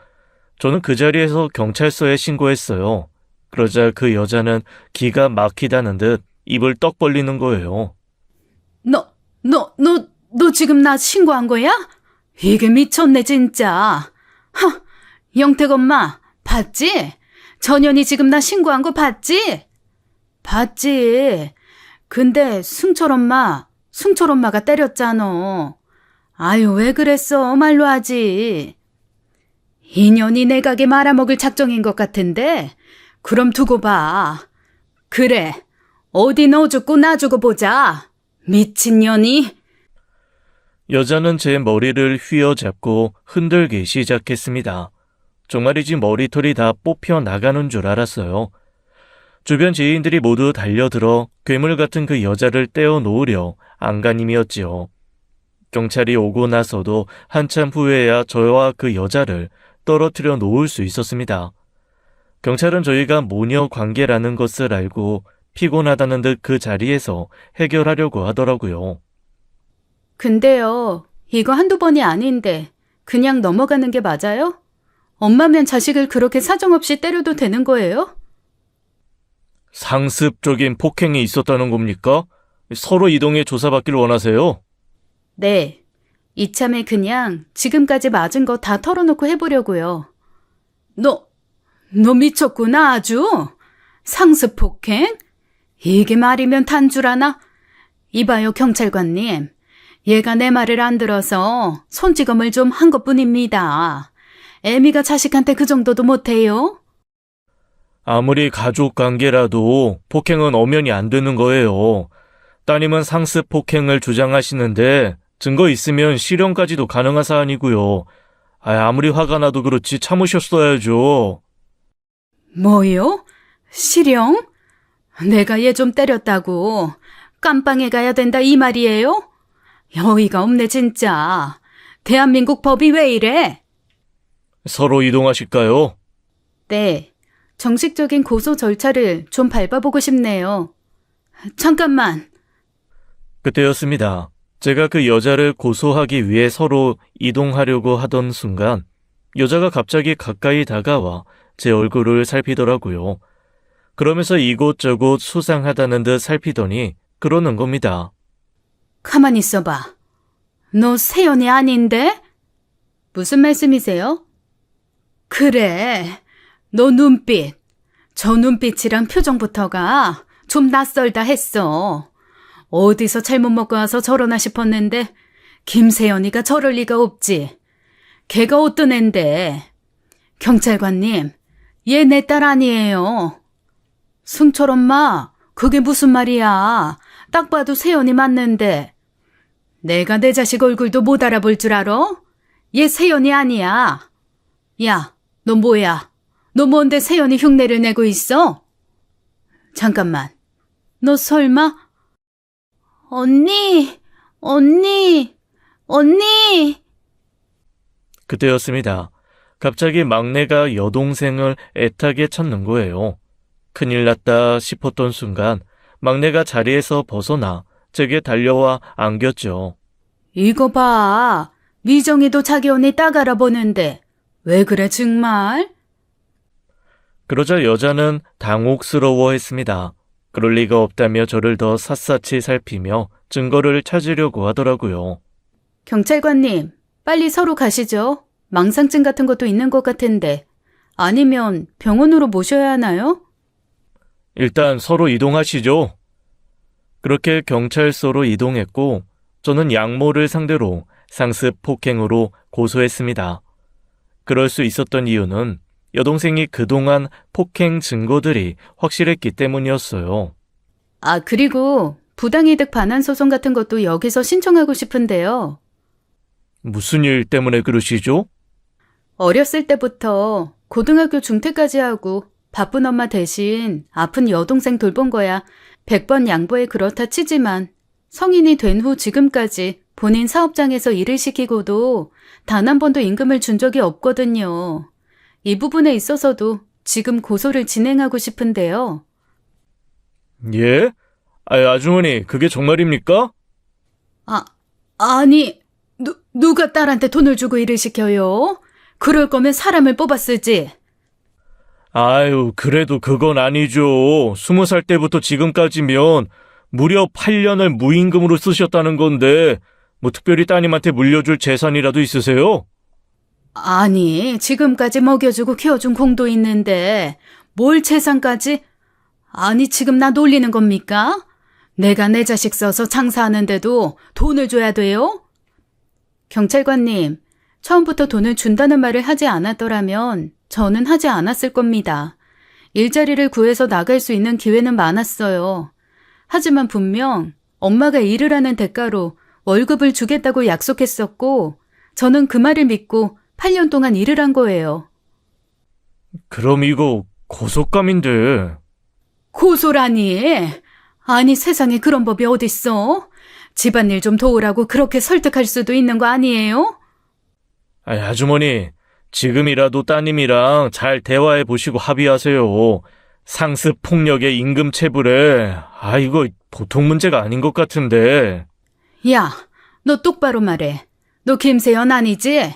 저는 그 자리에서 경찰서에 신고했어요. 그러자 그 여자는 기가 막히다는 듯 입을 떡 벌리는 거예요. 너 지금 나 신고한 거야? 이게 미쳤네, 진짜. 하, 영택 엄마, 봤지? 전현이 지금 나 신고한 거 봤지? 봤지. 근데 승철 엄마가 때렸잖아. 아유, 왜 그랬어? 말로 하지. 인연이 내 가게 말아먹을 작정인 것 같은데? 그럼 두고 봐. 그래, 어디 너 죽고 나 죽고 보자. 미친년이. 여자는 제 머리를 휘어잡고 흔들기 시작했습니다. 정말이지 머리털이 다 뽑혀 나가는 줄 알았어요. 주변 지인들이 모두 달려들어 괴물 같은 그 여자를 떼어놓으려 안간힘이었지요. 경찰이 오고 나서도 한참 후에야 저와 그 여자를 떨어뜨려 놓을 수 있었습니다. 경찰은 저희가 모녀 관계라는 것을 알고 피곤하다는 듯 그 자리에서 해결하려고 하더라고요. 근데요, 이거 한두 번이 아닌데 그냥 넘어가는 게 맞아요? 엄마면 자식을 그렇게 사정없이 때려도 되는 거예요? 상습적인 폭행이 있었다는 겁니까? 서로 이동해 조사받기를 원하세요? 네, 이참에 그냥 지금까지 맞은 거 다 털어놓고 해보려고요. 너 미쳤구나 아주. 상습 폭행? 이게 말이면 단줄 아나? 이봐요 경찰관님. 얘가 내 말을 안 들어서 손찌검을 좀 한 것뿐입니다. 애미가 자식한테 그 정도도 못해요? 아무리 가족 관계라도 폭행은 엄연히 안 되는 거예요. 따님은 상습 폭행을 주장하시는데 증거 있으면 실형까지도 가능한 사안이고요. 아무리 화가 나도 그렇지 참으셨어야죠. 뭐요? 실형? 내가 얘 좀 때렸다고 깜빵에 가야 된다 이 말이에요? 어이가 없네 진짜. 대한민국 법이 왜 이래? 서로 이동하실까요? 네, 정식적인 고소 절차를 좀 밟아보고 싶네요. 잠깐만. 그때였습니다. 제가 그 여자를 고소하기 위해 서로 이동하려고 하던 순간 여자가 갑자기 가까이 다가와 제 얼굴을 살피더라고요. 그러면서 이곳저곳 수상하다는 듯 살피더니 그러는 겁니다. 가만히 있어봐. 너 세연이 아닌데? 무슨 말씀이세요? 그래, 너 눈빛. 저 눈빛이랑 표정부터가 좀 낯설다 했어. 어디서 잘못 먹고 와서 저러나 싶었는데 김세연이가 저럴 리가 없지. 걔가 어떤 앤데. 경찰관님, 얘 내 딸 아니에요. 승철 엄마, 그게 무슨 말이야. 딱 봐도 세연이 맞는데. 내가 내 자식 얼굴도 못 알아볼 줄 알아? 얘 세연이 아니야. 야, 너 뭐야? 너 뭔데 세연이 흉내를 내고 있어? 잠깐만. 너 설마? 언니! 그때였습니다. 갑자기 막내가 여동생을 애타게 찾는 거예요. 큰일 났다 싶었던 순간 막내가 자리에서 벗어나 제게 달려와 안겼죠. 이거 봐. 미정이도 자기 언니 딱 알아보는데 왜 그래 정말? 그러자 여자는 당혹스러워했습니다. 그럴 리가 없다며 저를 더 샅샅이 살피며 증거를 찾으려고 하더라고요. 경찰관님, 빨리 서로 가시죠. 망상증 같은 것도 있는 것 같은데. 아니면 병원으로 모셔야 하나요? 일단 서로 이동하시죠. 그렇게 경찰서로 이동했고 저는 양모를 상대로 상습 폭행으로 고소했습니다. 그럴 수 있었던 이유는 여동생이 그동안 폭행 증거들이 확실했기 때문이었어요. 아, 그리고 부당이득 반환 소송 같은 것도 여기서 신청하고 싶은데요. 무슨 일 때문에 그러시죠? 어렸을 때부터 고등학교 중퇴까지 하고 바쁜 엄마 대신 아픈 여동생 돌본 거야 100번 양보해 그렇다 치지만 성인이 된 후 지금까지 본인 사업장에서 일을 시키고도 단 한 번도 임금을 준 적이 없거든요. 이 부분에 있어서도 지금 고소를 진행하고 싶은데요. 예? 아주머니, 그게 정말입니까? 아니, 누가 딸한테 돈을 주고 일을 시켜요? 그럴 거면 사람을 뽑았을지. 아유, 그래도 그건 아니죠. 20살 때부터 지금까지면 무려 8년을 무임금으로 쓰셨다는 건데, 뭐 특별히 따님한테 물려줄 재산이라도 있으세요? 아니, 지금까지 먹여주고 키워준 공도 있는데 뭘 재산까지? 아니, 지금 나 놀리는 겁니까? 내가 내 자식 써서 장사하는데도 돈을 줘야 돼요? 경찰관님, 처음부터 돈을 준다는 말을 하지 않았더라면 저는 하지 않았을 겁니다. 일자리를 구해서 나갈 수 있는 기회는 많았어요. 하지만 분명 엄마가 일을 하는 대가로 월급을 주겠다고 약속했었고 저는 그 말을 믿고 8년 동안 일을 한 거예요. 그럼 이거 고속감인데. 고소라니? 아니, 세상에 그런 법이 어딨어? 집안일 좀 도우라고 그렇게 설득할 수도 있는 거 아니에요? 아주머니, 지금이라도 따님이랑 잘 대화해 보시고 합의하세요. 상습 폭력의 임금 체불에, 이거 보통 문제가 아닌 것 같은데. 야, 너 똑바로 말해. 너 김세연 아니지?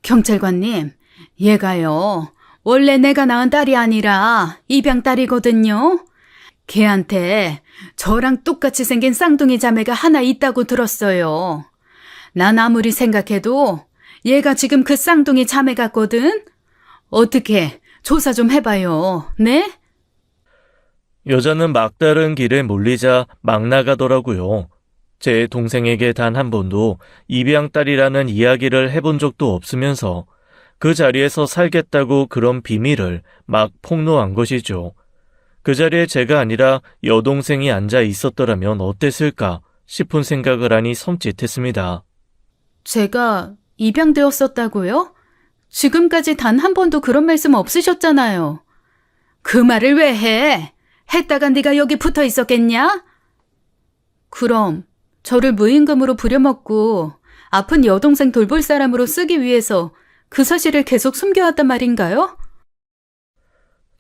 경찰관님, 얘가요. 원래 내가 낳은 딸이 아니라 입양 딸이거든요. 걔한테 저랑 똑같이 생긴 쌍둥이 자매가 하나 있다고 들었어요. 난 아무리 생각해도 얘가 지금 그 쌍둥이 자매 같거든? 어떻게 조사 좀 해봐요. 네? 여자는 막다른 길에 몰리자 막 나가더라고요. 제 동생에게 단 한 번도 입양딸이라는 이야기를 해본 적도 없으면서 그 자리에서 살겠다고 그런 비밀을 막 폭로한 것이죠. 그 자리에 제가 아니라 여동생이 앉아 있었더라면 어땠을까 싶은 생각을 하니 섬찟했습니다. 제가 입양되었었다고요? 지금까지 단 한 번도 그런 말씀 없으셨잖아요. 그 말을 왜 해? 했다가 네가 여기 붙어 있었겠냐? 그럼 저를 무임금으로 부려먹고 아픈 여동생 돌볼 사람으로 쓰기 위해서 그 사실을 계속 숨겨왔단 말인가요?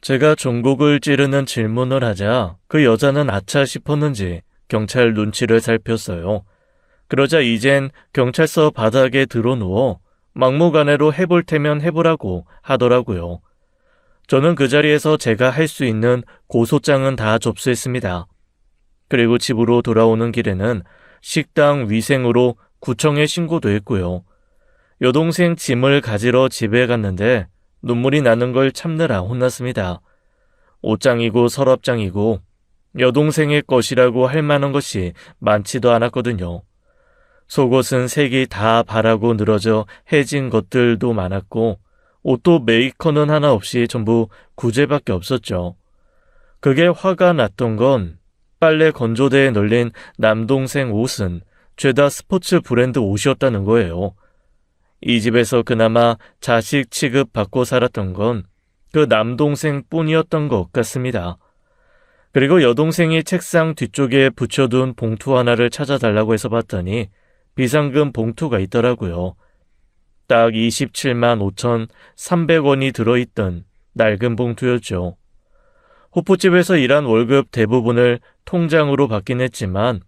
제가 종곡을 찌르는 질문을 하자 그 여자는 아차 싶었는지 경찰 눈치를 살폈어요. 그러자 이젠 경찰서 바닥에 드러누워 막무가내로 해볼 테면 해보라고 하더라고요. 저는 그 자리에서 제가 할 수 있는 고소장은 다 접수했습니다. 그리고 집으로 돌아오는 길에는 식당 위생으로 구청에 신고도 했고요. 여동생 짐을 가지러 집에 갔는데 눈물이 나는 걸 참느라 혼났습니다. 옷장이고 서랍장이고 여동생의 것이라고 할 만한 것이 많지도 않았거든요. 속옷은 색이 다 바라고 늘어져 해진 것들도 많았고 옷도 메이커는 하나 없이 전부 구제밖에 없었죠. 그게 화가 났던 건 빨래 건조대에 널린 남동생 옷은 죄다 스포츠 브랜드 옷이었다는 거예요. 이 집에서 그나마 자식 취급받고 살았던 건 그 남동생 뿐이었던 것 같습니다. 그리고 여동생이 책상 뒤쪽에 붙여둔 봉투 하나를 찾아달라고 해서 봤더니 비상금 봉투가 있더라고요. 딱 27만 5,300원이 들어있던 낡은 봉투였죠. 호프집에서 일한 월급 대부분을 통장으로 받긴 했지만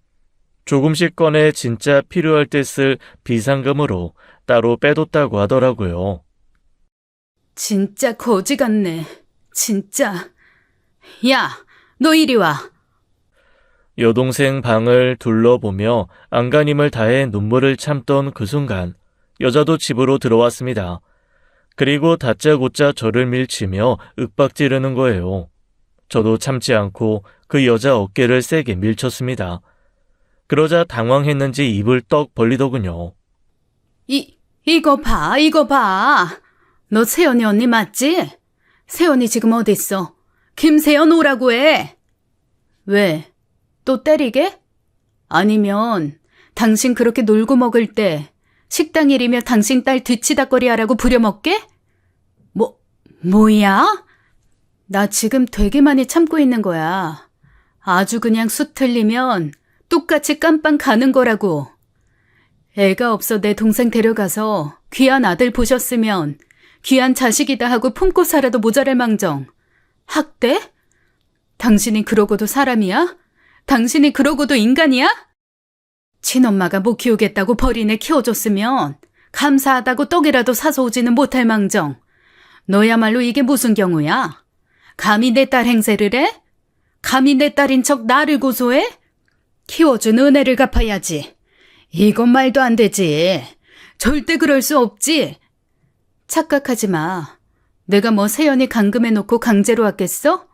조금씩 꺼내 진짜 필요할 때 쓸 비상금으로 따로 빼뒀다고 하더라고요. 진짜 거지 같네. 진짜. 야, 너 이리 와. 여동생 방을 둘러보며 안간힘을 다해 눈물을 참던 그 순간 여자도 집으로 들어왔습니다. 그리고 다짜고짜 저를 밀치며 윽박지르는 거예요. 저도 참지 않고 그 여자 어깨를 세게 밀쳤습니다. 그러자 당황했는지 입을 떡 벌리더군요. 이거 봐, 이거 봐. 너 세연이 언니 맞지? 세연이 지금 어딨어? 김세연 오라고 해. 왜? 또 때리게? 아니면 당신 그렇게 놀고 먹을 때 식당 일이며 당신 딸 뒤치다꺼리 하라고 부려먹게? 뭐야? 나 지금 되게 많이 참고 있는 거야. 아주 그냥 수 틀리면 똑같이 깜빵 가는 거라고. 애가 없어 내 동생 데려가서 귀한 아들 보셨으면 귀한 자식이다 하고 품고 살아도 모자랄 망정. 학대? 당신이 그러고도 사람이야? 당신이 그러고도 인간이야? 친엄마가 못 키우겠다고 버린 애 키워줬으면 감사하다고 떡이라도 사서 오지는 못할 망정. 너야말로 이게 무슨 경우야? 감히 내 딸 행세를 해? 감히 내 딸인 척 나를 고소해? 키워준 은혜를 갚아야지. 이건 말도 안 되지. 절대 그럴 수 없지. 착각하지 마. 내가 뭐 세연이 감금해놓고 강제로 왔겠어?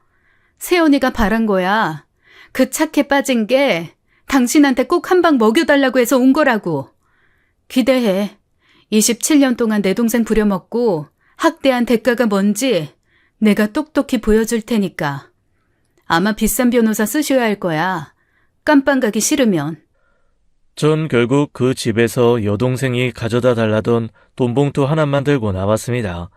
세연이가 바란 거야. 그 착해 빠진 게 당신한테 꼭 한 방 먹여달라고 해서 온 거라고. 기대해. 27년 동안 내 동생 부려먹고 학대한 대가가 뭔지 내가 똑똑히 보여줄 테니까. 아마 비싼 변호사 쓰셔야 할 거야. 깜빵 가기 싫으면. 전 결국 그 집에서 여동생이 가져다 달라던 돈봉투 하나만 들고 나왔습니다.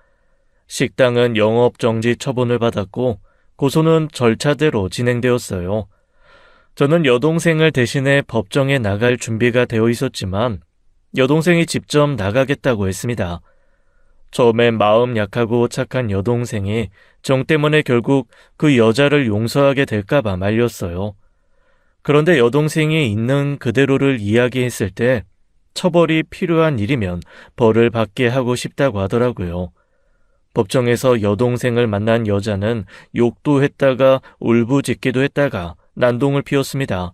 식당은 영업정지 처분을 받았고 고소는 절차대로 진행되었어요. 저는 여동생을 대신해 법정에 나갈 준비가 되어 있었지만 여동생이 직접 나가겠다고 했습니다. 처음엔 마음 약하고 착한 여동생이 정 때문에 결국 그 여자를 용서하게 될까봐 말렸어요. 그런데 여동생이 있는 그대로를 이야기했을 때 처벌이 필요한 일이면 벌을 받게 하고 싶다고 하더라고요. 법정에서 여동생을 만난 여자는 욕도 했다가 울부짖기도 했다가 난동을 피웠습니다.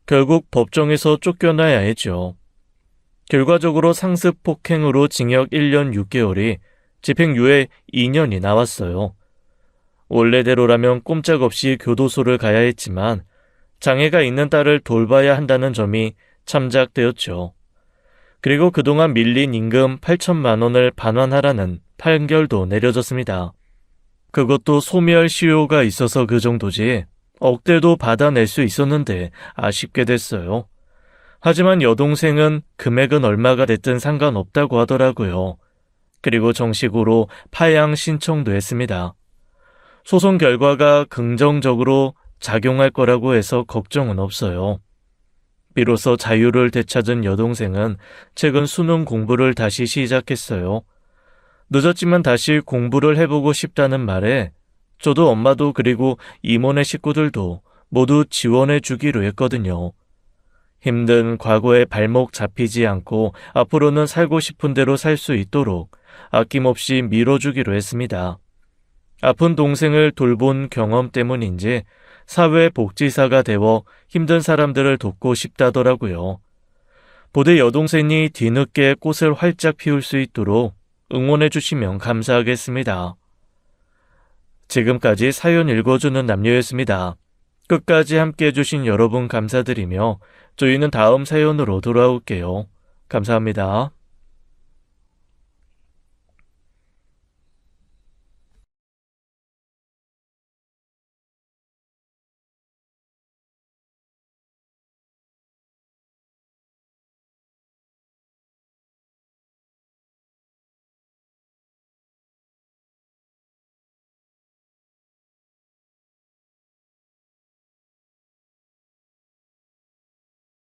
결국 법정에서 쫓겨나야 했죠. 결과적으로 상습 폭행으로 징역 1년 6개월이 집행유예 2년이 나왔어요. 원래대로라면 꼼짝없이 교도소를 가야 했지만 장애가 있는 딸을 돌봐야 한다는 점이 참작되었죠. 그리고 그동안 밀린 임금 8천만 원을 반환하라는 판결도 내려졌습니다. 그것도 소멸시효가 있어서 그 정도지 억대도 받아낼 수 있었는데 아쉽게 됐어요. 하지만 여동생은 금액은 얼마가 됐든 상관없다고 하더라고요. 그리고 정식으로 파양 신청도 했습니다. 소송 결과가 긍정적으로 작용할 거라고 해서 걱정은 없어요. 비로소 자유를 되찾은 여동생은 최근 수능 공부를 다시 시작했어요. 늦었지만 다시 공부를 해보고 싶다는 말에 저도 엄마도 그리고 이모네 식구들도 모두 지원해 주기로 했거든요. 힘든 과거에 발목 잡히지 않고 앞으로는 살고 싶은 대로 살 수 있도록 아낌없이 밀어주기로 했습니다. 아픈 동생을 돌본 경험 때문인지 사회복지사가 되어 힘든 사람들을 돕고 싶다더라고요. 부디 여동생이 뒤늦게 꽃을 활짝 피울 수 있도록 응원해 주시면 감사하겠습니다. 지금까지 사연 읽어주는 남녀였습니다. 끝까지 함께해 주신 여러분 감사드리며 저희는 다음 사연으로 돌아올게요. 감사합니다.